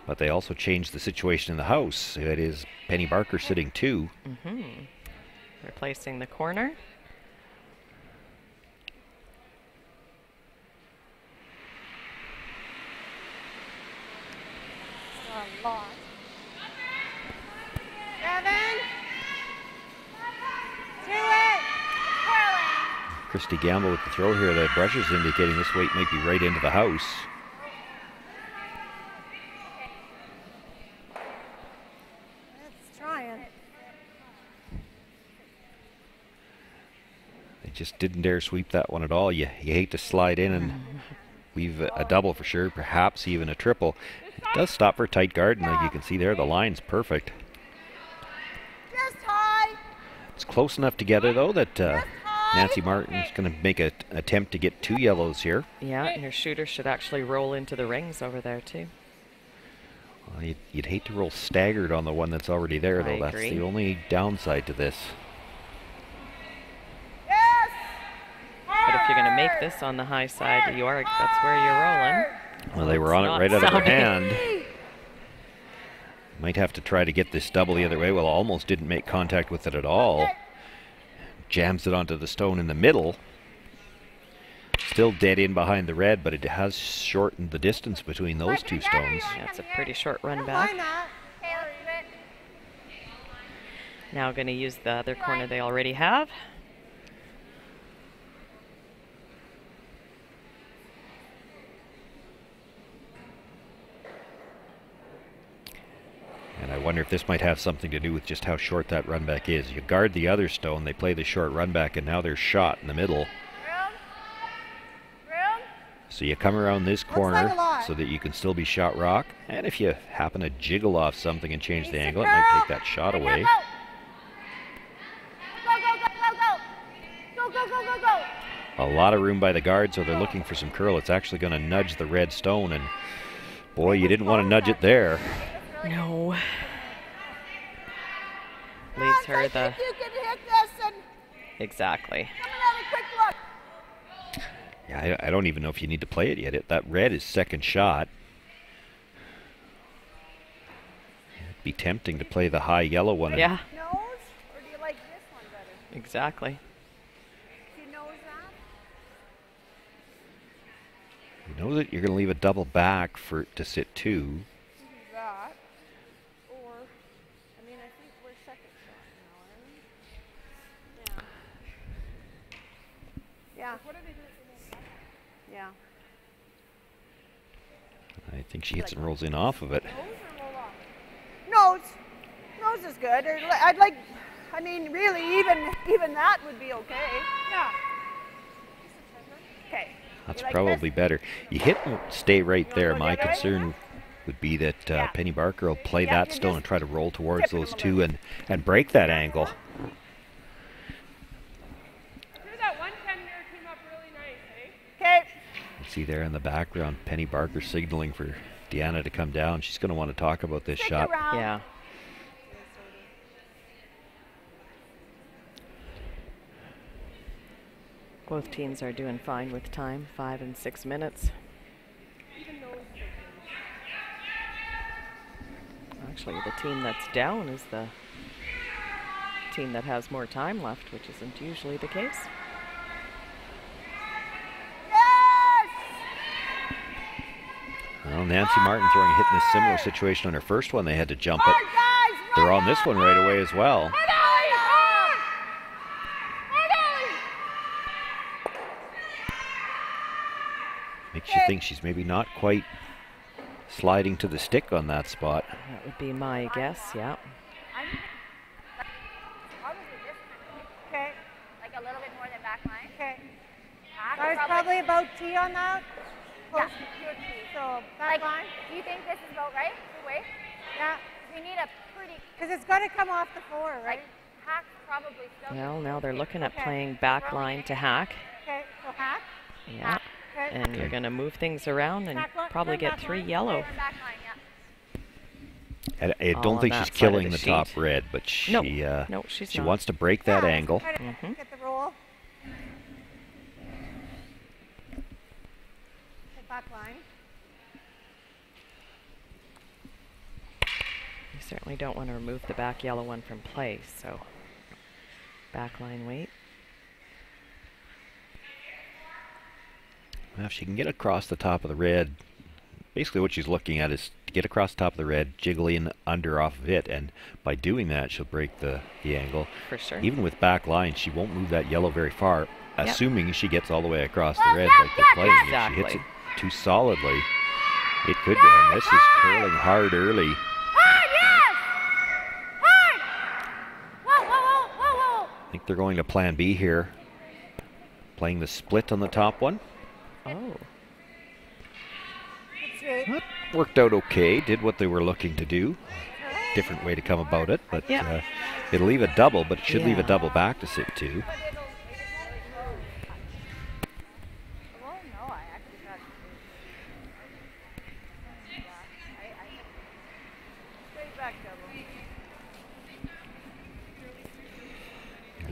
But they also changed the situation in the house. It is Penny Barker sitting 2. Replacing the corner. A lot. 7. To it. Christy Gamble with the throw here. The brush is indicating this weight might be right into the house. It's trying. They just didn't dare sweep that one at all. You hate to slide in and leave a double for sure, perhaps even a triple. It does stop for a tight guard, and like you can see there, the line's perfect. Just high. It's close enough together, though, that High. Nancy Martin's going to make an attempt to get 2 yellows here. Yeah, and your shooter should actually roll into the rings over there too. Well, you'd hate to roll staggered on the one that's already there, though. That's the only downside to this. But if you're going to make this on the high side, that's where you're rolling. Well, they were on it right out of her hand. Might have to try to get this double the other way. Well, almost didn't make contact with it at all. Jams it onto the stone in the middle. Still dead in behind the red, but it has shortened the distance between those 2 stones. That's a pretty short run back. Now going to use the other corner they already have. And I wonder if this might have something to do with just how short that run back is. You guard the other stone, they play the short run back, and now there's shot in the middle. So you come around this corner so that you can still be shot rock. And if you happen to jiggle off something and change the angle, it might take that shot away. A lot of room by the guard, so they're looking for some curl. It's actually going to nudge the red stone, and boy, you didn't want to nudge it there. No. Leaves her the... Exactly. Yeah, I don't even know if you need to play it yet. That red is second shot. It'd be tempting to play the high yellow one. Yeah. Nose? Or do you like this one better? Exactly. Do you nose that? You know that you're going to leave a double back for it to sit 2. That. Or, I mean, I think we're second shot now, aren't we? Yeah. What are they doing? Yeah. I think she hits and rolls in off of it. Nose. Nose is good. I'd like, I mean, really, even that would be okay. Yeah. Okay. That's like probably this? better. You hit and stay right there. My concern would be that Penny Barker will play that stone and try to roll towards those 2 and break that angle. Okay. You see there in the background, Penny Barker signaling for Deanna to come down. She's going to want to talk about this shot. Yeah. Both teams are doing fine with time, 5 and 6 minutes. Actually, the team that's down is the team that has more time left, which isn't usually the case. Well, Nancy Martin throwing a hit in a similar situation on her first one. They had to jump it. They're on this one right away as well. Makes you think she's maybe not quite sliding to the stick on that spot. That would be my guess, yeah. Okay. Like a little bit more than back line. Okay. There's probably about T on that. Yeah. So back line. Do you think this is about right? The way? Yeah. We need a pretty. Because it's going to come off the floor, right? Like, hack probably still. Well, now they're looking at playing back line to hack. Okay, so hack. Yeah. Okay. And you're going to move things around and probably get 3 yellow. And I All don't on think that she's side of killing the the top sheet. red, but she No, she's she not. wants to break that angle. Get the roll. Back line. You certainly don't want to remove the back yellow one from play, so back line wait. Well, if she can get across the top of the red, basically what she's looking at is to get across the top of the red, jiggle in under off of it, and by doing that, she'll break the angle. For sure. Even with back line, she won't move that yellow very far, assuming she gets all the way across the red like they're playing. Exactly. If she hits it too solidly, it could be. And this is curling hard early. Hard, yes! Hard! Whoa, whoa, whoa, whoa, whoa! I think they're going to plan B here. Playing the split on the top one. Oh. That worked out okay. Did what they were looking to do. Different way to come about it, but it'll leave a double, but it should leave a double back to sit 2.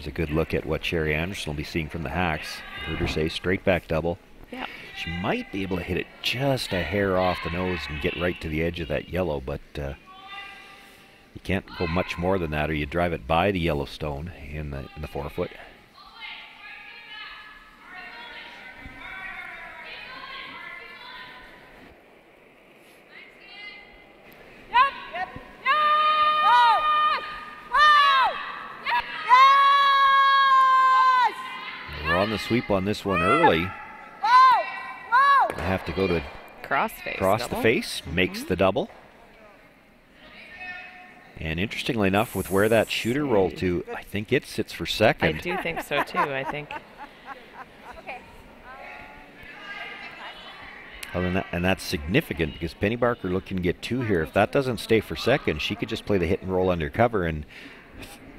There's a good look at what Sherry Anderson will be seeing from the Hacks. Heard her say straight back double. Yeah. She might be able to hit it just a hair off the nose and get right to the edge of that yellow, but you can't go much more than that, or you drive it by the yellow stone in the forefoot. We're on the sweep on this one early. I have to go to cross the face, makes the double. And interestingly enough, with where that shooter rolled to, I think it sits for second. I do think so too, I think. And that's significant because Penny Barker looking to get 2 here. If that doesn't stay for second, she could just play the hit and roll undercover and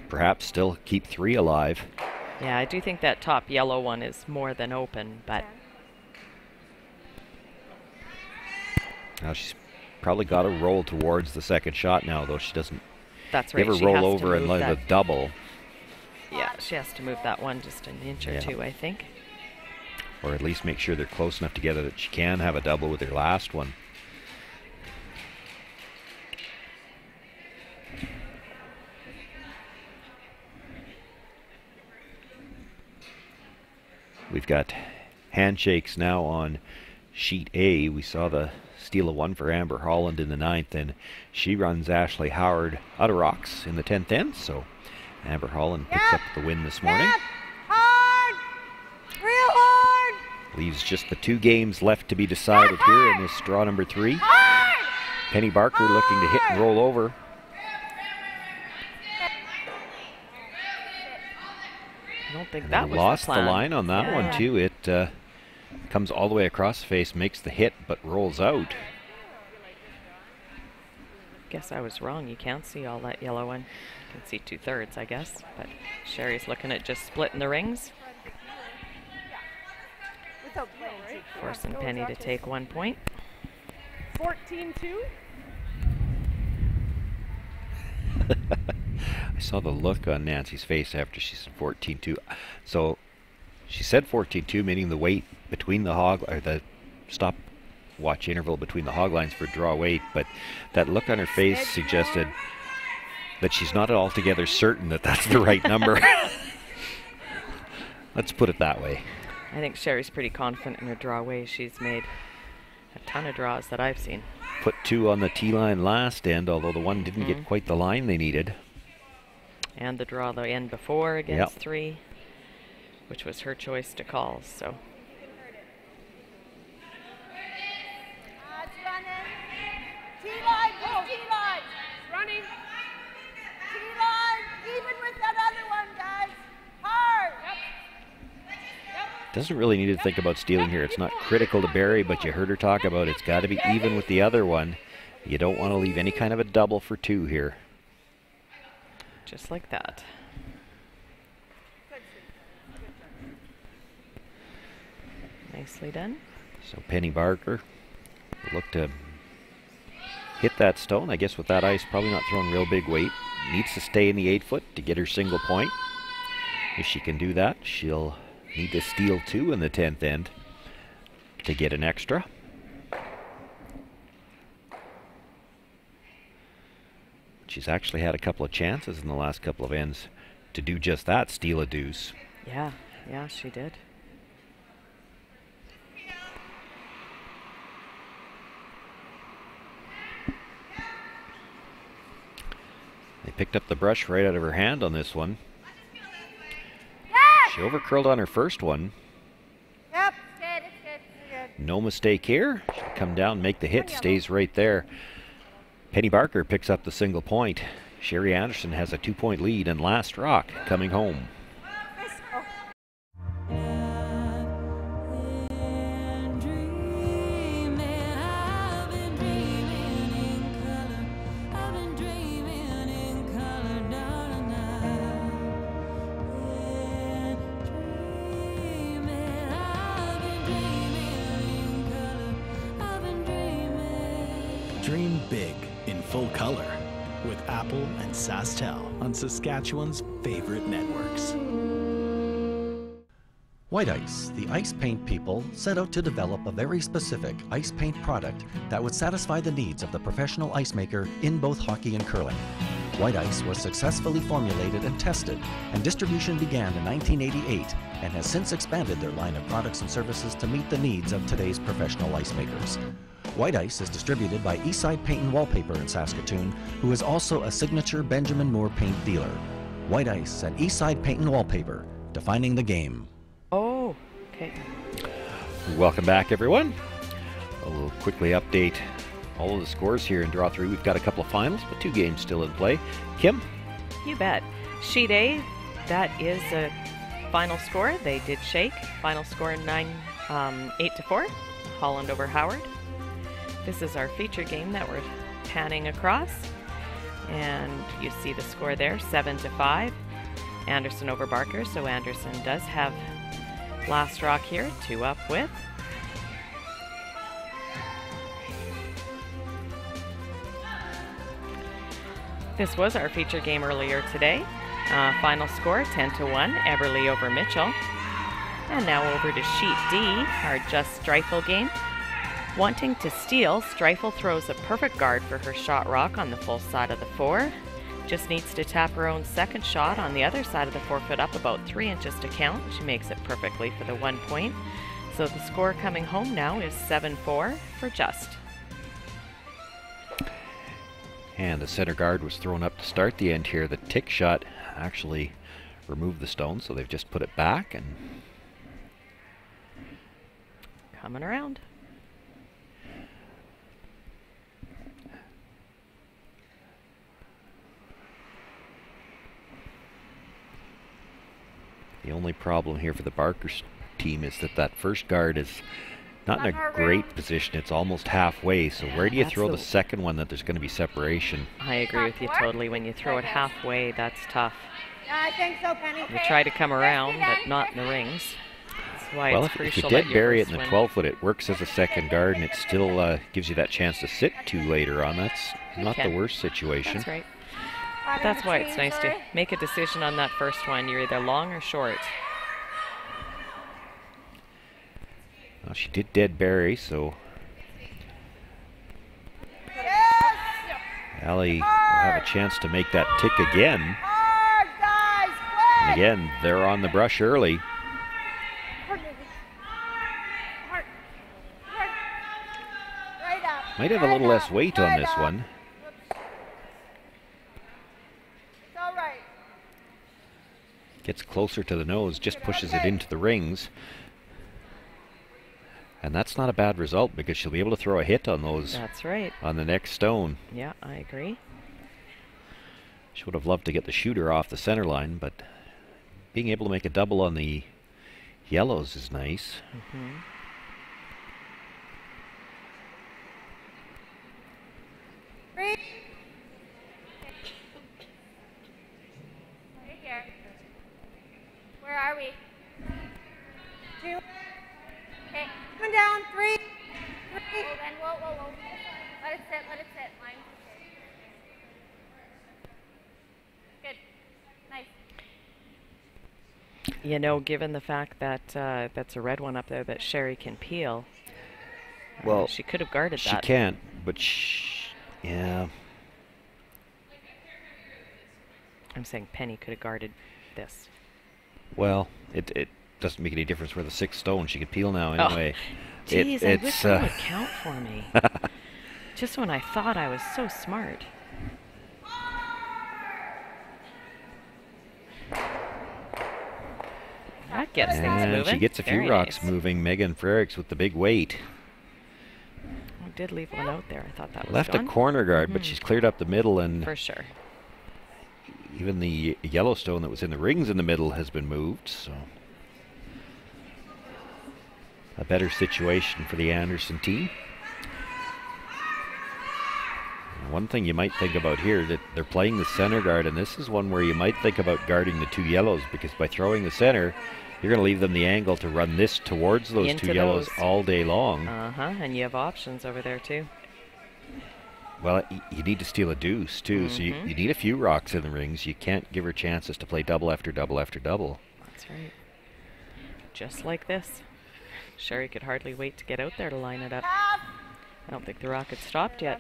perhaps still keep 3 alive. Yeah, I do think that top yellow one is more than open, but... Now she's probably got to roll towards the second shot now, though she doesn't right. ever roll over and let a double. Yeah, she has to move that one just an inch or two, I think. Or at least make sure they're close enough together that she can have a double with her last one. We've got handshakes now on sheet A. We saw the steal of 1 for Amber Holland in the 9th, and she runs Ashley Howard out of rocks in the 10th end, so Amber Holland picks up the win this morning. Hard! Real hard! Leaves just the 2 games left to be decided here in this draw number 3. Penny Barker looking to hit and roll over. I don't think that was lost the plan. line on that one too. It comes all the way across the face, makes the hit, but rolls out. Guess I was wrong. You can't see all that yellow one. You can see 2/3, I guess. But Sherry's looking at just splitting the rings. Forcing Penny to take 1 point. 14-2. I saw the look on Nancy's face after she said 14-2. So she said 14-2, meaning the weight between the the stopwatch interval between the hog lines for draw weight, but that look on her face suggested that she's not altogether certain that that's the right number. Let's put it that way. I think Sherry's pretty confident in her draw weight. She's made a ton of draws that I've seen. Put 2 on the tee line last end, although the one didn't get quite the line they needed. And the draw the end before against 3, which was her choice to call, so. It's running. T-line, go T-line. Running. T-line, even with that other one, guys. Hard. Doesn't really need to think about stealing here. It's not critical to Barry, but you heard her talk about it's got to be even with the other one. You don't want to leave any kind of a double for 2 here. Just like that. Nicely done. So Penny Barker will look to hit that stone. I guess with that ice, probably not throwing real big weight. Needs to stay in the 8-foot to get her single point. If she can do that, she'll need to steal 2 in the 10th end to get an extra. She's actually had a couple of chances in the last couple of ends to do just that, steal a deuce. Yeah, she did. They picked up the brush right out of her hand on this one. She overcurled on her first one. Yep, it's good, it's good. No mistake here. She'll come down, make the hit, stays right there. Penny Barker picks up the single point. Sherry Anderson has a 2-point lead, and last rock coming home. Dream big in full color. with Apple and SaskTel on Saskatchewan's favorite networks. White Ice, the ice paint people, set out to develop a very specific ice paint product that would satisfy the needs of the professional ice maker in both hockey and curling. White Ice was successfully formulated and tested, and distribution began in 1988 and has since expanded their line of products and services to meet the needs of today's professional ice makers. White Ice is distributed by Eastside Paint and Wallpaper in Saskatoon, who is also a signature Benjamin Moore paint dealer. White Ice and Eastside Paint and Wallpaper, defining the game. Oh, okay. Welcome back, everyone. We'll quickly update all of the scores here in Draw 3. We've got a couple of finals, but 2 games still in play. Kim? You bet. Sheet A, that is a final score. They did shake. Final score 8-4. Holland over Howard. This is our feature game that we're panning across. And you see the score there, 7-5. Anderson over Barker, so Anderson does have last rock here, 2 up with. This was our feature game earlier today. Final score 10-1, Eberle over Mitchell. And now over to sheet D, our Just Streifel game. Wanting to steal, Streifel throws a perfect guard for her shot rock on the full side of the 4. Just needs to tap her own second shot on the other side of the 4-foot up about 3 inches to count. She makes it perfectly for the 1 point. So the score coming home now is 7-4 for Just. And the center guard was thrown up to start the end here. The tick shot actually removed the stone, so they've just put it back and coming around. The only problem here for the Barker's team is that that first guard is not in a great position. It's almost halfway. So where do you throw the second one that there's going to be separation? I agree with you totally. When you throw it halfway, that's tough. I think so, Penny. You try to come around, but not in the rings. That's why Well, it's if you crucial dead that bury it first in the win. 12-foot, it works as a second guard, and it still gives you that chance to sit 2 later on. That's not the worst situation. That's right. That's why it's nice to make a decision on that first one. You're either long or short. Well, she did dead bury, so Allie will have a chance to make that tick again. And again, they're on the brush early. Might have a little less weight on this one. Gets closer to the nose, just pushes it into the rings. And that's not a bad result because she'll be able to throw a hit on those. That's right. On the next stone. Yeah, I agree. She would have loved to get the shooter off the center line, but being able to make a double on the yellows is nice. Mm-hmm. Right here. Where are we? 2. Okay, come down. 3. 3. Then whoa. Let it sit. Line. Good. Nice. You know, given the fact that that's a red one up there that Sherry can peel, Well, she could have guarded she that. She can't, but yeah. I'm saying Penny could have guarded this. Well, it doesn't make any difference where the 6th stone. She could peel now anyway. Geez, I wish you would count for me. Just when I thought I was so smart. That gets things moving. And she gets a few Very rocks nice. moving. Megan Frericks with the big weight. I did leave one out there. I thought that was Left gone. a corner guard, but she's cleared up the middle, and for sure. Even the Yellowstone that was in the rings in the middle has been moved, so a better situation for the Anderson team. And one thing you might think about here, that they're playing the center guard, and this is one where you might think about guarding the 2 yellows, because by throwing the center, you're going to leave them the angle to run this towards those 2 yellows all day long. And you have options over there too. Well, you need to steal a deuce, too, so you need a few rocks in the rings. You can't give her chances to play double after double after double. That's right. Just like this. Sherry could hardly wait to get out there to line it up. I don't think the rocket stopped yet.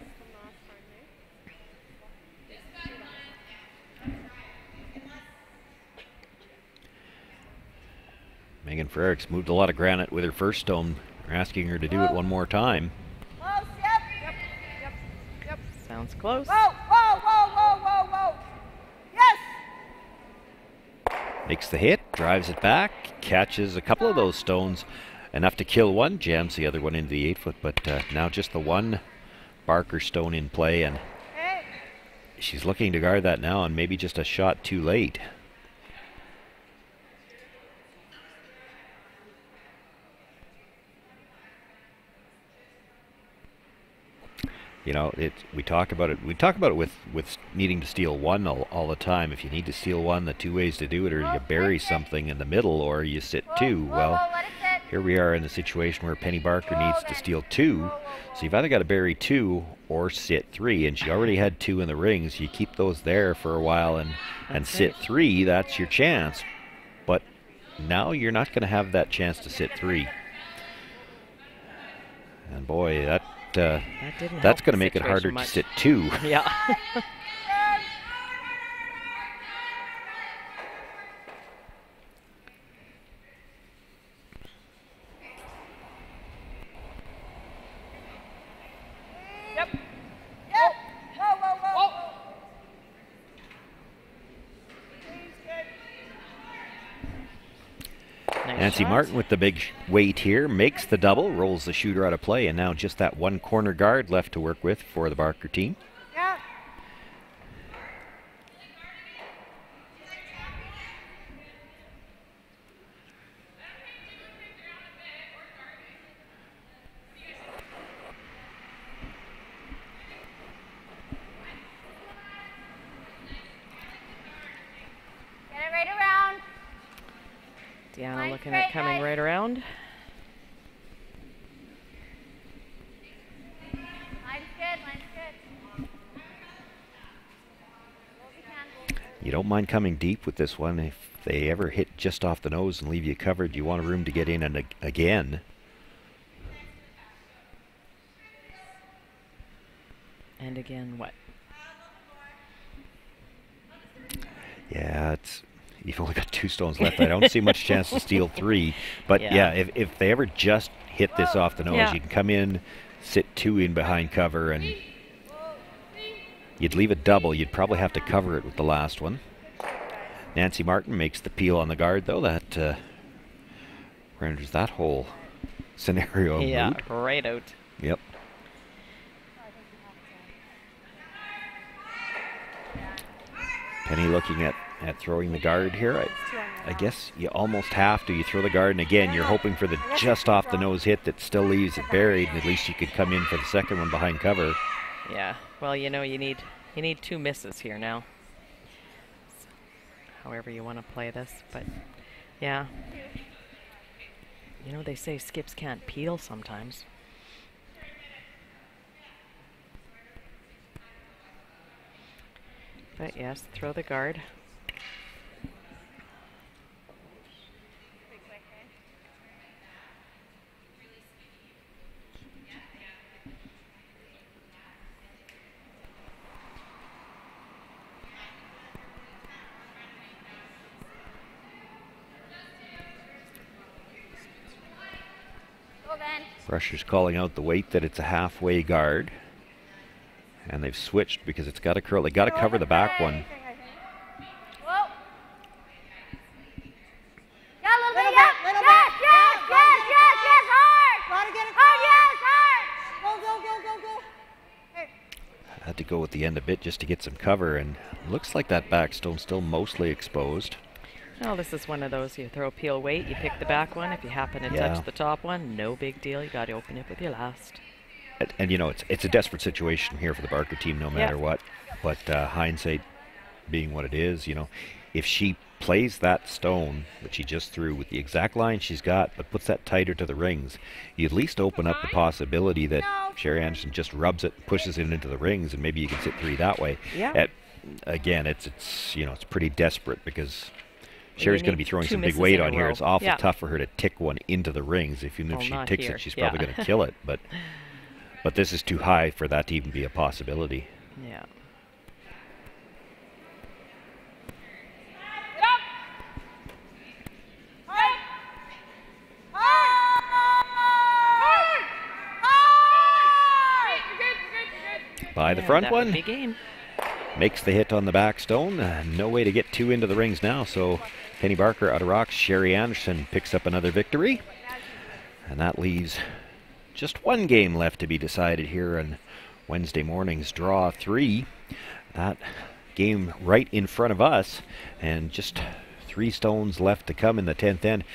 Megan Frericks moved a lot of granite with her first stone. They're asking her to do it one more time. Sounds close. Whoa, whoa, whoa, whoa, whoa, whoa. Yes! Makes the hit, drives it back, catches a couple of those stones. Enough to kill one, jams the other one into the 8-foot, but now just the one Barker stone in play, and she's looking to guard that now, and maybe just a shot too late. You know, we talk about it. We talk about it with needing to steal one all the time. If you need to steal one, the two ways to do it are you bury something in the middle or you sit two. Well, here we are in the situation where Penny Barker needs to steal two. So you've either got to bury two or sit three, and she already had two in the rings. You keep those there for a while and sit three. That's your chance. But now you're not going to have that chance to sit three. And boy, that's going to make it harder to sit two. Yeah. Yep. Yep. Whoa, whoa, whoa, whoa. Nice Nancy shot. Martin with the big weight here makes the double, rolls the shooter out of play, and now just that one corner guard left to work with for the Barker team. Yeah. Get it right around. Deanna Line looking straight, at coming guys. right around. Line's good, line's good. Close you can. You don't mind coming deep with this one. If they ever hit just off the nose and leave you covered, you want a room to get in and again. And again, what? Yeah, you've only got two stones left. I don't see much chance to steal three. But yeah, if they ever just hit this off the nose, you can come in, sit two in behind cover, and you'd leave a double. You'd probably have to cover it with the last one. Nancy Martin makes the peel on the guard, though. That renders that whole scenario moot. Right out. Yep. Penny looking at throwing the guard here. I guess you almost have to. You throw the guard, and again, you're hoping for the just off the nose hit that still leaves it buried, and at least you could come in for the second one behind cover. Yeah. Well, you know, you need two misses here now. So, however you want to play this, but yeah. You know, they say skips can't peel sometimes. But yes, throw the guard. Go then. Brusher's calling out the weight that it's a halfway guard. And they've switched because it's got to curl. They got to cover the back one. Whoa. Yeah, a little bit, yeah. Yes, hard. Gotta get it Hard, yes, hard. Go. Hey. Had to go with the end a bit just to get some cover, and looks like that back stone's still mostly exposed. Well, this is one of those, you throw peel weight, you pick the back one. If you happen to touch the top one, no big deal. You got to open it with your last. And you know, it's a desperate situation here for the Barker team no matter what. But hindsight being what it is, you know, if she plays that stone that she just threw with the exact line she's got, but puts that tighter to the rings, you at least open up the possibility that Sherry Anderson just rubs it, pushes it into the rings, and maybe you can sit 3 that way. Yeah. Again, it's pretty desperate because Sherry's going to be throwing some big misses weight in a on here. row. It's awful Yeah. tough for her to tick one into the rings. Even if she not ticks here. it, she's Yeah. probably going to kill it. But this is too high for that to even be a possibility. Yeah. By the Yeah, front that would one. be game. Makes the hit on the back stone. No way to get 2 into the rings now. So Penny Barker out of rocks. Sherry Anderson picks up another victory. And that leaves just 1 game left to be decided here on Wednesday morning's Draw 3. That game right in front of us. And just 3 stones left to come in the 10th end.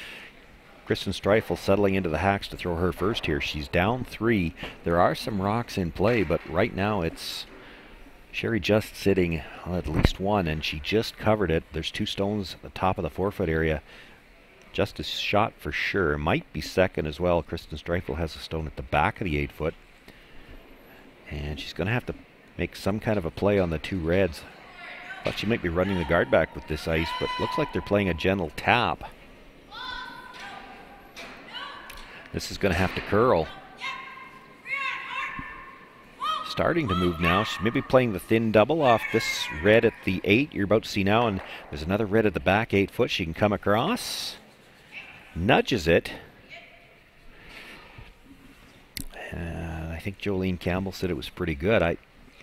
Kristen Streifel settling into the hacks to throw her first here. She's down 3. There are some rocks in play, but right now it's Sherry just sitting on at least 1, and she just covered it. There's 2 stones at the top of the 4-foot area. Just a shot for sure. Might be second as well. Kristen Streifel has a stone at the back of the 8-foot. And she's going to have to make some kind of a play on the 2 reds. Thought she might be running the guard back with this ice, but looks like they're playing a gentle tap. This is going to have to curl. Starting to move now. She's maybe playing the thin double off this red at the 8 you're about to see now, and there's another red at the back 8-foot. She can come across. Nudges it. I think Jolene Campbell said it was pretty good.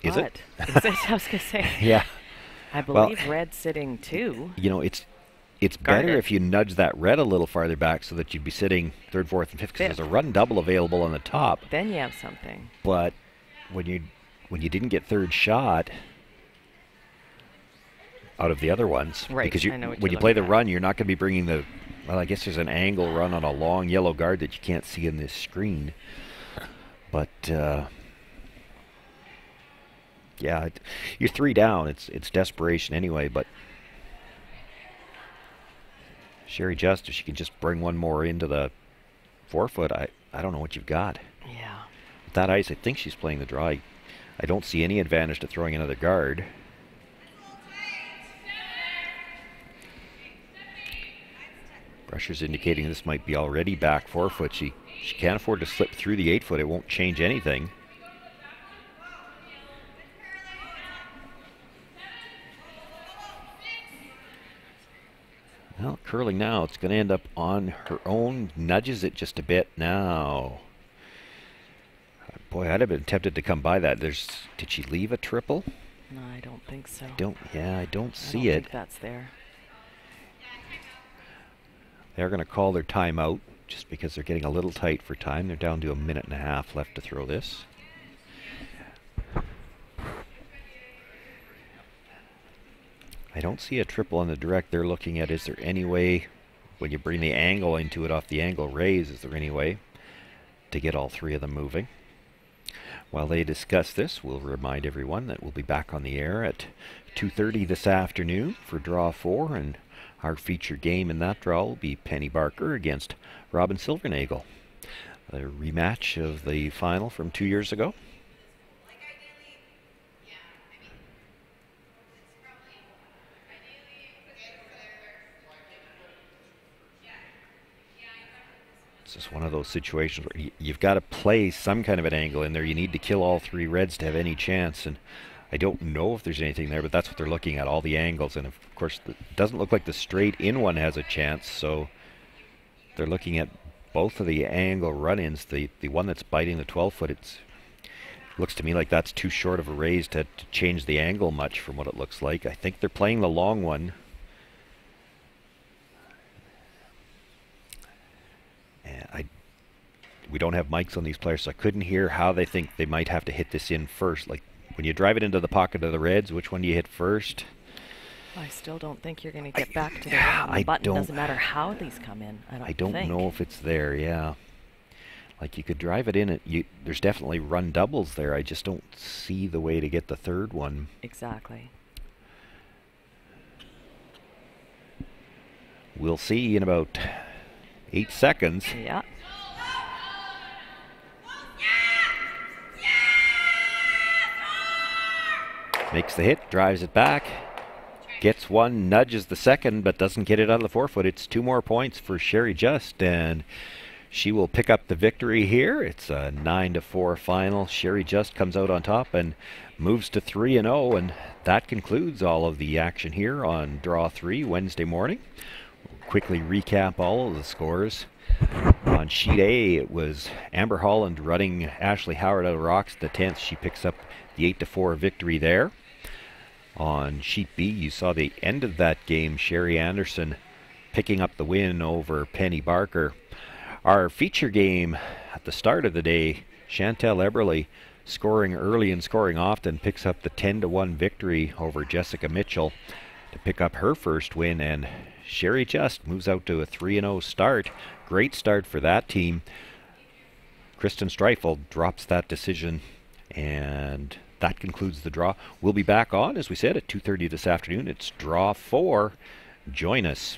Is it? Is it? I was going to say. Yeah. I believe red sitting 2. You know, it's better if you nudge that red a little farther back so that you'd be sitting 3rd, 4th, and 5th, because there's a run double available on the top. Then you have something. But when you didn't get 3rd shot out of the other ones, right? Because when you play the run, you're not going to be bringing the. Well, I guess there's an angle run on a long yellow guard that you can't see in this screen. But yeah, you're 3 down. It's desperation anyway, but. Sherry Just, if she can just bring 1 more into the 4-foot, I don't know what you've got. Yeah. With that ice, I think she's playing the draw. I don't see any advantage to throwing another guard. Brusher's indicating this might be already back 4-foot. She can't afford to slip through the 8-foot. It won't change anything. Well, curling now. It's going to end up on her own. Nudges it just a bit now. Boy, I'd have been tempted to come by that. Did she leave a triple? No, I don't think so. I don't see I don't it. think that's there. They're going to call their timeout just because they're getting a little tight for time. They're down to 1.5 minutes left to throw this. I don't see a triple on the direct. They're looking at, is there any way, when you bring the angle into it off the angle raise, is there any way to get all 3 of them moving? While they discuss this, we'll remind everyone that we'll be back on the air at 2:30 this afternoon for Draw 4, and our feature game in that draw will be Penny Barker against Robin Silvernagel. A rematch of the final from 2 years ago. It's just one of those situations where you've got to play some kind of an angle in there. You need to kill all 3 reds to have any chance, and I don't know if there's anything there, but that's what they're looking at, all the angles. And of course, it doesn't look like the straight in one has a chance, so they're looking at both of the angle run-ins. The one that's biting the 12-foot, it looks to me like that's too short of a raise to change the angle much from what it looks like. I think they're playing the long one. We don't have mics on these players, so I couldn't hear how they think they might have to hit this in first. Like, when you drive it into the pocket of the reds, which one do you hit first? I still don't think you're going to get back to the rim. The button doesn't matter how these come in. I don't know if it's there, yeah. Like, you could drive it in. There's definitely run doubles there. I just don't see the way to get the 3rd one. Exactly. We'll see in about 8 seconds. Yeah. Makes the hit, drives it back, gets one, nudges the second, but doesn't get it out of the forefoot. It's 2 more points for Sherry Just, and she will pick up the victory here. It's a 9-4 final. Sherry Just comes out on top and moves to 3-0, and that concludes all of the action here on Draw 3 Wednesday morning. We'll quickly recap all of the scores. On Sheet A, it was Amber Holland running Ashley Howard out of rocks at the 10th. She picks up the 8-4 victory there. On Sheet B, you saw the end of that game, Sherry Anderson picking up the win over Penny Barker. Our feature game at the start of the day, Chantel Eberle, scoring early and scoring often, picks up the 10-1 victory over Jessica Mitchell to pick up her first win, and Sherry Just moves out to a 3-0 start. Great start for that team. Kristen Streifel drops that decision, and that concludes the draw. We'll be back on, as we said, at 2:30 this afternoon. It's Draw 4. Join us.